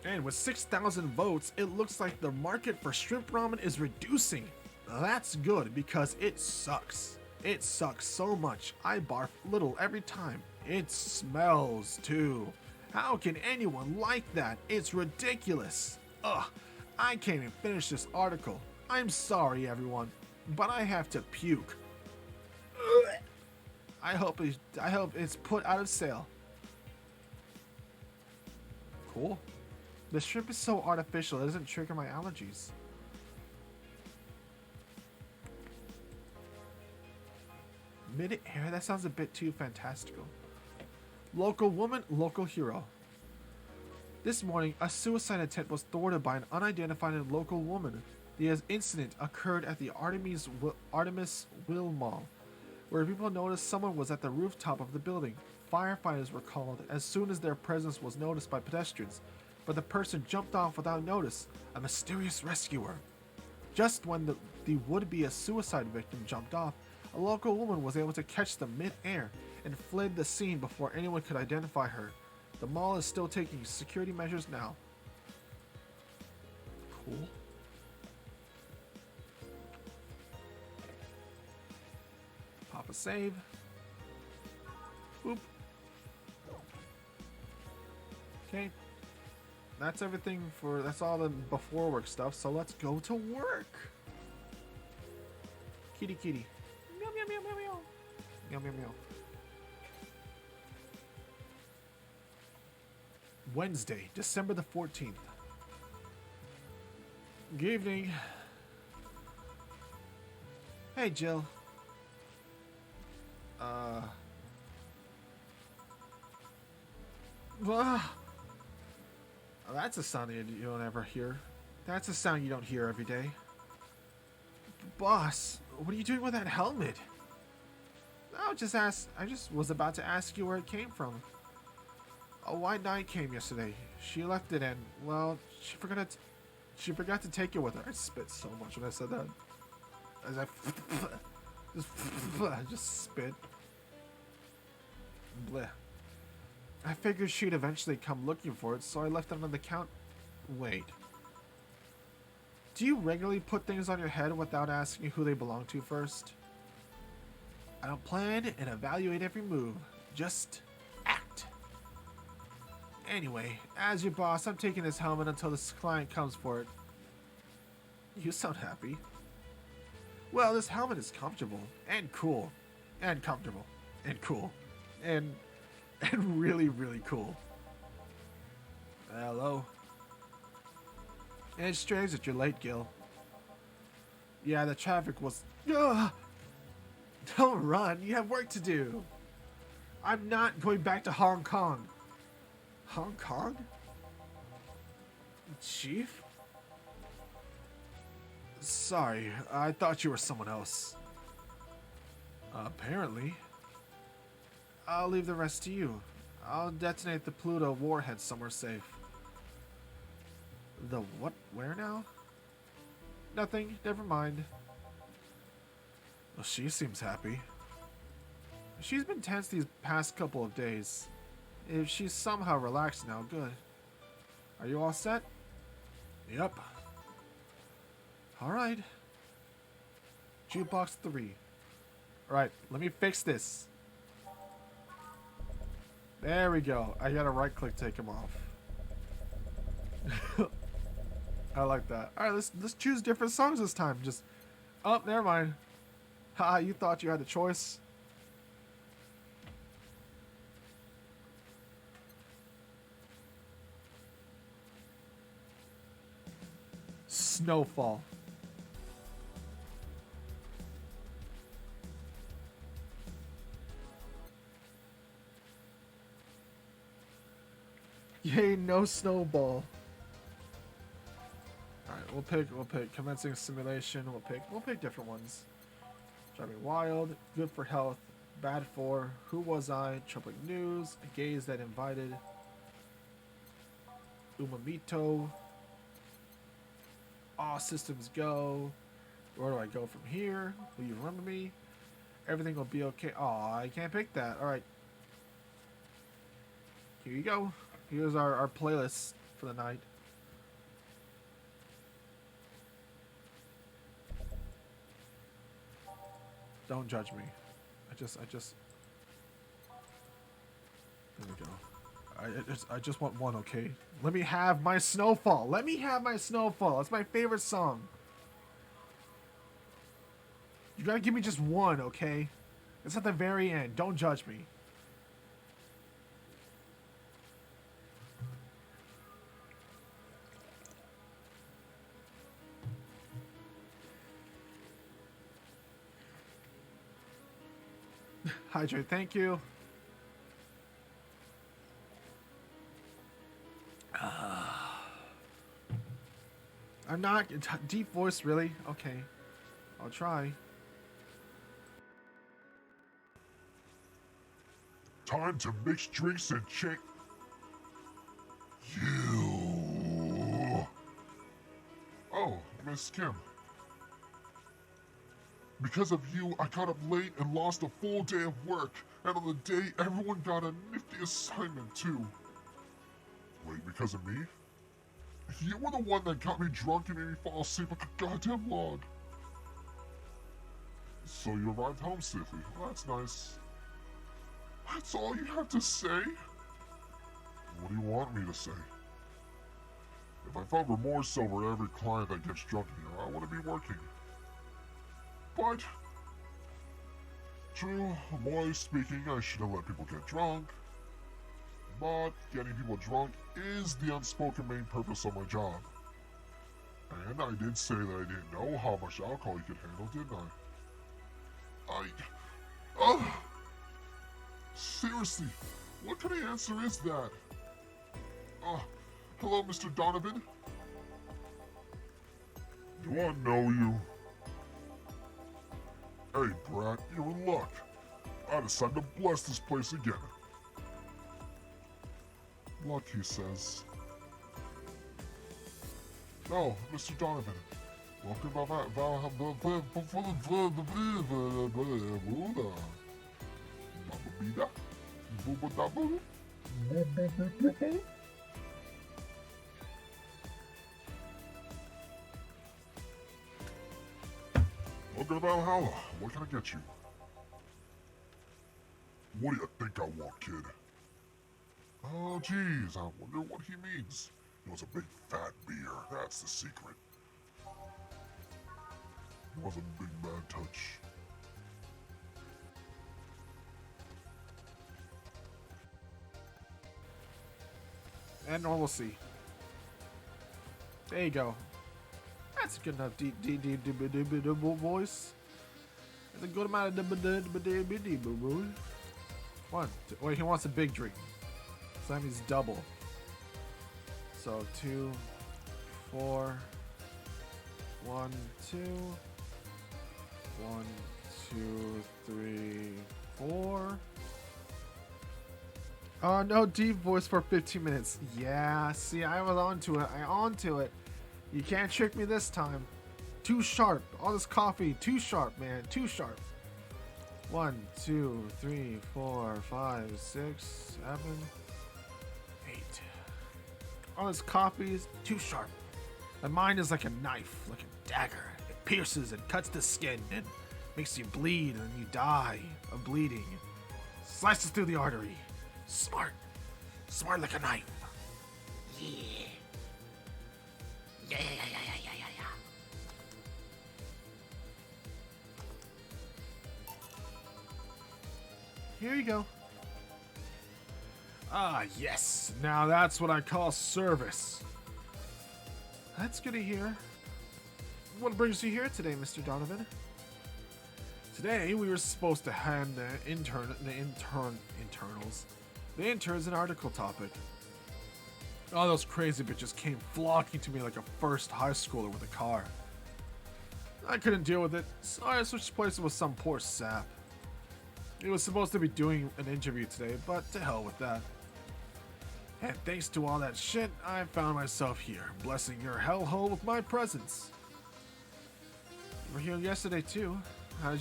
And with 6,000 votes, it looks like the market for shrimp ramen is reducing. That's good because it sucks. It sucks so much. I barf little every time. It smells too. How can anyone like that? It's ridiculous. Ugh, I can't even finish this article. I'm sorry, everyone, but I have to puke. Ugh. I hope it's put out of sale. Cool. The shrimp is so artificial, it doesn't trigger my allergies. Mid-air? That sounds a bit too fantastical. Local woman, local hero. This morning, a suicide attempt was thwarted by an unidentified local woman. The incident occurred at the Artemis Will Mall, where people noticed someone was at the rooftop of the building. Firefighters were called as soon as their presence was noticed by pedestrians, but the person jumped off without notice, a mysterious rescuer. Just when the would-be a suicide victim jumped off, a local woman was able to catch them mid-air and fled the scene before anyone could identify her. The mall is still taking security measures now. Cool. Pop a save. Boop. Okay. That's everything that's all the before work stuff, so let's go to work. Kitty kitty. Meow meow meow meow meow. Meow meow meow. Wednesday, December the 14th. Good evening. Hey, Jill. That's a sound you don't ever hear. That's a sound you don't hear every day. Boss, what are you doing with that helmet? I just was about to ask you where it came from. A white knight came yesterday. She left it in. Well, she forgot to take it with her. I spit so much when I said that. As I just spit. Bleh. I figured she'd eventually come looking for it, so I left it on the count. Wait. Do you regularly put things on your head without asking who they belong to first? I don't plan and evaluate every move. Just act. Anyway, as your boss, I'm taking this helmet until this client comes for it. You sound happy. Well, this helmet is comfortable and cool. And comfortable. And cool. And really, really cool. Hello. And it's strange that you're late, Gil. Yeah, the traffic was... Ugh! Don't run, you have work to do. I'm not going back to Hong Kong. Hong Kong? Chief? Sorry, I thought you were someone else. Apparently. I'll leave the rest to you. I'll detonate the Pluto warhead somewhere safe. The what? Where now? Nothing. Never mind. Well, she seems happy. She's been tense these past couple of days. If she's somehow relaxed now, good. Are you all set? Yep. Alright. Jukebox 3. Alright, let me fix this. There we go. I gotta right click, take him off. I like that. Alright, let's choose different songs this time. Just, oh, never mind. Haha, you thought you had the choice. snowfall. Yay, no snowball. Alright, we'll pick commencing simulation, we'll pick different ones. Driving wild, good for health, bad for, who was I, troubling news, a gaze that invited, umamito, all systems go, where do I go from here, will you remember me, everything will be okay, aw, I can't pick that, alright. Here you go, here's our playlist for the night. Don't judge me. I just. There we go. I just want one, okay? Let me have my snowfall. Let me have my snowfall. That's my favorite song. You gotta give me just one, okay? It's at the very end. Don't judge me. Hydrate, thank you. I'm not deep voice, really? Okay, I'll try. Time to mix drinks and check. You. Oh, Miss Kim. Because of you, I got up late and lost a full day of work. And on the day, everyone got a nifty assignment too. Wait, because of me? You were the one that got me drunk and made me fall asleep like a goddamn log. So you arrived home safely. Well, that's nice. That's all you have to say? What do you want me to say? If I felt remorse over every client that gets drunk here, I wouldn't be working. But, true, morally speaking, I should have let people get drunk. But getting people drunk is the unspoken main purpose of my job. And I did say that I didn't know how much alcohol you could handle, didn't I? Seriously, what kind of answer is that? Hello, Mr. Donovan? Do I know you? Hey, Brat, you're in luck. I decided to bless this place again. Luck, he says. Oh, Mr. Donovan. Welcome to Welcome to Valhalla. What can I get you? What do you think I want, kid? Oh, geez, I wonder what he means. He wants a big fat beer. That's the secret. He wants a big bad touch. And normalcy. There you go. That's a good enough deep voice. That's a good amount of one. Wait, he wants a big drink. So that means double. So 2, 4, 1, 2, 1, 2, 3, 4. Oh no, deep voice for 15 minutes. Yeah, see, I was onto it. You can't trick me this time. Too sharp. All this coffee, too sharp, man. Too sharp. 1, 2, 3, 4, 5, 6, 7, 8. All this coffee is too sharp. My mind is like a knife, like a dagger. It pierces and cuts the skin and makes you bleed and you die of bleeding. Slices through the artery. Smart. Smart like a knife. Yeah. Yeah. Here you go. Ah, yes. Now that's what I call service. That's good to hear. What brings you here today, Mr. Donovan? Today we were supposed to hand the interns an article topic. All those crazy bitches came flocking to me like a first high schooler with a car. I couldn't deal with it, so I switched places with some poor sap. He was supposed to be doing an interview today, but to hell with that. And thanks to all that shit, I found myself here, blessing your hellhole with my presence. You were here yesterday too. How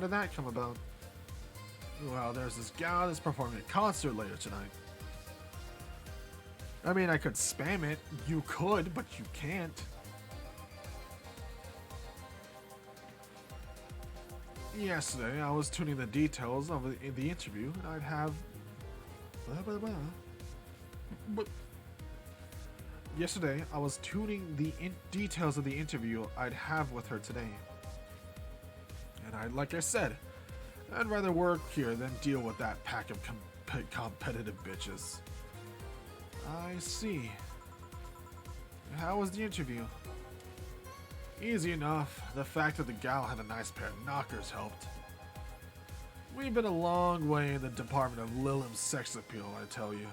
did that come about? Well, there's this gal that's performing a concert later tonight. I mean, I could spam it. You could, but you can't. Yesterday, I was tuning the details of the interview, and I'd have... Yesterday, I was tuning the details of the interview I'd have with her today. And like I said, I'd rather work here than deal with that pack of competitive bitches. I see. How was the interview? Easy enough. The fact that the gal had a nice pair of knockers helped. We've been a long way in the department of Lilim's sex appeal, I tell you.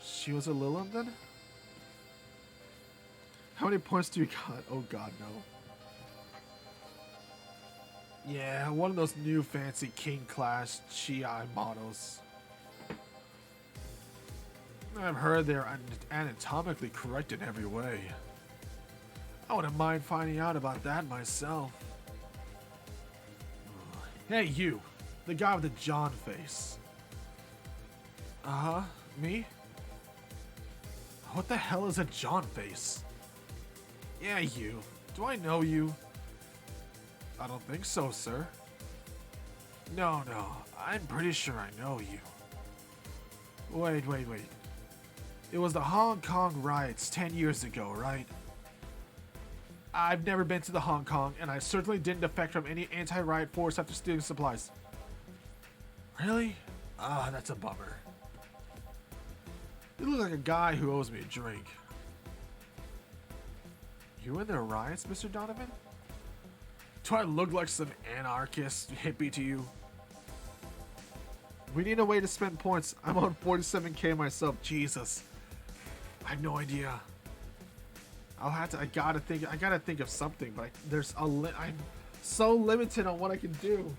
She was a Lilim then? How many points do you got? Oh god, no. Yeah, one of those new fancy King Class Chi models. I've heard they're anatomically correct in every way. I wouldn't mind finding out about that myself. Hey you, the guy with the John face. Uh-huh, me? What the hell is a John face? Yeah, you. Do I know you? I don't think so, sir. No, I'm pretty sure I know you. Wait. It was the Hong Kong riots 10 years ago, right? I've never been to the Hong Kong, and I certainly didn't defect from any anti-riot force after stealing supplies. Really? Ah, that's a bummer. You look like a guy who owes me a drink. You in the riots, Mr. Donovan? Do I look like some anarchist hippie to you? We need a way to spend points. I'm on 47k myself. Jesus. I have no idea. I gotta think of something, but I'm so limited on what I can do.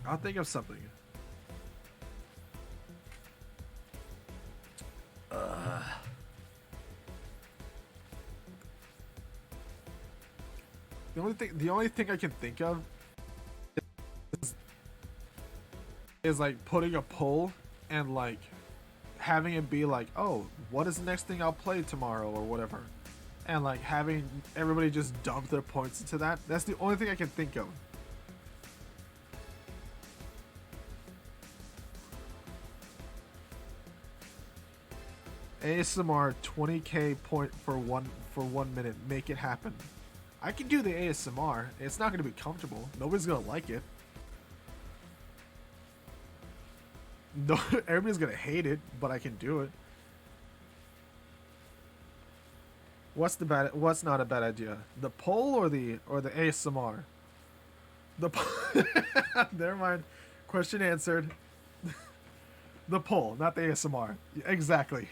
I'll think of something. The only thing I can think of is like putting a poll and like having it be like, oh, what is the next thing I'll play tomorrow or whatever, and like having everybody just dump their points into that. That's the only thing I can think of. ASMR 20k point for one minute. Make it happen. I can do the ASMR. It's not going to be comfortable. Nobody's going to like it. No, everybody's going to hate it, but I can do it. What's not a bad idea? The poll or the ASMR? Never mind. Question answered. The poll, not the ASMR. Exactly.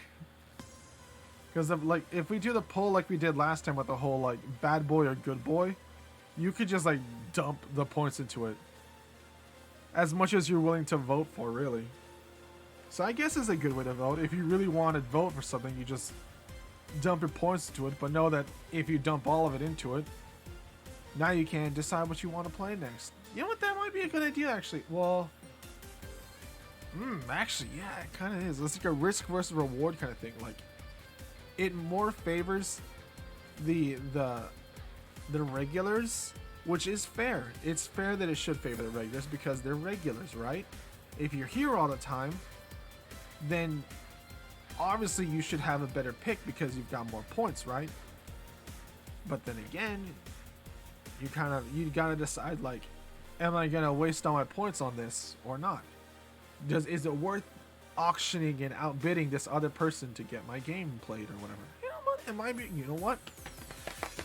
Because like if we do the poll like we did last time with the whole like bad boy or good boy, you could just like dump the points into it. As much as you're willing to vote for, really. So I guess it's a good way to vote. If you really want to vote for something, you just dump your points into it. But know that if you dump all of it into it, now you can decide what you want to play next. You know what? That might be a good idea, actually. Well, actually, yeah, it kind of is. It's like a risk versus reward kind of thing. Like, it more favors the regulars, which is fair. It's fair that it should favor the regulars because they're regulars, right? If you're here all the time, then obviously you should have a better pick because you've got more points, right? But then again, you gotta decide, like, am I gonna waste all my points on this or not? Is it worth auctioning and outbidding this other person to get my game played or whatever? You know what? It might be. You know what?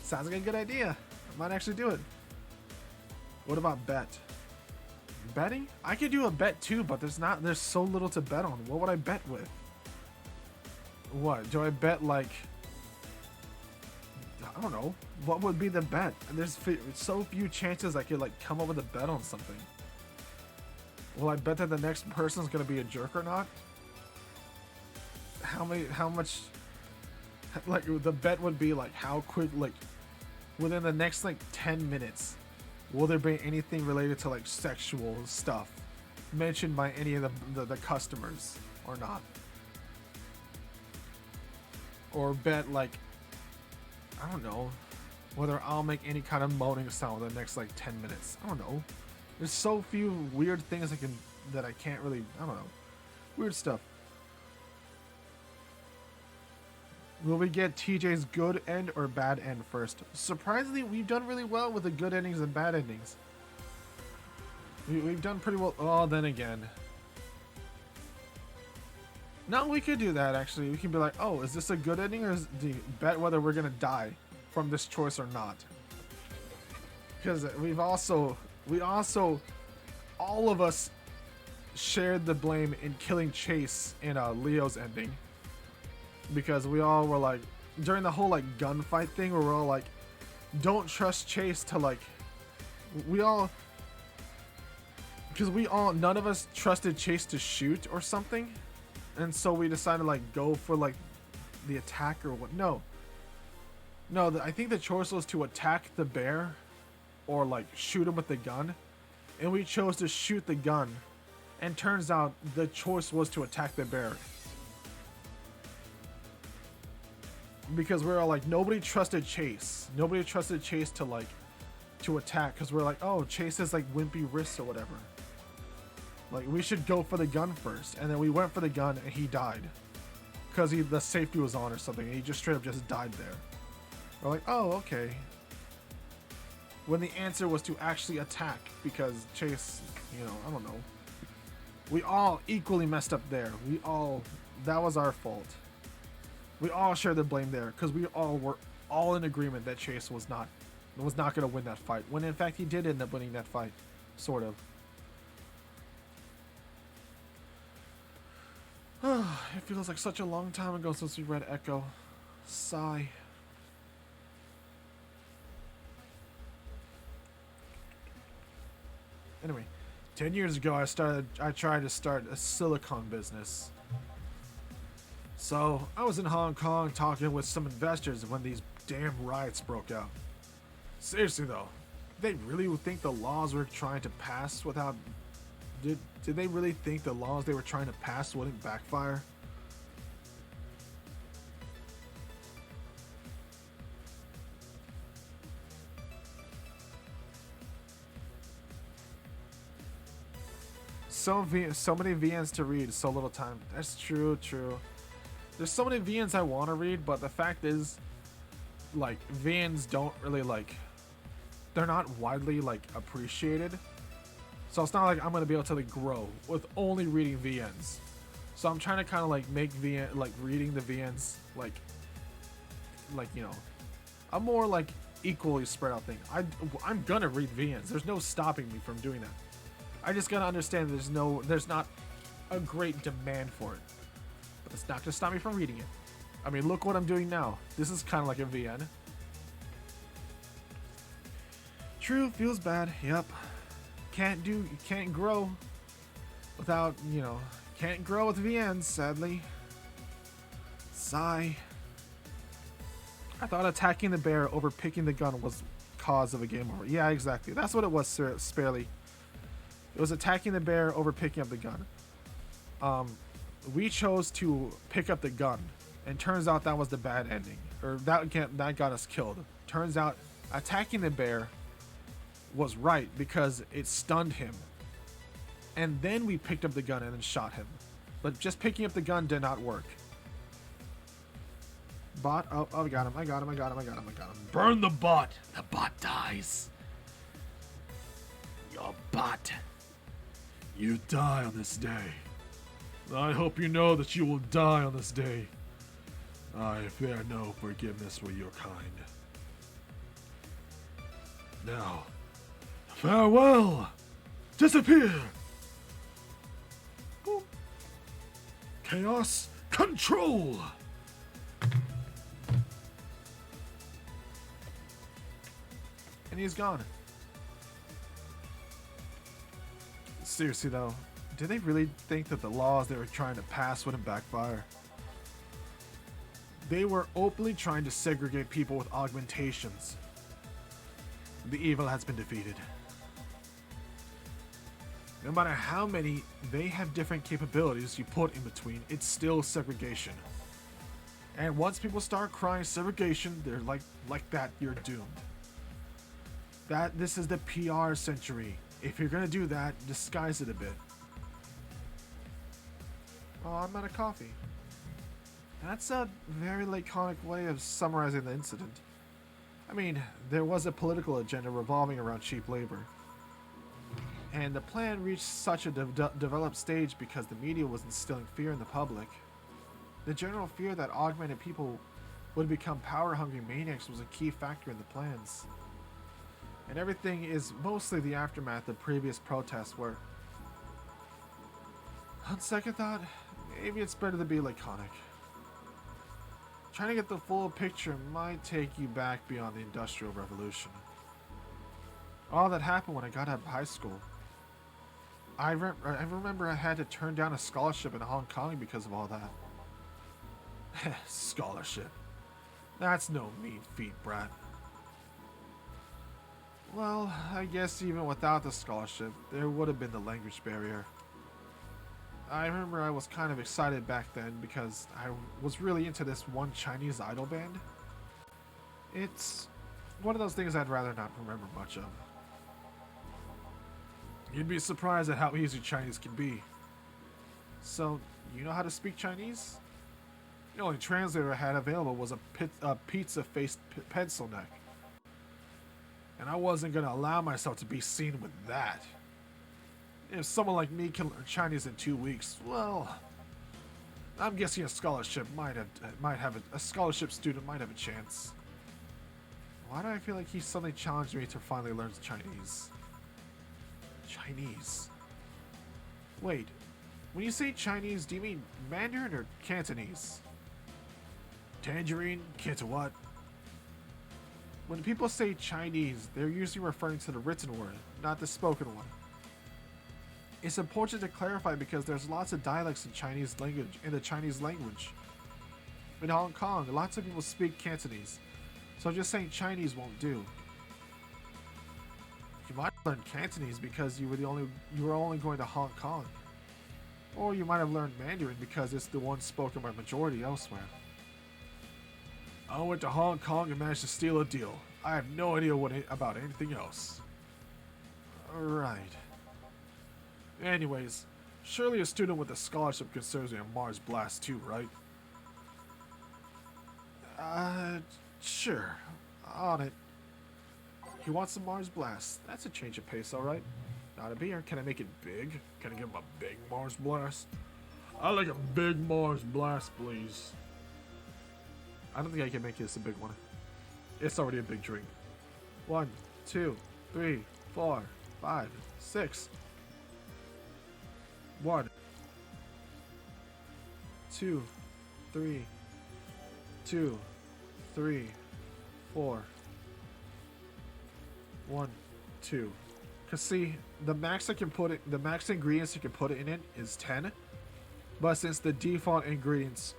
Sounds like a good idea. I might actually do it. What about bet? Betting? I could do a bet too, but there's so little to bet on. What would I bet with? What? Do I bet like, I don't know. What would be the bet? And there's so few chances I could like come up with a bet on something. Will I bet that the next person's gonna be a jerk or not? How much, like the bet would be like how quick, like within the next like 10 minutes, will there be anything related to like sexual stuff mentioned by any of the customers or not? Or bet like, I don't know, whether I'll make any kind of moaning sound within the next like 10 minutes. I don't know. There's so few weird things that I can't really, I don't know. Weird stuff. Will we get TJ's good end or bad end first? Surprisingly, we've done really well with the good endings and bad endings. We've done pretty well. Oh, then again. No, we could do that actually. We can be like, oh, is this a good ending, or do you bet whether we're gonna die from this choice or not? Because we also, all of us shared the blame in killing Chase in Leo's ending. Because we all were like, during the whole like gunfight thing, where we're all like, don't trust Chase to like, because none of us trusted Chase to shoot or something. And so we decided to like go for like the attack or what? No, I think the choice was to attack the bear or like shoot him with the gun. And we chose to shoot the gun. And turns out the choice was to attack the bear. Because we're all like, nobody trusted Chase. Nobody trusted Chase to attack. Because we're like, oh, Chase has like wimpy wrists or whatever. Like, we should go for the gun first. And then we went for the gun and he died. Because the safety was on or something. And he just straight up just died there. We're like, oh, okay. When the answer was to actually attack. Because Chase, you know, I don't know. We all equally messed up there. That was our fault. We all share the blame there because we all were all in agreement that Chase was not going to win that fight. When in fact he did end up winning that fight, sort of. It feels like such a long time ago since we read Echo. Sigh. Anyway, 10 years ago I tried to start a silicon business. So, I was in Hong Kong talking with some investors when these damn riots broke out. Seriously though, they really think the laws we're trying to pass without... Did they really think the laws they were trying to pass wouldn't backfire? So many VNs to read, so little time. That's true. There's so many VNs I want to read, but the fact is, like, VNs don't really, like, they're not widely, like, appreciated. So it's not like I'm going to be able to, like, grow with only reading VNs. So I'm trying to kind of, like, make reading the VNs, like, you know, a more, like, equally spread out thing. I'm going to read VNs. There's no stopping me from doing that. I just got to understand there's not a great demand for it. But it's not going to stop me from reading it. I mean, look what I'm doing now. This is kind of like a VN. True, feels bad. Yep. You can't grow without, you know, can't grow with VNs, sadly. Sigh. I thought attacking the bear over picking the gun was cause of a game over. Yeah, exactly. That's what it was, Sparely. It was attacking the bear over picking up the gun. We chose to pick up the gun, and turns out that was the bad ending, or that got us killed. Turns out attacking the bear was right because it stunned him, and then we picked up the gun and then shot him. But just picking up the gun did not work. Bot, oh, I got him. Burn the bot. The bot dies. A bot. You die on this day. I hope you know that you will die on this day. I fear no forgiveness for your kind. Now, farewell! Disappear! Boop. Chaos control! And he's gone. Seriously though, did they really think that the laws they were trying to pass wouldn't backfire? They were openly trying to segregate people with augmentations. The evil has been defeated. No matter how many they have different capabilities you put in between, it's still segregation. And once people start crying segregation, they're like that, you're doomed. This is the PR century. If you're gonna do that, disguise it a bit. Oh, I'm out of coffee. That's a very laconic way of summarizing the incident. I mean, there was a political agenda revolving around cheap labor. And the plan reached such a developed stage because the media was instilling fear in the public. The general fear that augmented people would become power-hungry maniacs was a key factor in the plans. And everything is mostly the aftermath of previous protests where, on second thought, maybe it's better to be laconic. Trying to get the full picture might take you back beyond the Industrial Revolution. All that happened when I got out of high school. I remember I had to turn down a scholarship in Hong Kong because of all that. Scholarship. That's no mean feat, brat. Well, I guess even without the scholarship, there would have been the language barrier. I remember I was kind of excited back then because I was really into this one Chinese idol band. It's one of those things I'd rather not remember much of. You'd be surprised at how easy Chinese can be. So, you know how to speak Chinese? The only translator I had available was a pizza-faced pencil neck. And I wasn't going to allow myself to be seen with that. If someone like me can learn Chinese in 2 weeks, well, I'm guessing a scholarship a scholarship student might have a chance. Why do I feel like he suddenly challenged me to finally learn Chinese? Chinese. Wait, when you say Chinese, do you mean Mandarin or Cantonese? Tangerine? Canto what? When people say Chinese, they're usually referring to the written word, not the spoken one. It's important to clarify because there's lots of dialects in the Chinese language. In Hong Kong, lots of people speak Cantonese, so just saying Chinese won't do. You might have learned Cantonese because you were only going to Hong Kong. Or you might have learned Mandarin because it's the one spoken by majority elsewhere. I went to Hong Kong and managed to steal a deal. I have no idea about anything else. Right. Anyways, surely a student with a scholarship considers me a Mars Blast too, right? Sure. On it. He wants some Mars Blast. That's a change of pace, alright? Not a beer. Can I make it big? Can I give him a big Mars Blast? I like a big Mars Blast, please. I don't think I can make this a big one. It's already a big drink. 1, 2, 3, 4, 5, 6. 1, 2, 3, 2, 3, 4. 1, 2. Cause see, the max ingredients you can put it in is 10. But since the default ingredients,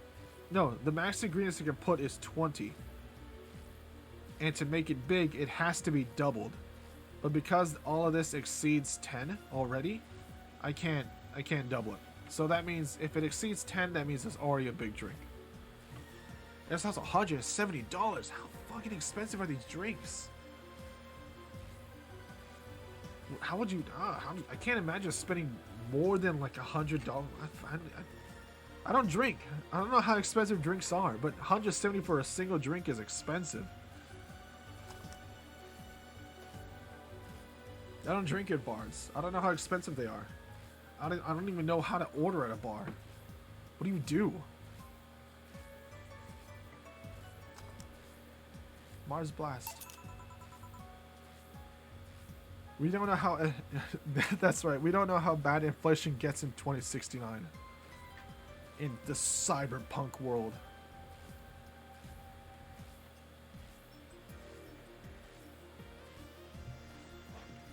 the max ingredients you can put is 20. And to make it big, it has to be doubled. But because all of this exceeds 10 already, I can't double it. So that means if it exceeds 10, that means it's already a big drink. This costs $170. How fucking expensive are these drinks? How would you? I can't imagine spending more than like $100. I don't drink. I don't know how expensive drinks are, but $170 for a single drink is expensive. I don't drink at bars. I don't know how expensive they are. I don't even know how to order at a bar. What do you do? Mars Blast. We don't know how... that's right. We don't know how bad inflation gets in 2069. In the cyberpunk world.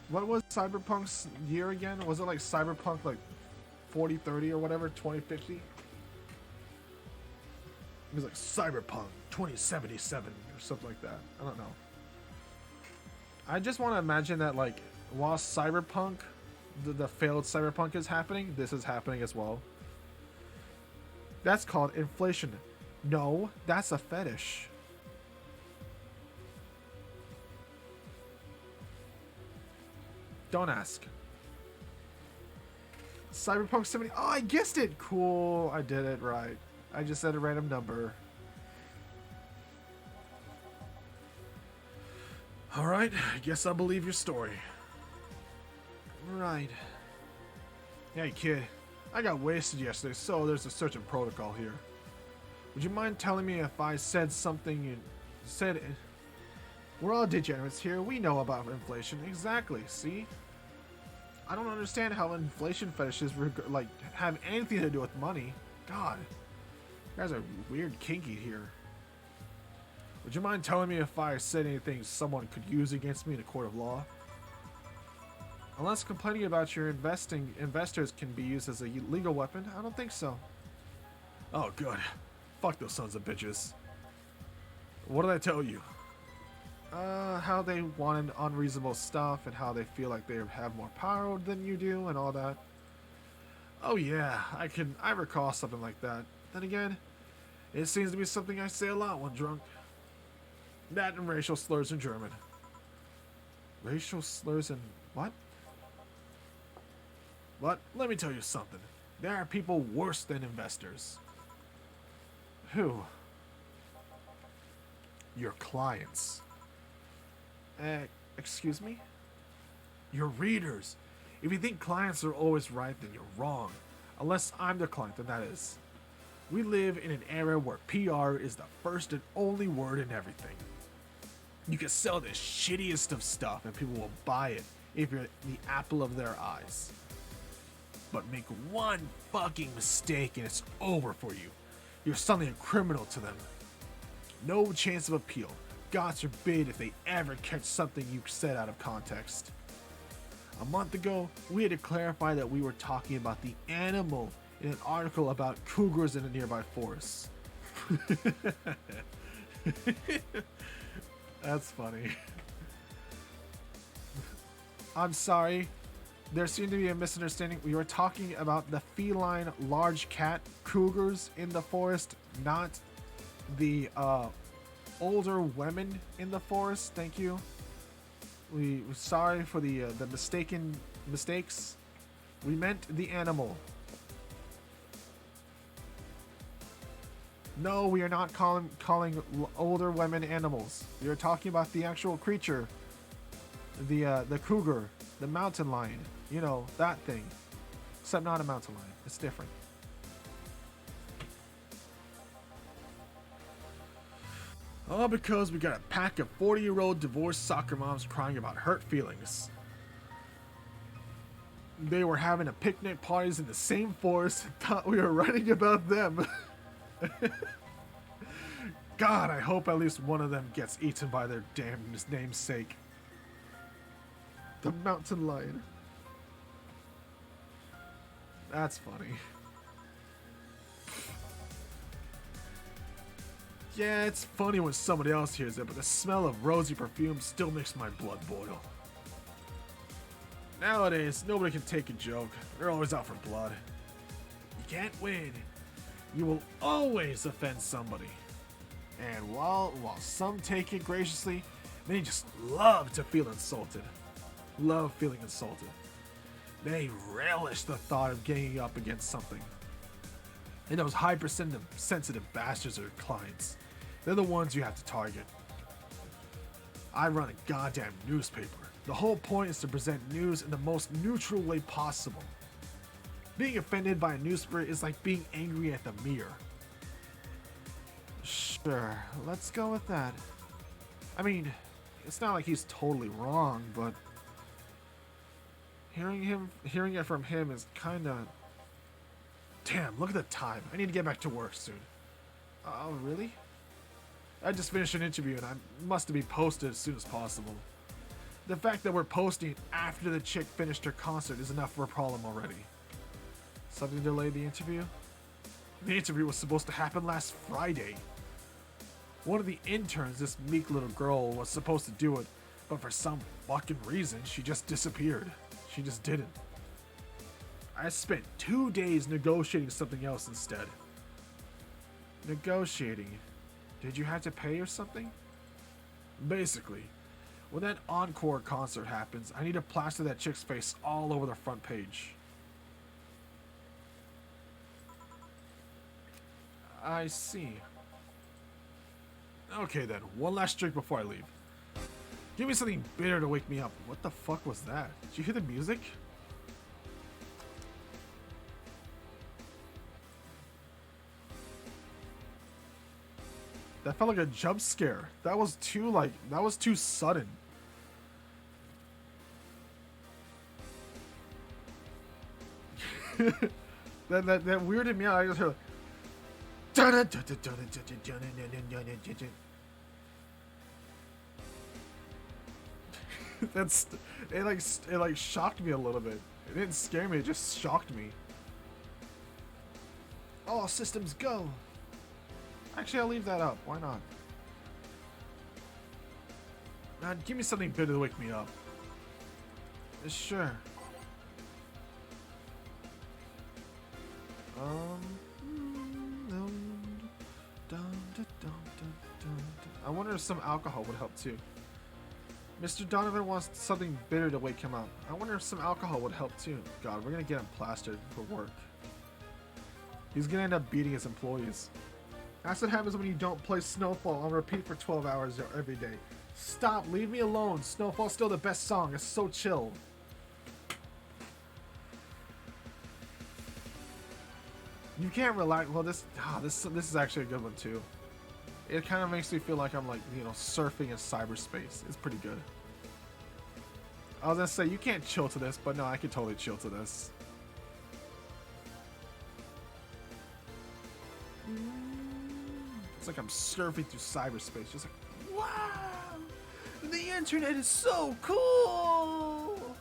What was Cyberpunk's year again? Was it like Cyberpunk like 4030 or whatever? 2050? It was like Cyberpunk 2077 or something like that. I don't know. I just want to imagine that like while Cyberpunk, the failed Cyberpunk is happening, this is happening as well. That's called inflation. No, that's a fetish. Don't ask. Cyberpunk 70. Oh, I guessed it. Cool. I did it right. I just said a random number. Alright, I guess I'll believe your story. Right. Hey, kid. I got wasted yesterday, so there's a certain protocol here. Would you mind telling me if I said something you said... We're all degenerates here. We know about inflation. Exactly. See? I don't understand how inflation fetishes like have anything to do with money. God. You guys are weird kinky here. Would you mind telling me if I said anything someone could use against me in a court of law? Unless complaining about your investors can be used as a legal weapon, I don't think so. Oh, good. Fuck those sons of bitches. What did I tell you? How they wanted unreasonable stuff and how they feel like they have more power than you do and all that. Oh yeah, I recall something like that. Then again, it seems to be something I say a lot when drunk. That and racial slurs in German. Racial slurs in what? But let me tell you something. There are people worse than investors. Who? Your clients. Excuse me? Your readers. If you think clients are always right, then you're wrong. Unless I'm the client, then that is. We live in an era where PR is the first and only word in everything. You can sell the shittiest of stuff and people will buy it if you're the apple of their eyes. But make one fucking mistake and it's over for you. You're suddenly a criminal to them. No chance of appeal. God forbid if they ever catch something you said out of context. A month ago, we had to clarify that we were talking about the animal in an article about cougars in a nearby forest. That's funny. I'm sorry. There seemed to be a misunderstanding. We were talking about the feline large cat cougars in the forest, not the older women in the forest. Thank you. We're sorry for the mistakes. We meant the animal. No, we are not calling older women animals. We are talking about the actual creature, the cougar, the mountain lion. You know, that thing. Except not a mountain lion. It's different. All because we got a pack of 40-year-old divorced soccer moms crying about hurt feelings. They were having a picnic parties in the same forest and thought we were writing about them. God, I hope at least one of them gets eaten by their damn namesake. The mountain lion. That's funny. Yeah, it's funny when somebody else hears it, but the smell of rosy perfume still makes my blood boil. Nowadays, nobody can take a joke. They're always out for blood. You can't win. You will always offend somebody. And while some take it graciously, many just love to feel insulted. Love feeling insulted. They relish the thought of ganging up against something. And those hypersensitive bastards are clients. They're the ones you have to target. I run a goddamn newspaper. The whole point is to present news in the most neutral way possible. Being offended by a news spirit is like being angry at the mirror. Sure, let's go with that. I mean, it's not like he's totally wrong, but hearing it from him is kind of. Damn, look at the time. I need to get back to work soon. Oh, really? I just finished an interview and I must be posted as soon as possible. The fact that we're posting after the chick finished her concert is enough for a problem already. Something delayed the interview? The interview was supposed to happen last Friday. One of the interns, this meek little girl, was supposed to do it, but for some fucking reason, she just disappeared. She just didn't. I spent 2 days negotiating something else instead. Negotiating? Did you have to pay or something? Basically, when that encore concert happens, I need to plaster that chick's face all over the front page. I see. Okay then, one last drink before I leave. Give me something bitter to wake me up. What the fuck was that? Did you hear the music? That felt like a jump scare. That was too sudden. that weirded me out. I just heard it like shocked me a little bit. It didn't scare me, it just shocked me. All systems go. Actually, I'll leave that up. Why not? Man, give me something bitter to wake me up. Sure. I wonder if some alcohol would help too. Mr. Donovan wants something bitter to wake him up. I wonder if some alcohol would help too. God, we're gonna get him plastered for work. He's gonna end up beating his employees. That's what happens when you don't play Snowfall on repeat for 12 hours every day. Stop, leave me alone. Snowfall's still the best song. It's so chill. You can't relax. Well, this is actually a good one too. It kind of makes me feel like I'm like, you know, surfing in cyberspace. It's pretty good. I was gonna say you can't chill to this, but no, I could totally chill to this. It's like I'm surfing through cyberspace, just like, wow, the internet is so cool.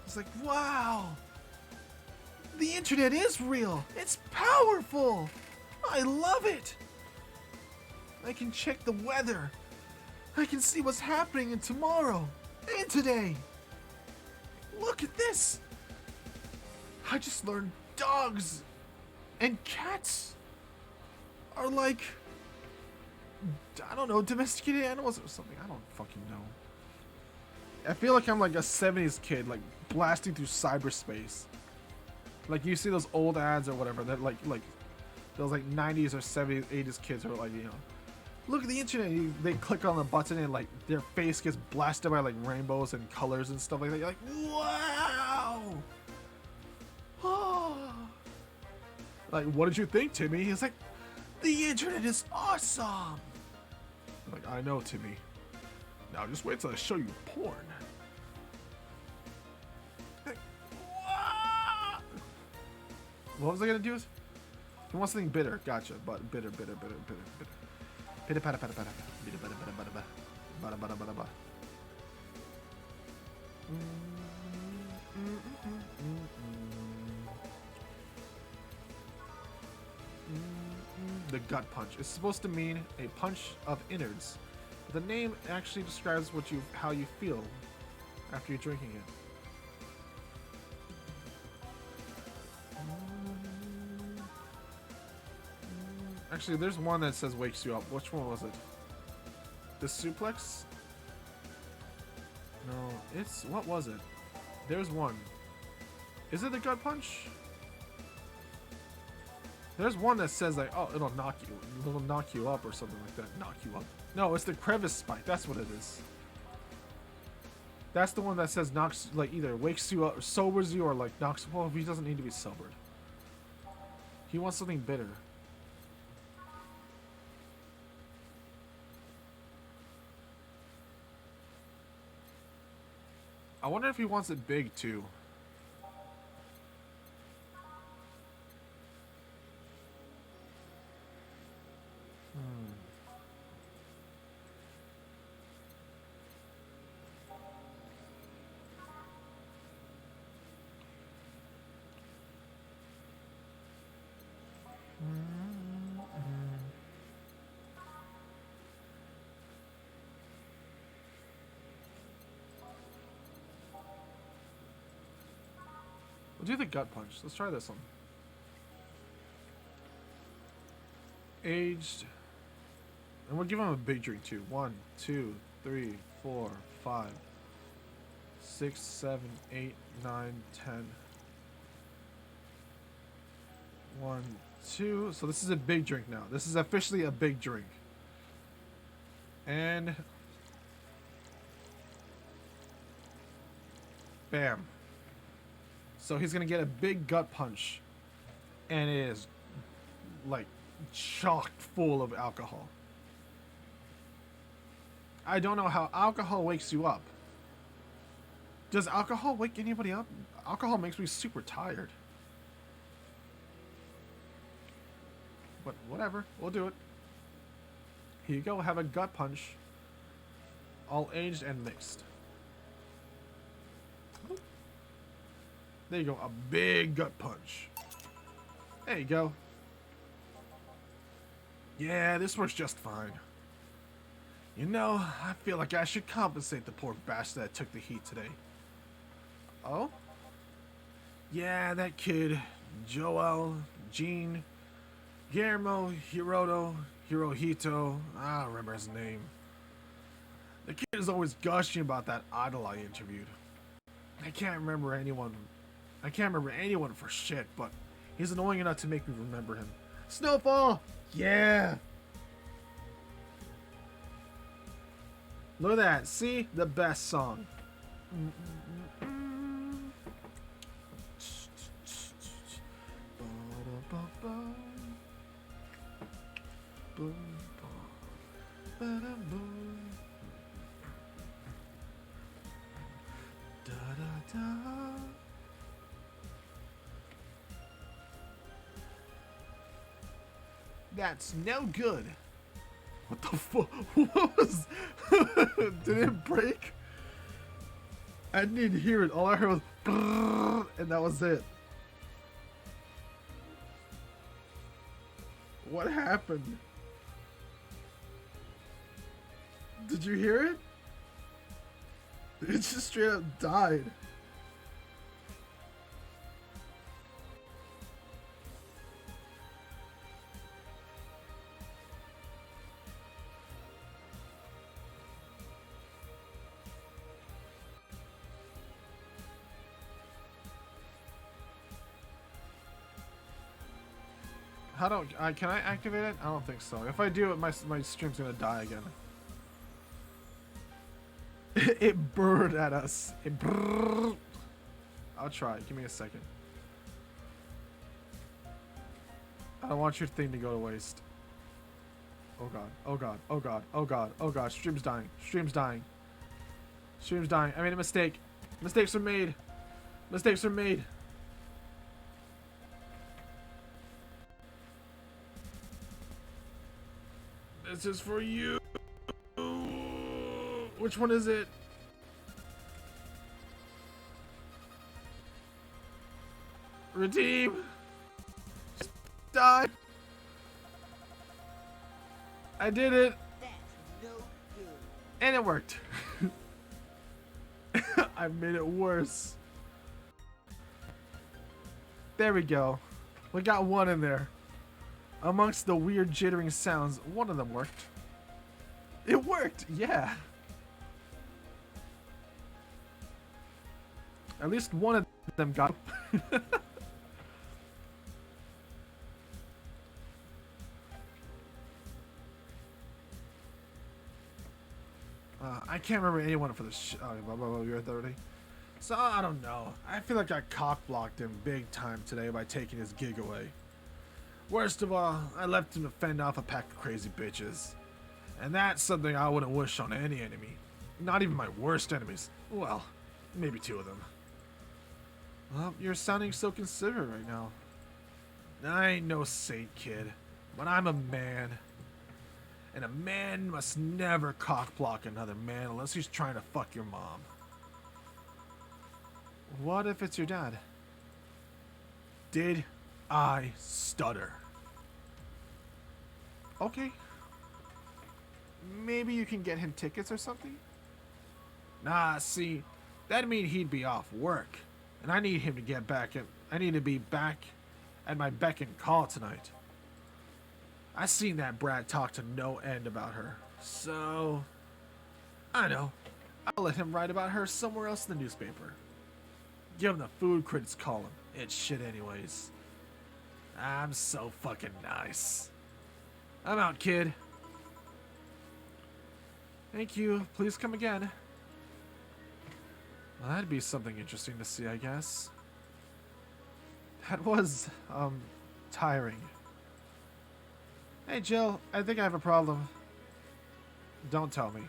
It's like, wow, the internet is real. It's powerful. I love it. I can check the weather. I can see what's happening in tomorrow and today. Look at this. I just learned dogs and cats are like, I don't know, domesticated animals or something. I don't fucking know. I feel like I'm like a 70s kid, like blasting through cyberspace. Like you see those old ads or whatever that like those like 90s or 70s, 80s kids who are like, you know, look at the internet. They click on the button and like their face gets blasted by like rainbows and colors and stuff like that. You're like, wow. Oh. Like, what did you think, Timmy? He's like, the internet is awesome. I'm like, I know, Timmy. Now just wait till I show you porn. Like, what was I gonna do? He wants something bitter. Gotcha. But bitter. Bitter. Pitta patta patta patta. Bitter bada bada bada bada. Bada bada bada bada. The gut punch. It's supposed to mean a punch of innards. But the name actually describes how you feel after you're drinking it. Actually, there's one that says wakes you up. Which one was it? The suplex? No, it's... What was it? There's one. Is it the gut punch? There's one that says like, oh, it'll knock you up or something like that. Knock you up. No, it's the crevice spike. That's what it is. That's the one that says knocks, like either wakes you up, or sobers you, or like knocks. Well, he doesn't need to be sobered. He wants something bitter. I wonder if he wants it big too. We'll do the gut punch. Let's try this one. Aged. And we'll give him a big drink too. 1, 2, 3, 4, 5, 6, 7, 8, 9, 10. 1, 2. So this is a big drink now. This is officially a big drink. And bam. So he's gonna get a big gut punch, and it is like chock full of alcohol. I don't know how alcohol wakes you up. Does alcohol wake anybody up? Alcohol makes me super tired. But whatever, we'll do it. Here you go, have a gut punch. All aged and mixed. There you go, a big gut punch. There you go. Yeah, this works just fine. You know, I feel like I should compensate the poor bastard that took the heat today. Oh? Yeah, that kid, Joel, Gene, Guillermo, Hirohito, I don't remember his name. The kid is always gushing about that idol I interviewed. I can't remember anyone for shit, but he's annoying enough to make me remember him. Snowfall! Yeah! Look at that. See? The best song. That's no good. What the fuck? What was... Did it break? I didn't even hear it. All I heard was... Brrr, and that was it. What happened? Did you hear it? It just straight up died. How do can I activate it? I don't think so. If I do it, my stream's gonna die again. It burned at us. It brrrr. I'll try. Give me a second. I don't want your thing to go to waste. Oh god. Oh god. Oh god. Oh god. Oh god. Stream's dying. Stream's dying. Stream's dying. I made a mistake. Mistakes are made. Mistakes are made. This is for you. Which one is it? Redeem. Die. I did it. That's no good. And it worked. I made it worse. There we go. We got one in there. Amongst the weird jittering sounds, one of them worked. It worked, yeah. At least one of them got. I can't remember anyone for the you're 30. So, I don't know. I feel like I cock-blocked him big time today by taking his gig away. Worst of all, I left him to fend off a pack of crazy bitches. And that's something I wouldn't wish on any enemy. Not even my worst enemies. Well, maybe 2 of them. Well, you're sounding so considerate right now. I ain't no saint, kid. But I'm a man. And a man must never cock-block another man unless he's trying to fuck your mom. What if it's your dad? Did I stutter? Okay. Maybe you can get him tickets or something? Nah, see, that'd mean he'd be off work. And I need him to get back at, I need to be back at my beck and call tonight. I seen that brat talk to no end about her. So, I know. I'll let him write about her somewhere else in the newspaper. Give him the food critics column. It's shit anyways. I'm so fucking nice. I'm out, kid. Thank you. Please come again. Well, that'd be something interesting to see, I guess. That was, tiring. Hey, Jill, I think I have a problem. Don't tell me.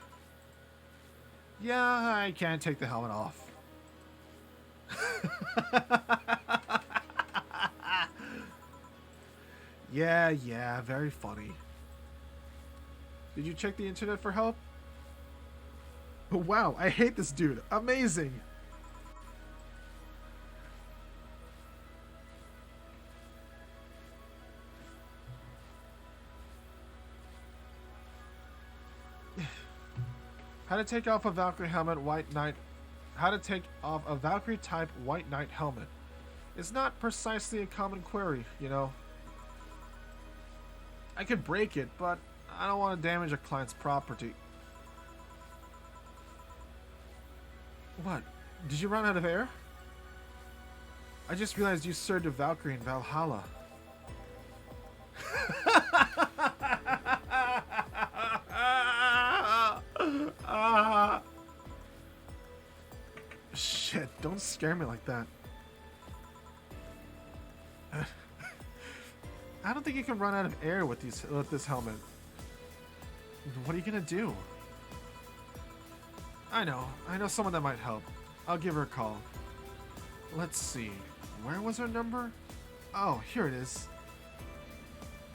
Yeah, I can't take the helmet off. Yeah, very funny. Did you check the internet for help? Oh, wow, I hate this dude. Amazing. How to take off a Valkyrie helmet, White Knight. How to take off a Valkyrie type White Knight helmet. It's not precisely a common query, you know. I could break it, but I don't want to damage a client's property. What? Did you run out of air? I just realized you served a Valkyrie in Valhalla. Shit, don't scare me like that. I don't think you can run out of air with this helmet. What are you gonna do? I know someone that might help. I'll give her a call. Let's see. Where was her number? Oh, here it is.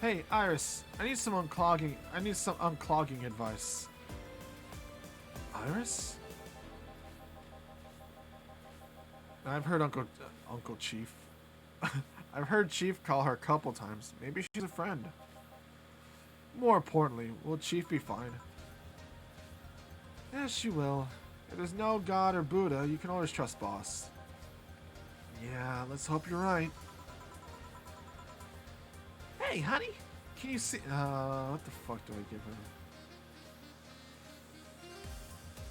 Hey, Iris, I need some unclogging advice. Iris? I've heard Uncle Chief. I've heard Chief call her a couple times. Maybe she's a friend. More importantly, will Chief be fine? Yes, she will. If there's no God or Buddha, you can always trust Boss. Yeah, let's hope you're right. Hey, honey! Can you see... what the fuck do I give her?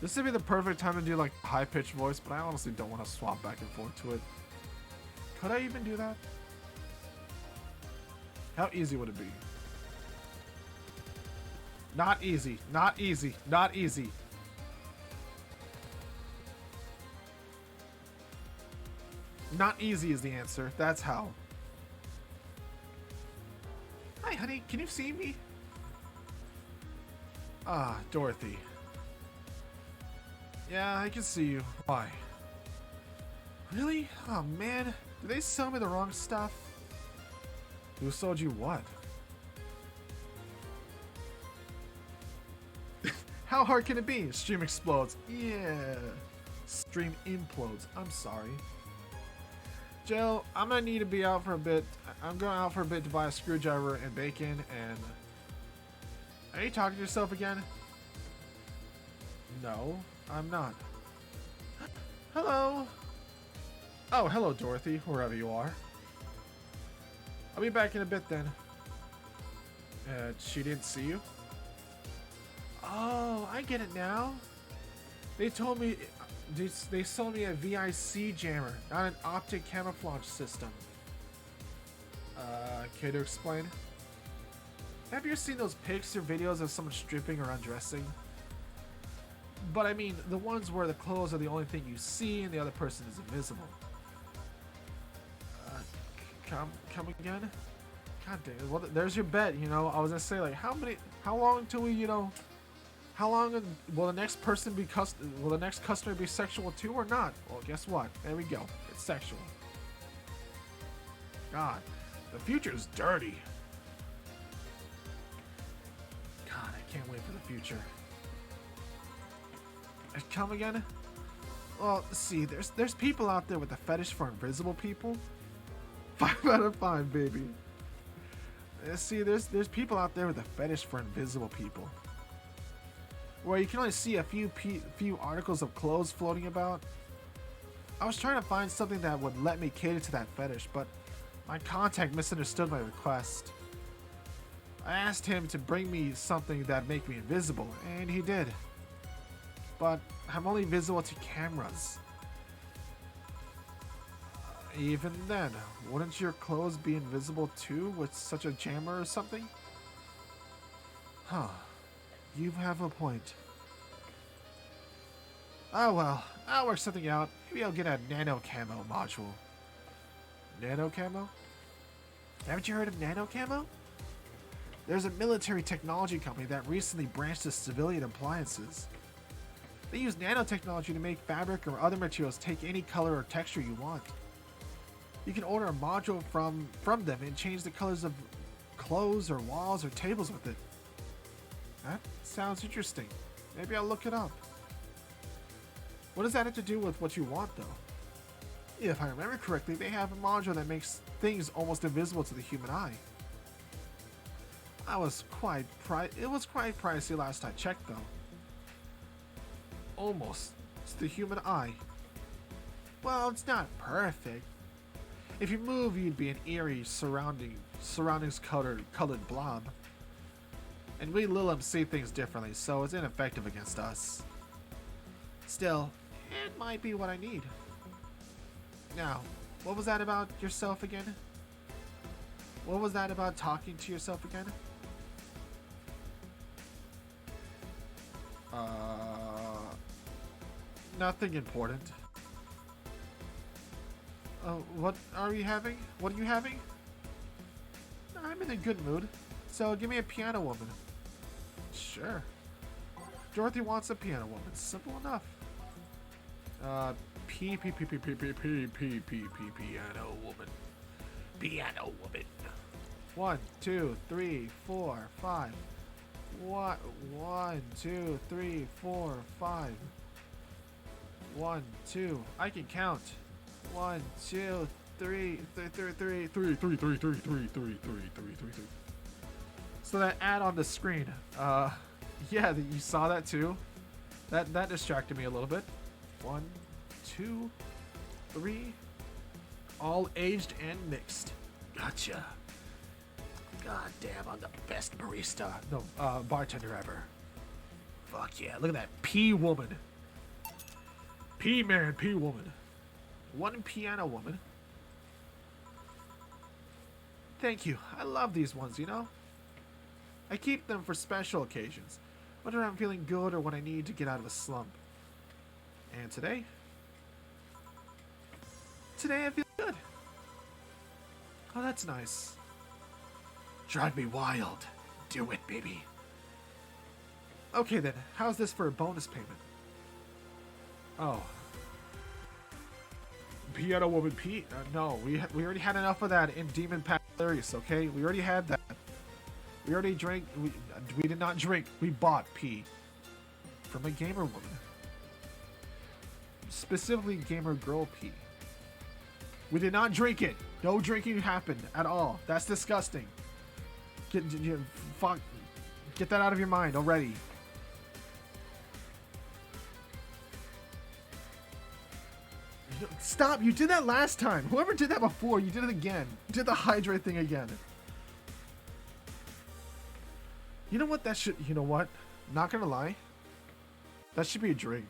This would be the perfect time to do, like, high-pitched voice, but I honestly don't want to swap back and forth to it. Could I even do that? How easy would it be? Not easy. Not easy. Not easy. Not easy is the answer. That's how. Hi, honey. Can you see me? Ah, Dorothy. Yeah, I can see you. Why? Really? Oh, man. Did they sell me the wrong stuff? Who sold you what? How hard can it be? Stream explodes. Yeah. Stream implodes. I'm sorry. Jill, I'm gonna need to be out for a bit. I'm going out for a bit to buy a screwdriver and bacon and... Are you talking to yourself again? No, I'm not. Hello. Oh, hello, Dorothy, wherever you are. I'll be back in a bit then. She didn't see you? Oh, I get it now. They told me... They sold me a VIC jammer, not an optic camouflage system. Care to explain? Have you seen those pics or videos of someone stripping or undressing? But I mean, the ones where the clothes are the only thing you see and the other person is invisible. Come again? God damn it. Well, there's your bet, you know. I was gonna say, like, how long until we, you know, how long will the next person be will the next customer be sexual too or not? Well, guess what? There we go. It's sexual. God, the future's dirty. God, I can't wait for the future. Come again? Well, see, there's people out there with a fetish for invisible people. 5 out of 5, baby. See, there's people out there with a fetish for invisible people, where you can only see a few articles of clothes floating about. I was trying to find something that would let me cater to that fetish, but my contact misunderstood my request. I asked him to bring me something that'd make me invisible, and he did. But I'm only visible to cameras. Even then, wouldn't your clothes be invisible too with such a jammer or something? Huh. You have a point. Oh well, I'll work something out. Maybe I'll get a nano camo module. Nano camo? Haven't you heard of nano camo? There's a military technology company that recently branched to civilian appliances. They use nanotechnology to make fabric or other materials take any color or texture you want. You can order a module from them and change the colors of clothes or walls or tables with it. That sounds interesting. Maybe I'll look it up. What does that have to do with what you want, though? If I remember correctly, they have a module that makes things almost invisible to the human eye. It was quite pricey last I checked, though. Almost to the human eye. Well, it's not perfect. If you move, you'd be an eerie surroundings colored blob. And we Lilim see things differently, so it's ineffective against us. Still, it might be what I need. Now, what was that about yourself again? What was that about talking to yourself again? Nothing important. What are you having? What are you having? I'm in a good mood, so give me a piano woman. Sure. Dorothy wants a piano woman. Simple enough. Piano woman. Piano woman. 1, 2, 3, 4, 5. 1, 2, 3, 4, 5. 1, 2. I can count. 1, 2, 3, 3. So that ad on the screen. Yeah, you saw that too. That distracted me a little bit. 1, 2, 3. All aged and mixed. Gotcha. God damn, I'm the best barista. No, bartender ever. Fuck yeah, look at that P woman. P man, P woman. 1 piano woman. Thank you. I love these ones, you know? I keep them for special occasions. Whether I'm feeling good or when I need to get out of a slump. And today? Today I feel good. Oh, that's nice. Drive me wild. Do it, baby. Okay then, how's this for a bonus payment? Oh. Piano woman Pete? No, we already had enough of that in Demon Pack Hilarious, okay? We already had that. We already drank. We did not drink. We bought P. From a gamer woman. Specifically gamer girl P. We did not drink it. No drinking happened at all. That's disgusting. Get that out of your mind already. Stop! You did that last time. Whoever did that before, you did it again. You did the hydrate thing again. You know what? You know what? Not gonna lie. That should be a drink.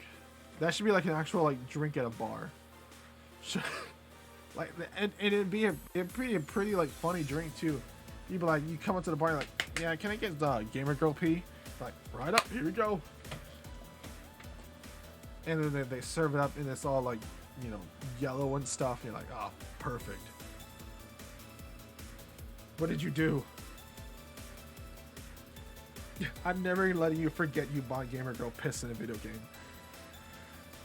That should be like an actual drink at a bar. Like, and it'd be a pretty like funny drink too. You'd be like, you come up to the bar, you're like, yeah, can I get the gamer girl P? Like, right up, here we go. And then they serve it up and it's all like, you know, yellow and stuff. You're like, oh, perfect. What did you do? I'm never letting you forget you bought Gamer Girl piss in a video game.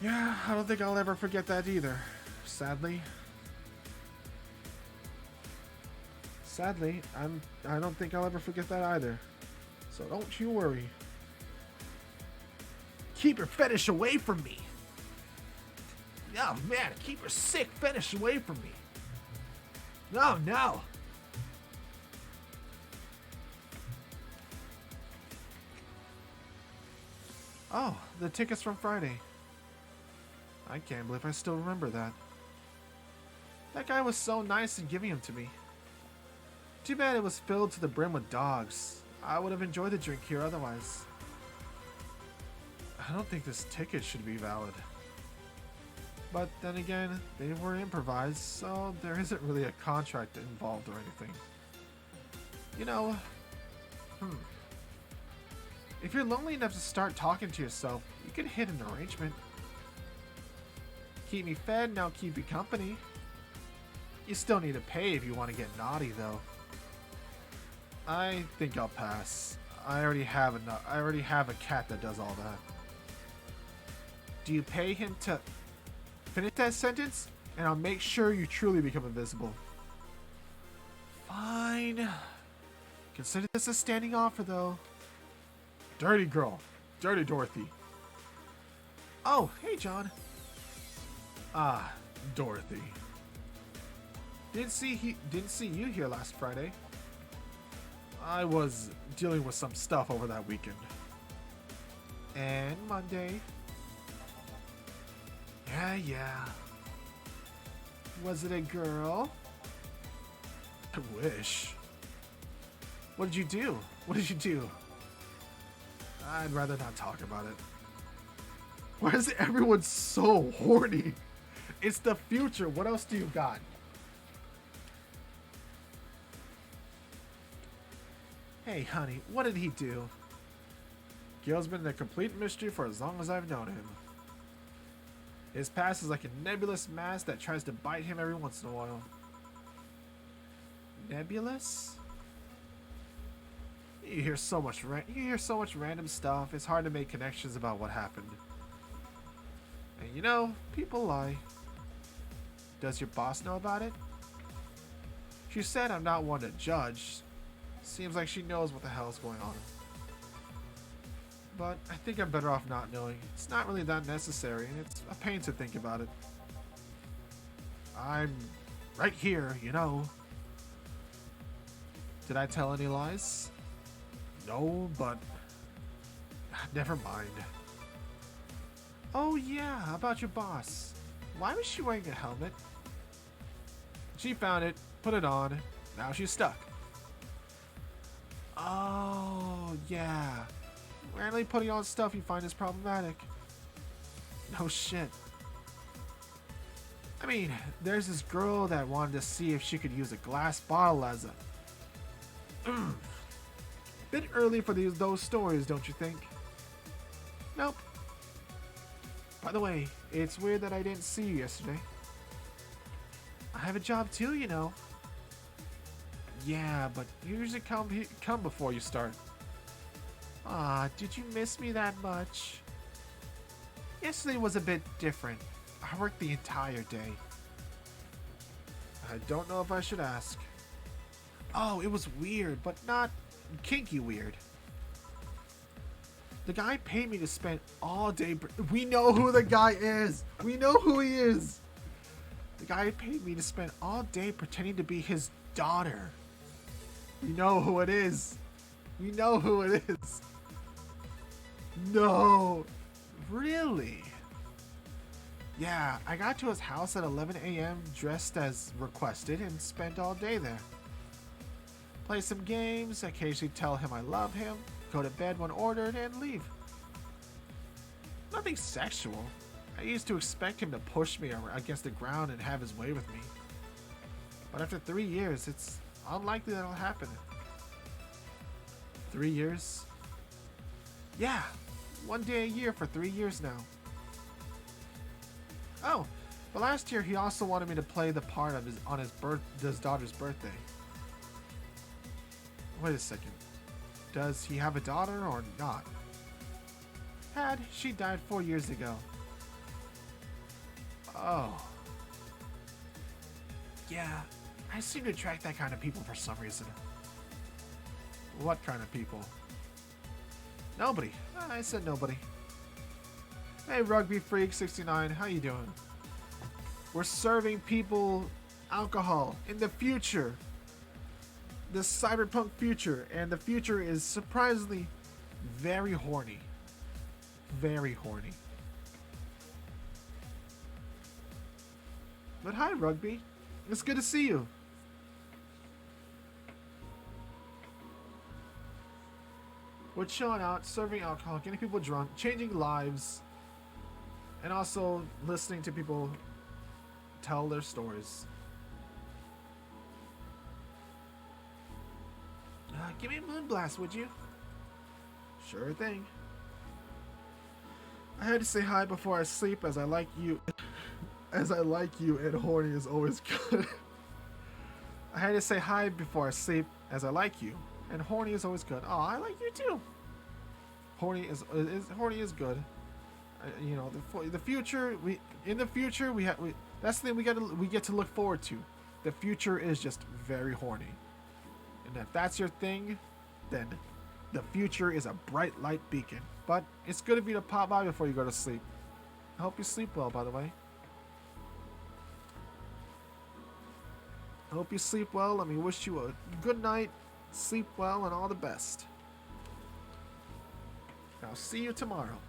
Yeah, I don't think I'll ever forget that either. Sadly. Sadly, I don't think I'll ever forget that either. So don't you worry. Keep your fetish away from me. Oh man, keep your sick fetish away from me. No, no. Oh, the tickets from Friday. I can't believe I still remember that. That guy was so nice in giving them to me. Too bad it was filled to the brim with dogs. I would have enjoyed the drink here otherwise. I don't think this ticket should be valid. But then again, they were improvised, so there isn't really a contract involved or anything. You know, if you're lonely enough to start talking to yourself, you could hit an arrangement. Keep me fed and I'll keep you company. You still need to pay if you want to get naughty, though. I think I'll pass. I already have a cat that does all that. Do you pay him to finish that sentence? And I'll make sure you truly become invisible. Fine. Consider this a standing offer, though. Dirty girl. Dirty Dorothy. Oh, hey, John. Ah, Dorothy. Didn't see you here last Friday. I was dealing with some stuff over that weekend. And Monday. Yeah. Was it a girl? I wish. What did you do? I'd rather not talk about it. Why is everyone so horny? It's the future. What else do you got? Hey, honey, what did he do? Gil's been a complete mystery for as long as I've known him. His past is like a nebulous mass that tries to bite him every once in a while. Nebulous? You hear so much random stuff. It's hard to make connections about what happened. And you know, people lie. Does your boss know about it? She said I'm not one to judge. Seems like she knows what the hell is going on. But I think I'm better off not knowing. It's not really that necessary, and it's a pain to think about it. I'm right here, you know. Did I tell any lies? No, but never mind. Oh yeah, about your boss. Why was she wearing a helmet? She found it, put it on, now she's stuck. Oh, yeah. Randomly putting on stuff you find is problematic. No shit. I mean, there's this girl that wanted to see if she could use a glass bottle as a... Bit early for those stories, don't you think? Nope. By the way, it's weird that I didn't see you yesterday. I have a job too, you know. Yeah, but you usually come before you start. Ah, did you miss me that much? Yesterday was a bit different. I worked the entire day. I don't know if I should ask. Oh, it was weird, but not kinky weird. The guy paid me to spend all day... We know who the guy is! We know who he is! The guy paid me to spend all day pretending to be his daughter. We know who it is. We know who it is. No. Really? Yeah, I got to his house at 11 a.m. dressed as requested and spent all day there. Play some games, occasionally tell him I love him, go to bed when ordered, and leave. Nothing sexual. I used to expect him to push me against the ground and have his way with me. But after 3 years, it's unlikely that'll happen. 3 years? Yeah, 1 day a year for 3 years now. Oh, but last year he also wanted me to play the part of his daughter's birthday. Wait a second. Does he have a daughter or not? Had. She died 4 years ago. Oh. Yeah, I seem to attract that kind of people for some reason. What kind of people? Nobody. I said nobody. Hey, Rugby Freak 69, how you doing? We're serving people alcohol in the future. The cyberpunk future, and the future is surprisingly very horny. Very horny. But hi, Rugby. It's good to see you. We're chilling out, serving alcohol, getting people drunk, changing lives, and also listening to people tell their stories. Give me a moonblast, would you? Sure thing. I had to say hi before I sleep, as I like you. As I like you, and horny is always good. I had to say hi before I sleep, as I like you, and horny is always good. Oh, I like you too. Horny is good. You know, the future. That's the thing we get to look forward to. The future is just very horny. And if that's your thing, then the future is a bright light beacon. But it's good of you to pop by before you go to sleep. I hope you sleep well, by the way. I hope you sleep well. Let me wish you a good night, sleep well, and all the best. I'll see you tomorrow.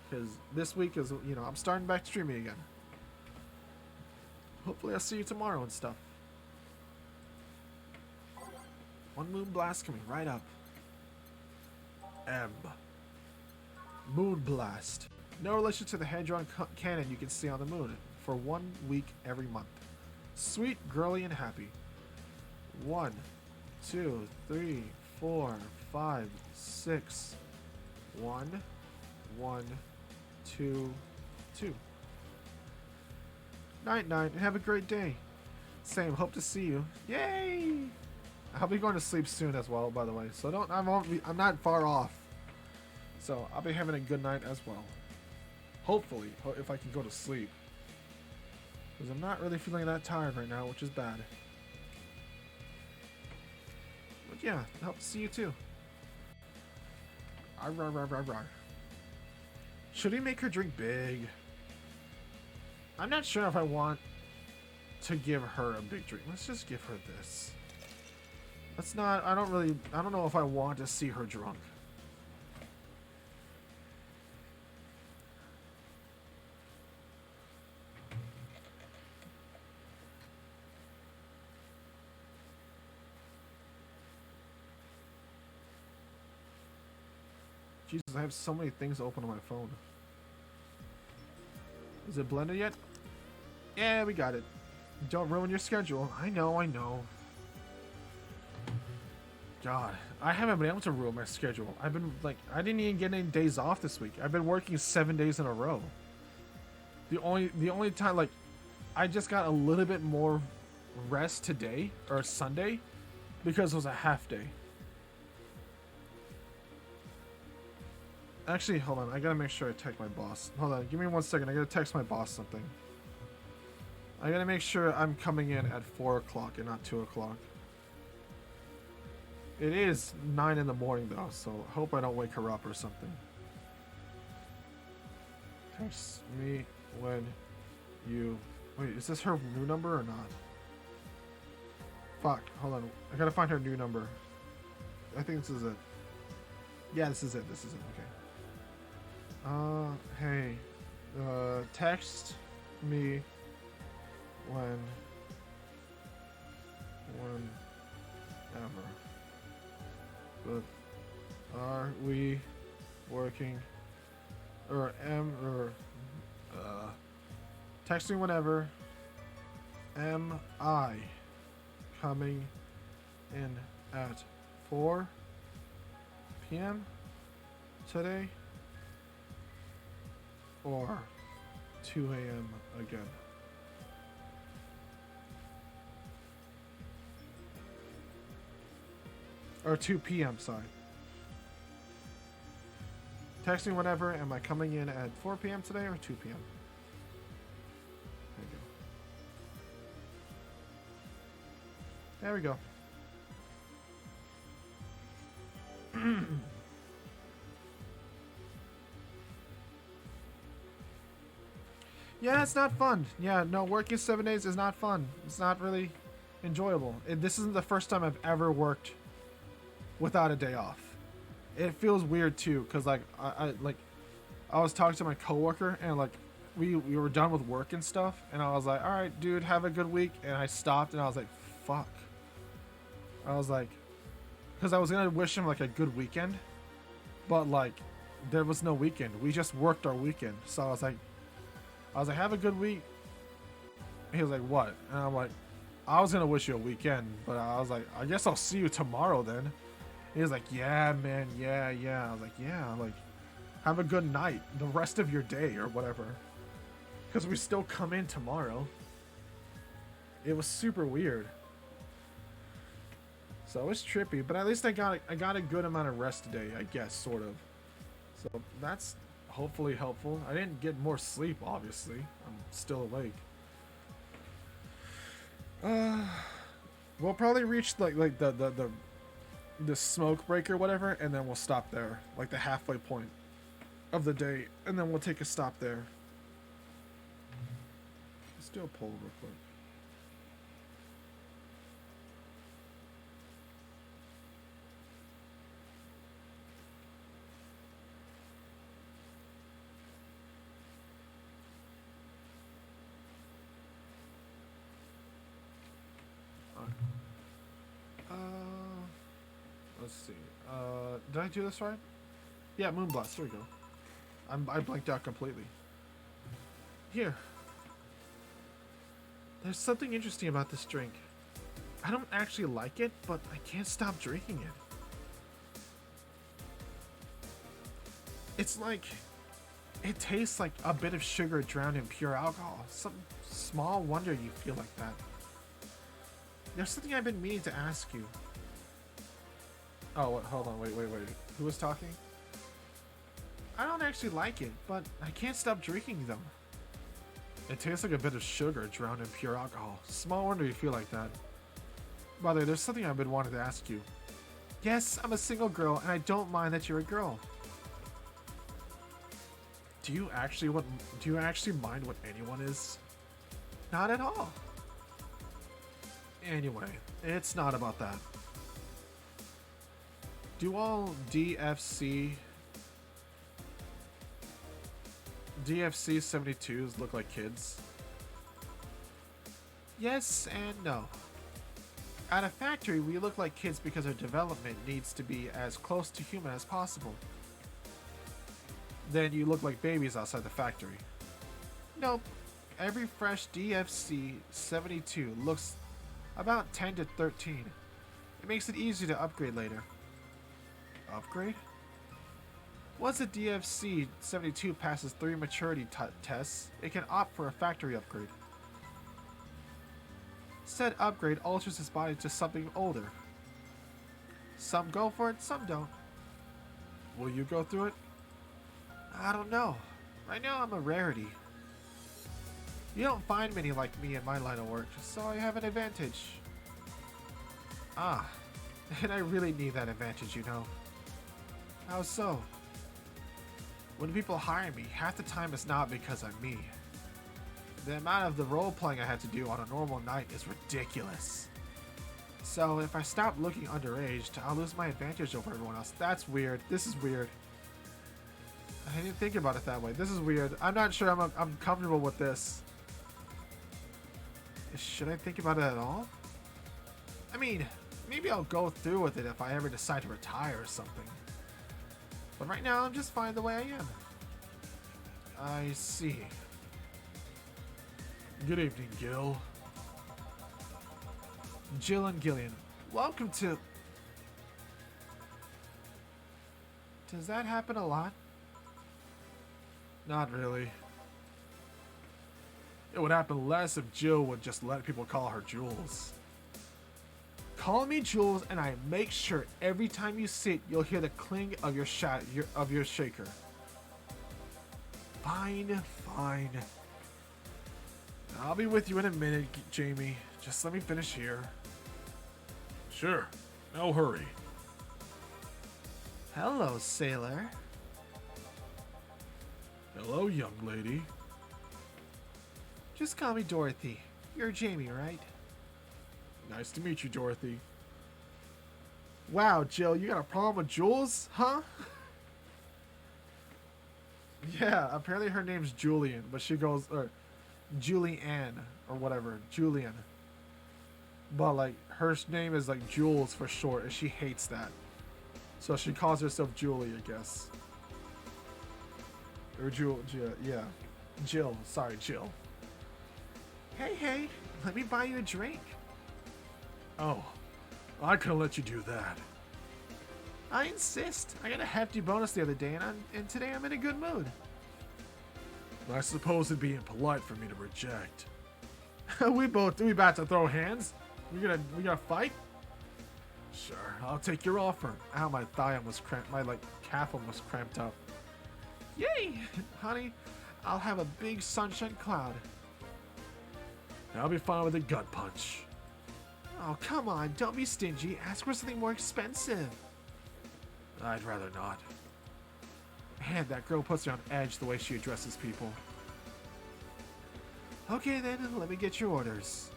Because this week is, you know, I'm starting back streaming again. Hopefully I'll see you tomorrow and stuff. One moon blast coming right up. M. Moon blast. No relation to the hand-drawn cannon you can see on the moon. For 1 week every month. Sweet, girly, and happy. 1, 2, 3, 4, 5, 6. 1, 1, 2, 2. Night, night, and have a great day. Same. Hope to see you. Yay! I'll be going to sleep soon as well, by the way. So I'm not far off. So I'll be having a good night as well. Hopefully, if I can go to sleep. Because I'm not really feeling that tired right now, which is bad. But yeah, I hope to see you too. Arr, arr, arr, arr. Should we make her drink big? I'm not sure if I want to give her a big drink. Let's just give her this. Let's not, I don't know if I want to see her drunk. Jesus, I have so many things open on my phone. Is it blended yet? Yeah, we got it. Don't ruin your schedule. I know, I know. God, I haven't been able to ruin my schedule. I've been like, I didn't even get any days off this week. I've been working 7 days in a row. The only time, like, I just got a little bit more rest today, or Sunday, because it was a half day. Actually, hold on. I gotta make sure I text my boss. Hold on. Give me 1 second. I gotta text my boss something. I gotta make sure I'm coming in at 4 o'clock and not 2 o'clock. It is 9 in the morning, though, so I hope I don't wake her up or something. Text me when you... Wait, is this her new number or not? Fuck. Hold on. I gotta find her new number. I think this is it. Yeah, this is it. This is it. Okay. Hey, text me whenever. But are we working? Text me whenever. Am I coming in at 4 p.m. today? Or 2 a.m. again. Or 2 p.m., sorry. Text me whenever. Am I coming in at 4 p.m. today or 2 p.m.? There we go. Yeah, it's not fun. Yeah, no, working 7 days is not fun. It's not really enjoyable. This isn't the first time I've ever worked without a day off. It feels weird too, cause like I was talking to my coworker and like we were done with work and stuff, and I was like, all right, dude, have a good week. And I stopped and I was like, fuck. I was like, cause I was gonna wish him like a good weekend, but like there was no weekend. We just worked our weekend. So I was like, have a good week. He was like, what? And I'm like, I was gonna wish you a weekend, but I was like, I guess I'll see you tomorrow then. He was like, yeah, man, yeah. I was like, yeah, like, have a good night, the rest of your day or whatever. Because we still come in tomorrow. It was super weird. So it was trippy, but at least I got a good amount of rest today, I guess, sort of. So that's hopefully helpful. I didn't get more sleep, obviously. I'm still awake. We'll probably reach like the smoke break or whatever, and then we'll stop there, like the halfway point of the day, and then we'll take a stop there. Let's do a poll real quick. Let's see. Did I do this right? Yeah, Moonblast. There we go. I blanked out completely. Here. There's something interesting about this drink. I don't actually like it, but I can't stop drinking it. It's like... It tastes like a bit of sugar drowned in pure alcohol. Some small wonder you feel like that. There's something I've been meaning to ask you. Oh, what, hold on, wait. Who was talking? I don't actually like it, but I can't stop drinking them. It tastes like a bit of sugar drowned in pure alcohol. Small wonder you feel like that. By the way, there's something I've been wanting to ask you. Yes, I'm a single girl, and I don't mind that you're a girl. Do you actually mind what anyone is? Not at all. Anyway, it's not about that. Do all DFC 72s look like kids? Yes and no. At a factory, we look like kids because our development needs to be as close to human as possible. Then you look like babies outside the factory. Nope. Every fresh DFC 72 looks about 10 to 13. It makes it easy to upgrade later. Upgrade? Once a DFC 72 passes 3 maturity tests, it can opt for a factory upgrade. Said upgrade alters his body to something older. Some go for it, some don't. Will you go through it? I don't know. Right now I'm a rarity. You don't find many like me in my line of work, so I have an advantage. Ah, and I really need that advantage, you know. How so? When people hire me, half the time it's not because I'm me. The amount of the role-playing I have to do on a normal night is ridiculous. So if I stop looking underage, I'll lose my advantage over everyone else. That's weird. This is weird. I didn't think about it that way. This is weird. I'm not sure I'm comfortable with this. Should I think about it at all? I mean, maybe I'll go through with it if I ever decide to retire or something. But right now, I'm just fine the way I am. I see. Good evening, Gil. Jill and Gillian. Welcome to... Does that happen a lot? Not really. It would happen less if Jill would just let people call her Jules. Call me Jules, and I make sure every time you sit, you'll hear the cling of your shaker. Fine, fine. I'll be with you in a minute, Jamie. Just let me finish here. Sure, no hurry. Hello, sailor. Hello, young lady. Just call me Dorothy. You're Jamie, right? Nice to meet you, Dorothy. Wow, Jill, you got a problem with Jules, huh? Yeah, apparently her name's Julian, but she goes, or Julianne, or whatever, Julian. But, like, her name is, like, Jules for short, and she hates that. So she calls herself Julie, I guess. Or Jill, yeah. Jill, sorry, Jill. Hey, let me buy you a drink. Oh, I couldn't let you do that. I insist. I got a hefty bonus the other day, and today I'm in a good mood. I suppose it'd be impolite for me to reject. we about to throw hands? We gonna fight? Sure, I'll take your offer. Ow, my thigh almost cramped. My calf almost cramped up. Yay, honey! I'll have a big sunshine cloud. I'll be fine with a gut punch. Oh, come on! Don't be stingy. Ask for something more expensive. I'd rather not. Man, that girl puts me on edge the way she addresses people. Okay then, let me get your orders.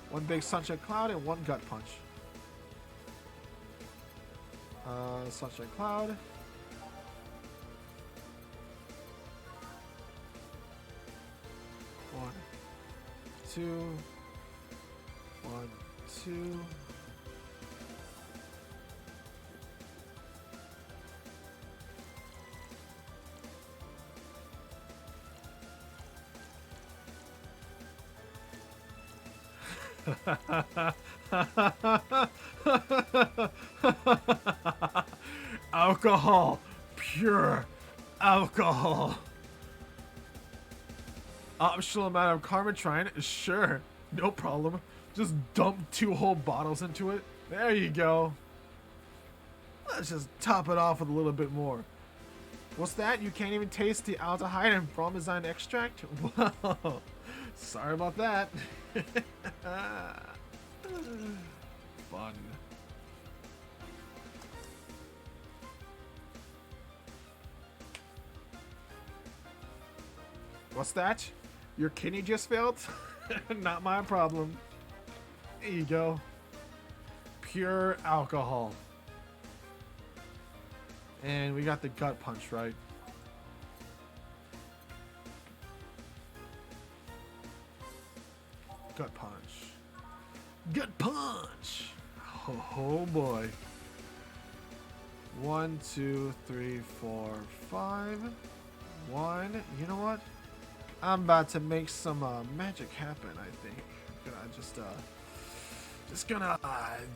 One big sunshine cloud and one gut punch. Sunshine cloud. One, two. One, two. Alcohol. Pure alcohol. Optional amount of Carmitrine? Sure. No problem. Just dump 2 whole bottles into it. There you go. Let's just top it off with a little bit more. What's that? You can't even taste the aldehyde and bromazine extract? Wow. Sorry about that. Fun. What's that? Your kidney just failed? Not my problem. There you go. Pure alcohol. And we got the gut punch, right? Gut punch. Gut punch! Oh boy. 1, 2, 3, 4, 5. 1. You know what? I'm about to make some magic happen, I think. I'm gonna just gonna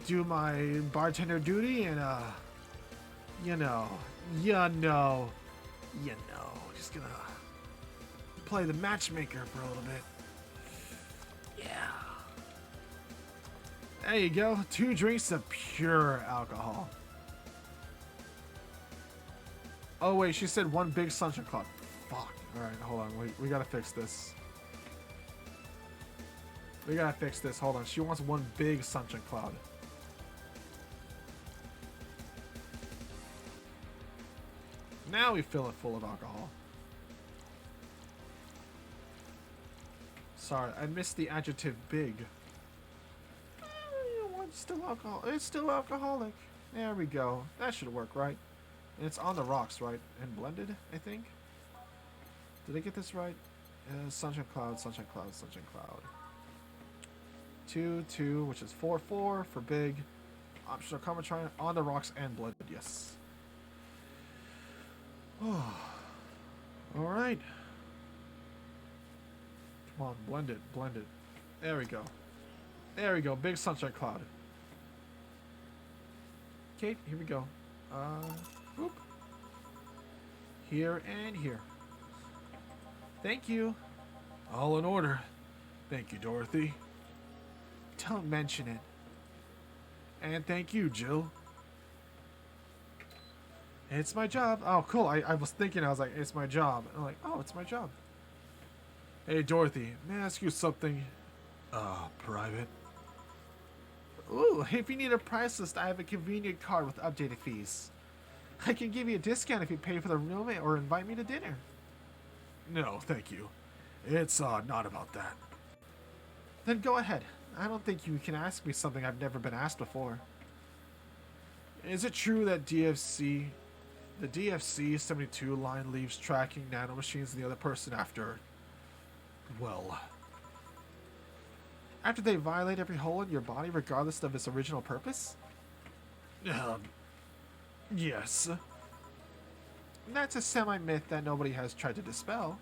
do my bartender duty and you know, just gonna play the matchmaker for a little bit. Yeah. There you go. 2 drinks of pure alcohol. Oh wait, she said 1 big sunshine cloud. Fuck. Alright, hold on. We gotta fix this. We gotta fix this. Hold on. She wants 1 big sunshine cloud. Now we fill it full of alcohol. Sorry, I missed the adjective big. It's still alcohol. It's still alcoholic. There we go. That should work, right? And it's on the rocks, right? And blended, I think. Did I get this right? Sunshine cloud, sunshine cloud, sunshine cloud. 2, 2, which is 4, 4 for big. Optional Carmitrine on the rocks and blended. Yes. Oh. All right. Come on, blend it, blend it. There we go. There we go. Big sunshine cloud. Okay, here we go. Whoop. Here and here. Thank you. All in order. Thank you, Dorothy. Don't mention it. And thank you, Jill. It's my job. Oh, cool. I was thinking, I was like, it's my job. And I'm like, oh, it's my job. Hey, Dorothy, may I ask you something, private? Ooh, if you need a price list, I have a convenient card with updated fees. I can give you a discount if you pay for the room or invite me to dinner. No, thank you. It's, not about that. Then go ahead. I don't think you can ask me something I've never been asked before. Is it true that the DFC 72 line leaves tracking nanomachines in the other person after they violate every hole in your body regardless of its original purpose? Yes. That's a semi-myth that nobody has tried to dispel.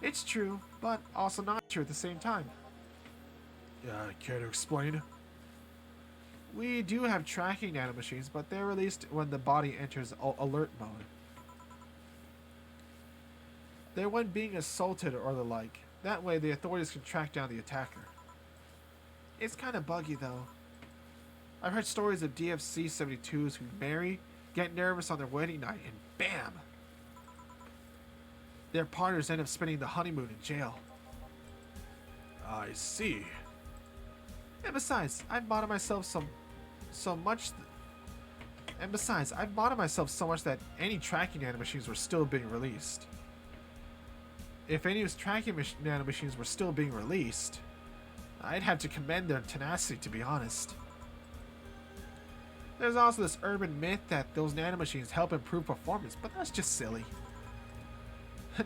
It's true, but also not true at the same time. Care to explain? We do have tracking nanomachines, but they're released when the body enters alert mode. They're when being assaulted or the like. That way the authorities can track down the attacker. It's kind of buggy though. I've heard stories of DFC 72s who marry, get nervous on their wedding night, and BAM! Their partners end up spending the honeymoon in jail. I see. And besides, I've modded myself so much that any tracking nanomachines were still being released. If any of tracking nanomachines were still being released, I'd have to commend their tenacity, to be honest. There's also this urban myth that those nanomachines help improve performance, but that's just silly.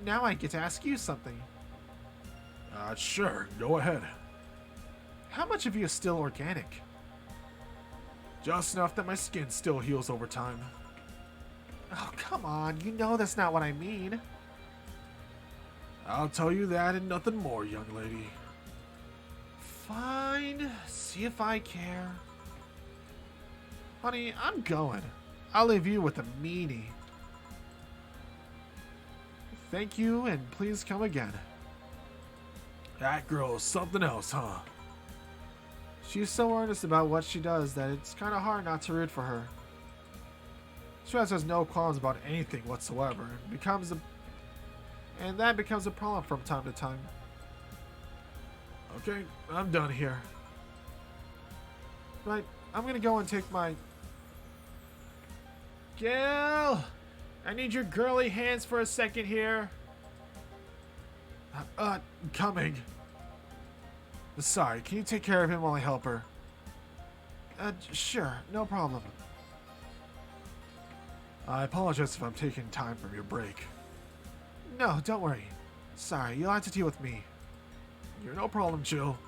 Now I get to ask you something. Sure, go ahead. How much of you is still organic? Just enough that my skin still heals over time. Oh, come on, you know that's not what I mean. I'll tell you that and nothing more, young lady. Fine, see if I care. Honey, I'm going. I'll leave you with a meanie. Thank you, and please come again. That girl's something else, huh? She's so earnest about what she does that it's kind of hard not to root for her. She has no qualms about anything whatsoever, and that becomes a problem from time to time. Okay, I'm done here. Right, I'm gonna go and take my... Gil! I need your girly hands for a second here. Coming. Sorry, can you take care of him while I help her? Sure, no problem. I apologize if I'm taking time from your break. No, don't worry. Sorry, you'll have to deal with me. You're no problem, Jill.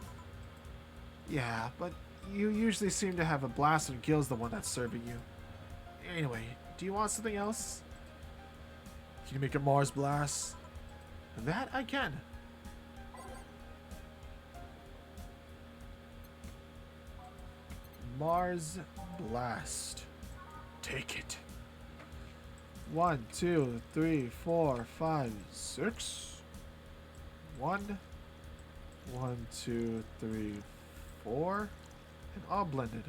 Yeah, but you usually seem to have a blast when Gil's the one that's serving you. Anyway, do you want something else? Can you make a Mars blast? That I can. Mars blast. Take it. 1, 2, 3, 4, 5, 6. 1, 2, 3, 4, and all blended.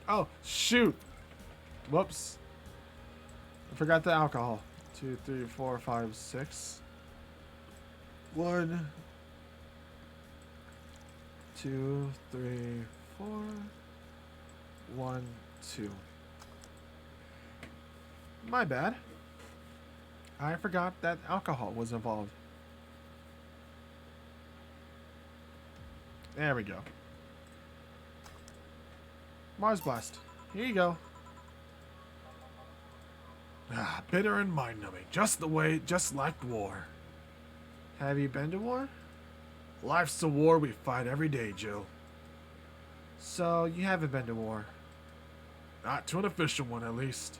Oh, shoot! Whoops. I forgot the alcohol. 2, 3, 4, 5, 6. 1, 2, 3, 4. 1, 2. My bad. I forgot that alcohol was involved. There we go. Mars Blast. Here you go. Bitter and mind-numbing. Just like war. Have you been to war? Life's a war we fight every day, Jill. So, you haven't been to war? Not to an official one, at least.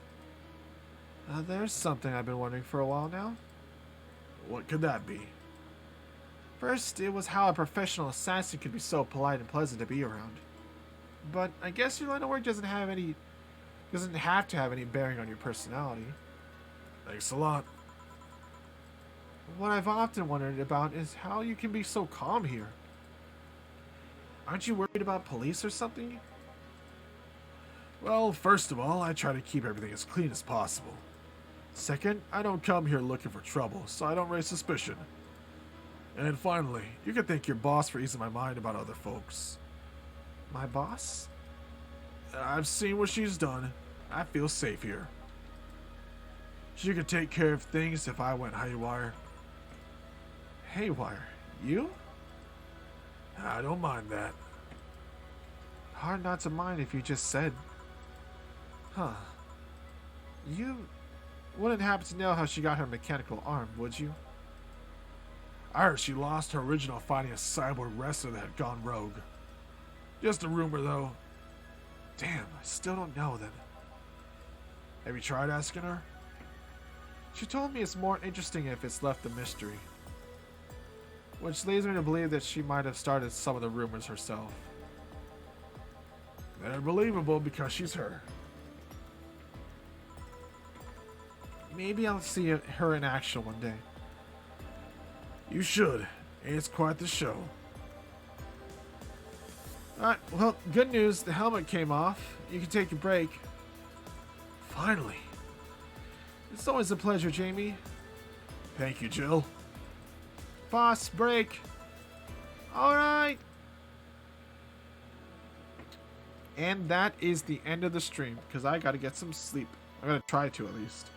There's something I've been wondering for a while now. What could that be? First, it was how a professional assassin could be so polite and pleasant to be around. But I guess your line of work doesn't have to have any bearing on your personality. Thanks a lot. What I've often wondered about is how you can be so calm here. Aren't you worried about police or something? Well, first of all, I try to keep everything as clean as possible. Second, I don't come here looking for trouble, so I don't raise suspicion. And finally, you can thank your boss for easing my mind about other folks. My boss? I've seen what she's done. I feel safe here. She could take care of things if I went haywire. Haywire? You? I don't mind that. Hard not to mind if you just said. Huh. You wouldn't happen to know how she got her mechanical arm, would you? I heard she lost her original fighting a cyborg wrestler that had gone rogue. Just a rumor, though. Damn, I still don't know then. Have you tried asking her? She told me it's more interesting if it's left a mystery. Which leads me to believe that she might have started some of the rumors herself. They're believable because she's her. Maybe I'll see her in action one day. You should. It's quite the show. Alright, well, good news. The helmet came off. You can take a break. Finally. It's always a pleasure, Jamie. Thank you, Jill. Boss, break. Alright. And that is the end of the stream, because I gotta get some sleep. I'm gonna try to, at least.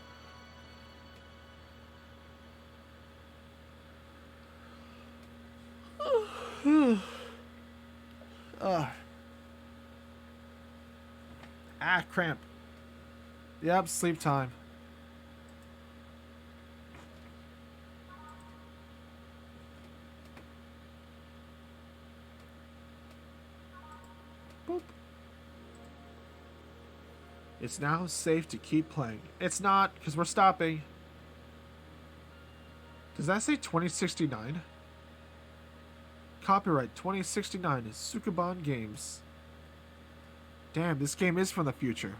Cramp. Yep, sleep time. Boop. It's now safe to keep playing. It's not, because we're stopping. Does that say 2069? Copyright 2069 is Sukuban Games. Damn, this game is from the future.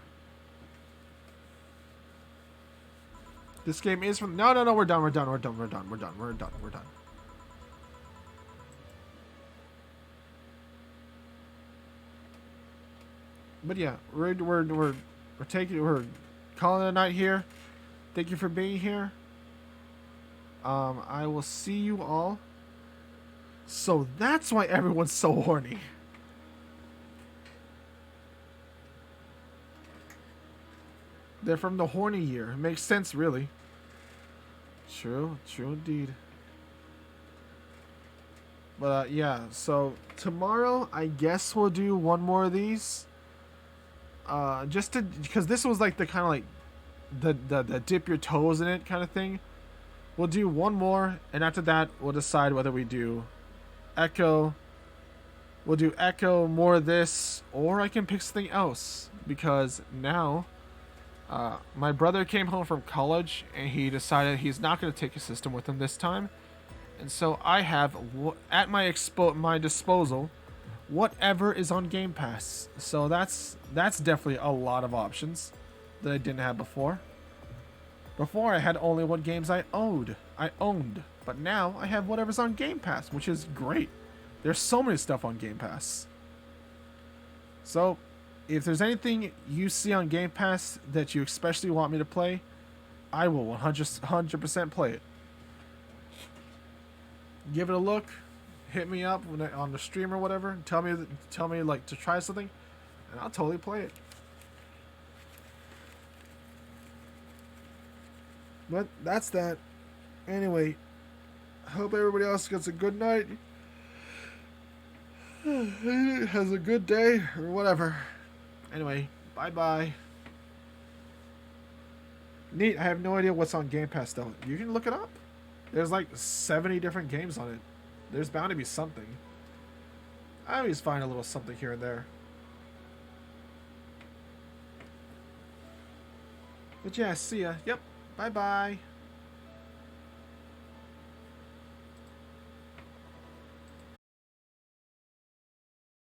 This game is from... No, we're done. But yeah, we're calling it a night here. Thank you for being here. I will see you all. So that's why everyone's so horny. They're from the horny year. It makes sense, really. True indeed. But yeah, so tomorrow I guess we'll do one more of these. Just to, because this was like the kind of like the dip your toes in it kind of thing. We'll do one more, and after that we'll decide whether we do Echo. We'll do Echo, more of this, or I can pick something else, because now my brother came home from college and he decided he's not going to take a system with him this time, and so I have at my disposal whatever is on Game Pass. So that's definitely a lot of options that I didn't have before. Before I had only what games I owned, but now I have whatever's on Game Pass, which is great. There's so many stuff on Game Pass. So if there's anything you see on Game Pass that you especially want me to play, I will 100% play it. Give it a look. Hit me up on the stream or whatever. Tell me like to try something, and I'll totally play it. But that's that. Anyway, I hope everybody else gets a good night. Has a good day or whatever. Anyway, bye-bye. Neat, I have no idea what's on Game Pass though. You can look it up. There's like 70 different games on it. There's bound to be something. I always find a little something here and there. But yeah, see ya. Yep. Bye-bye.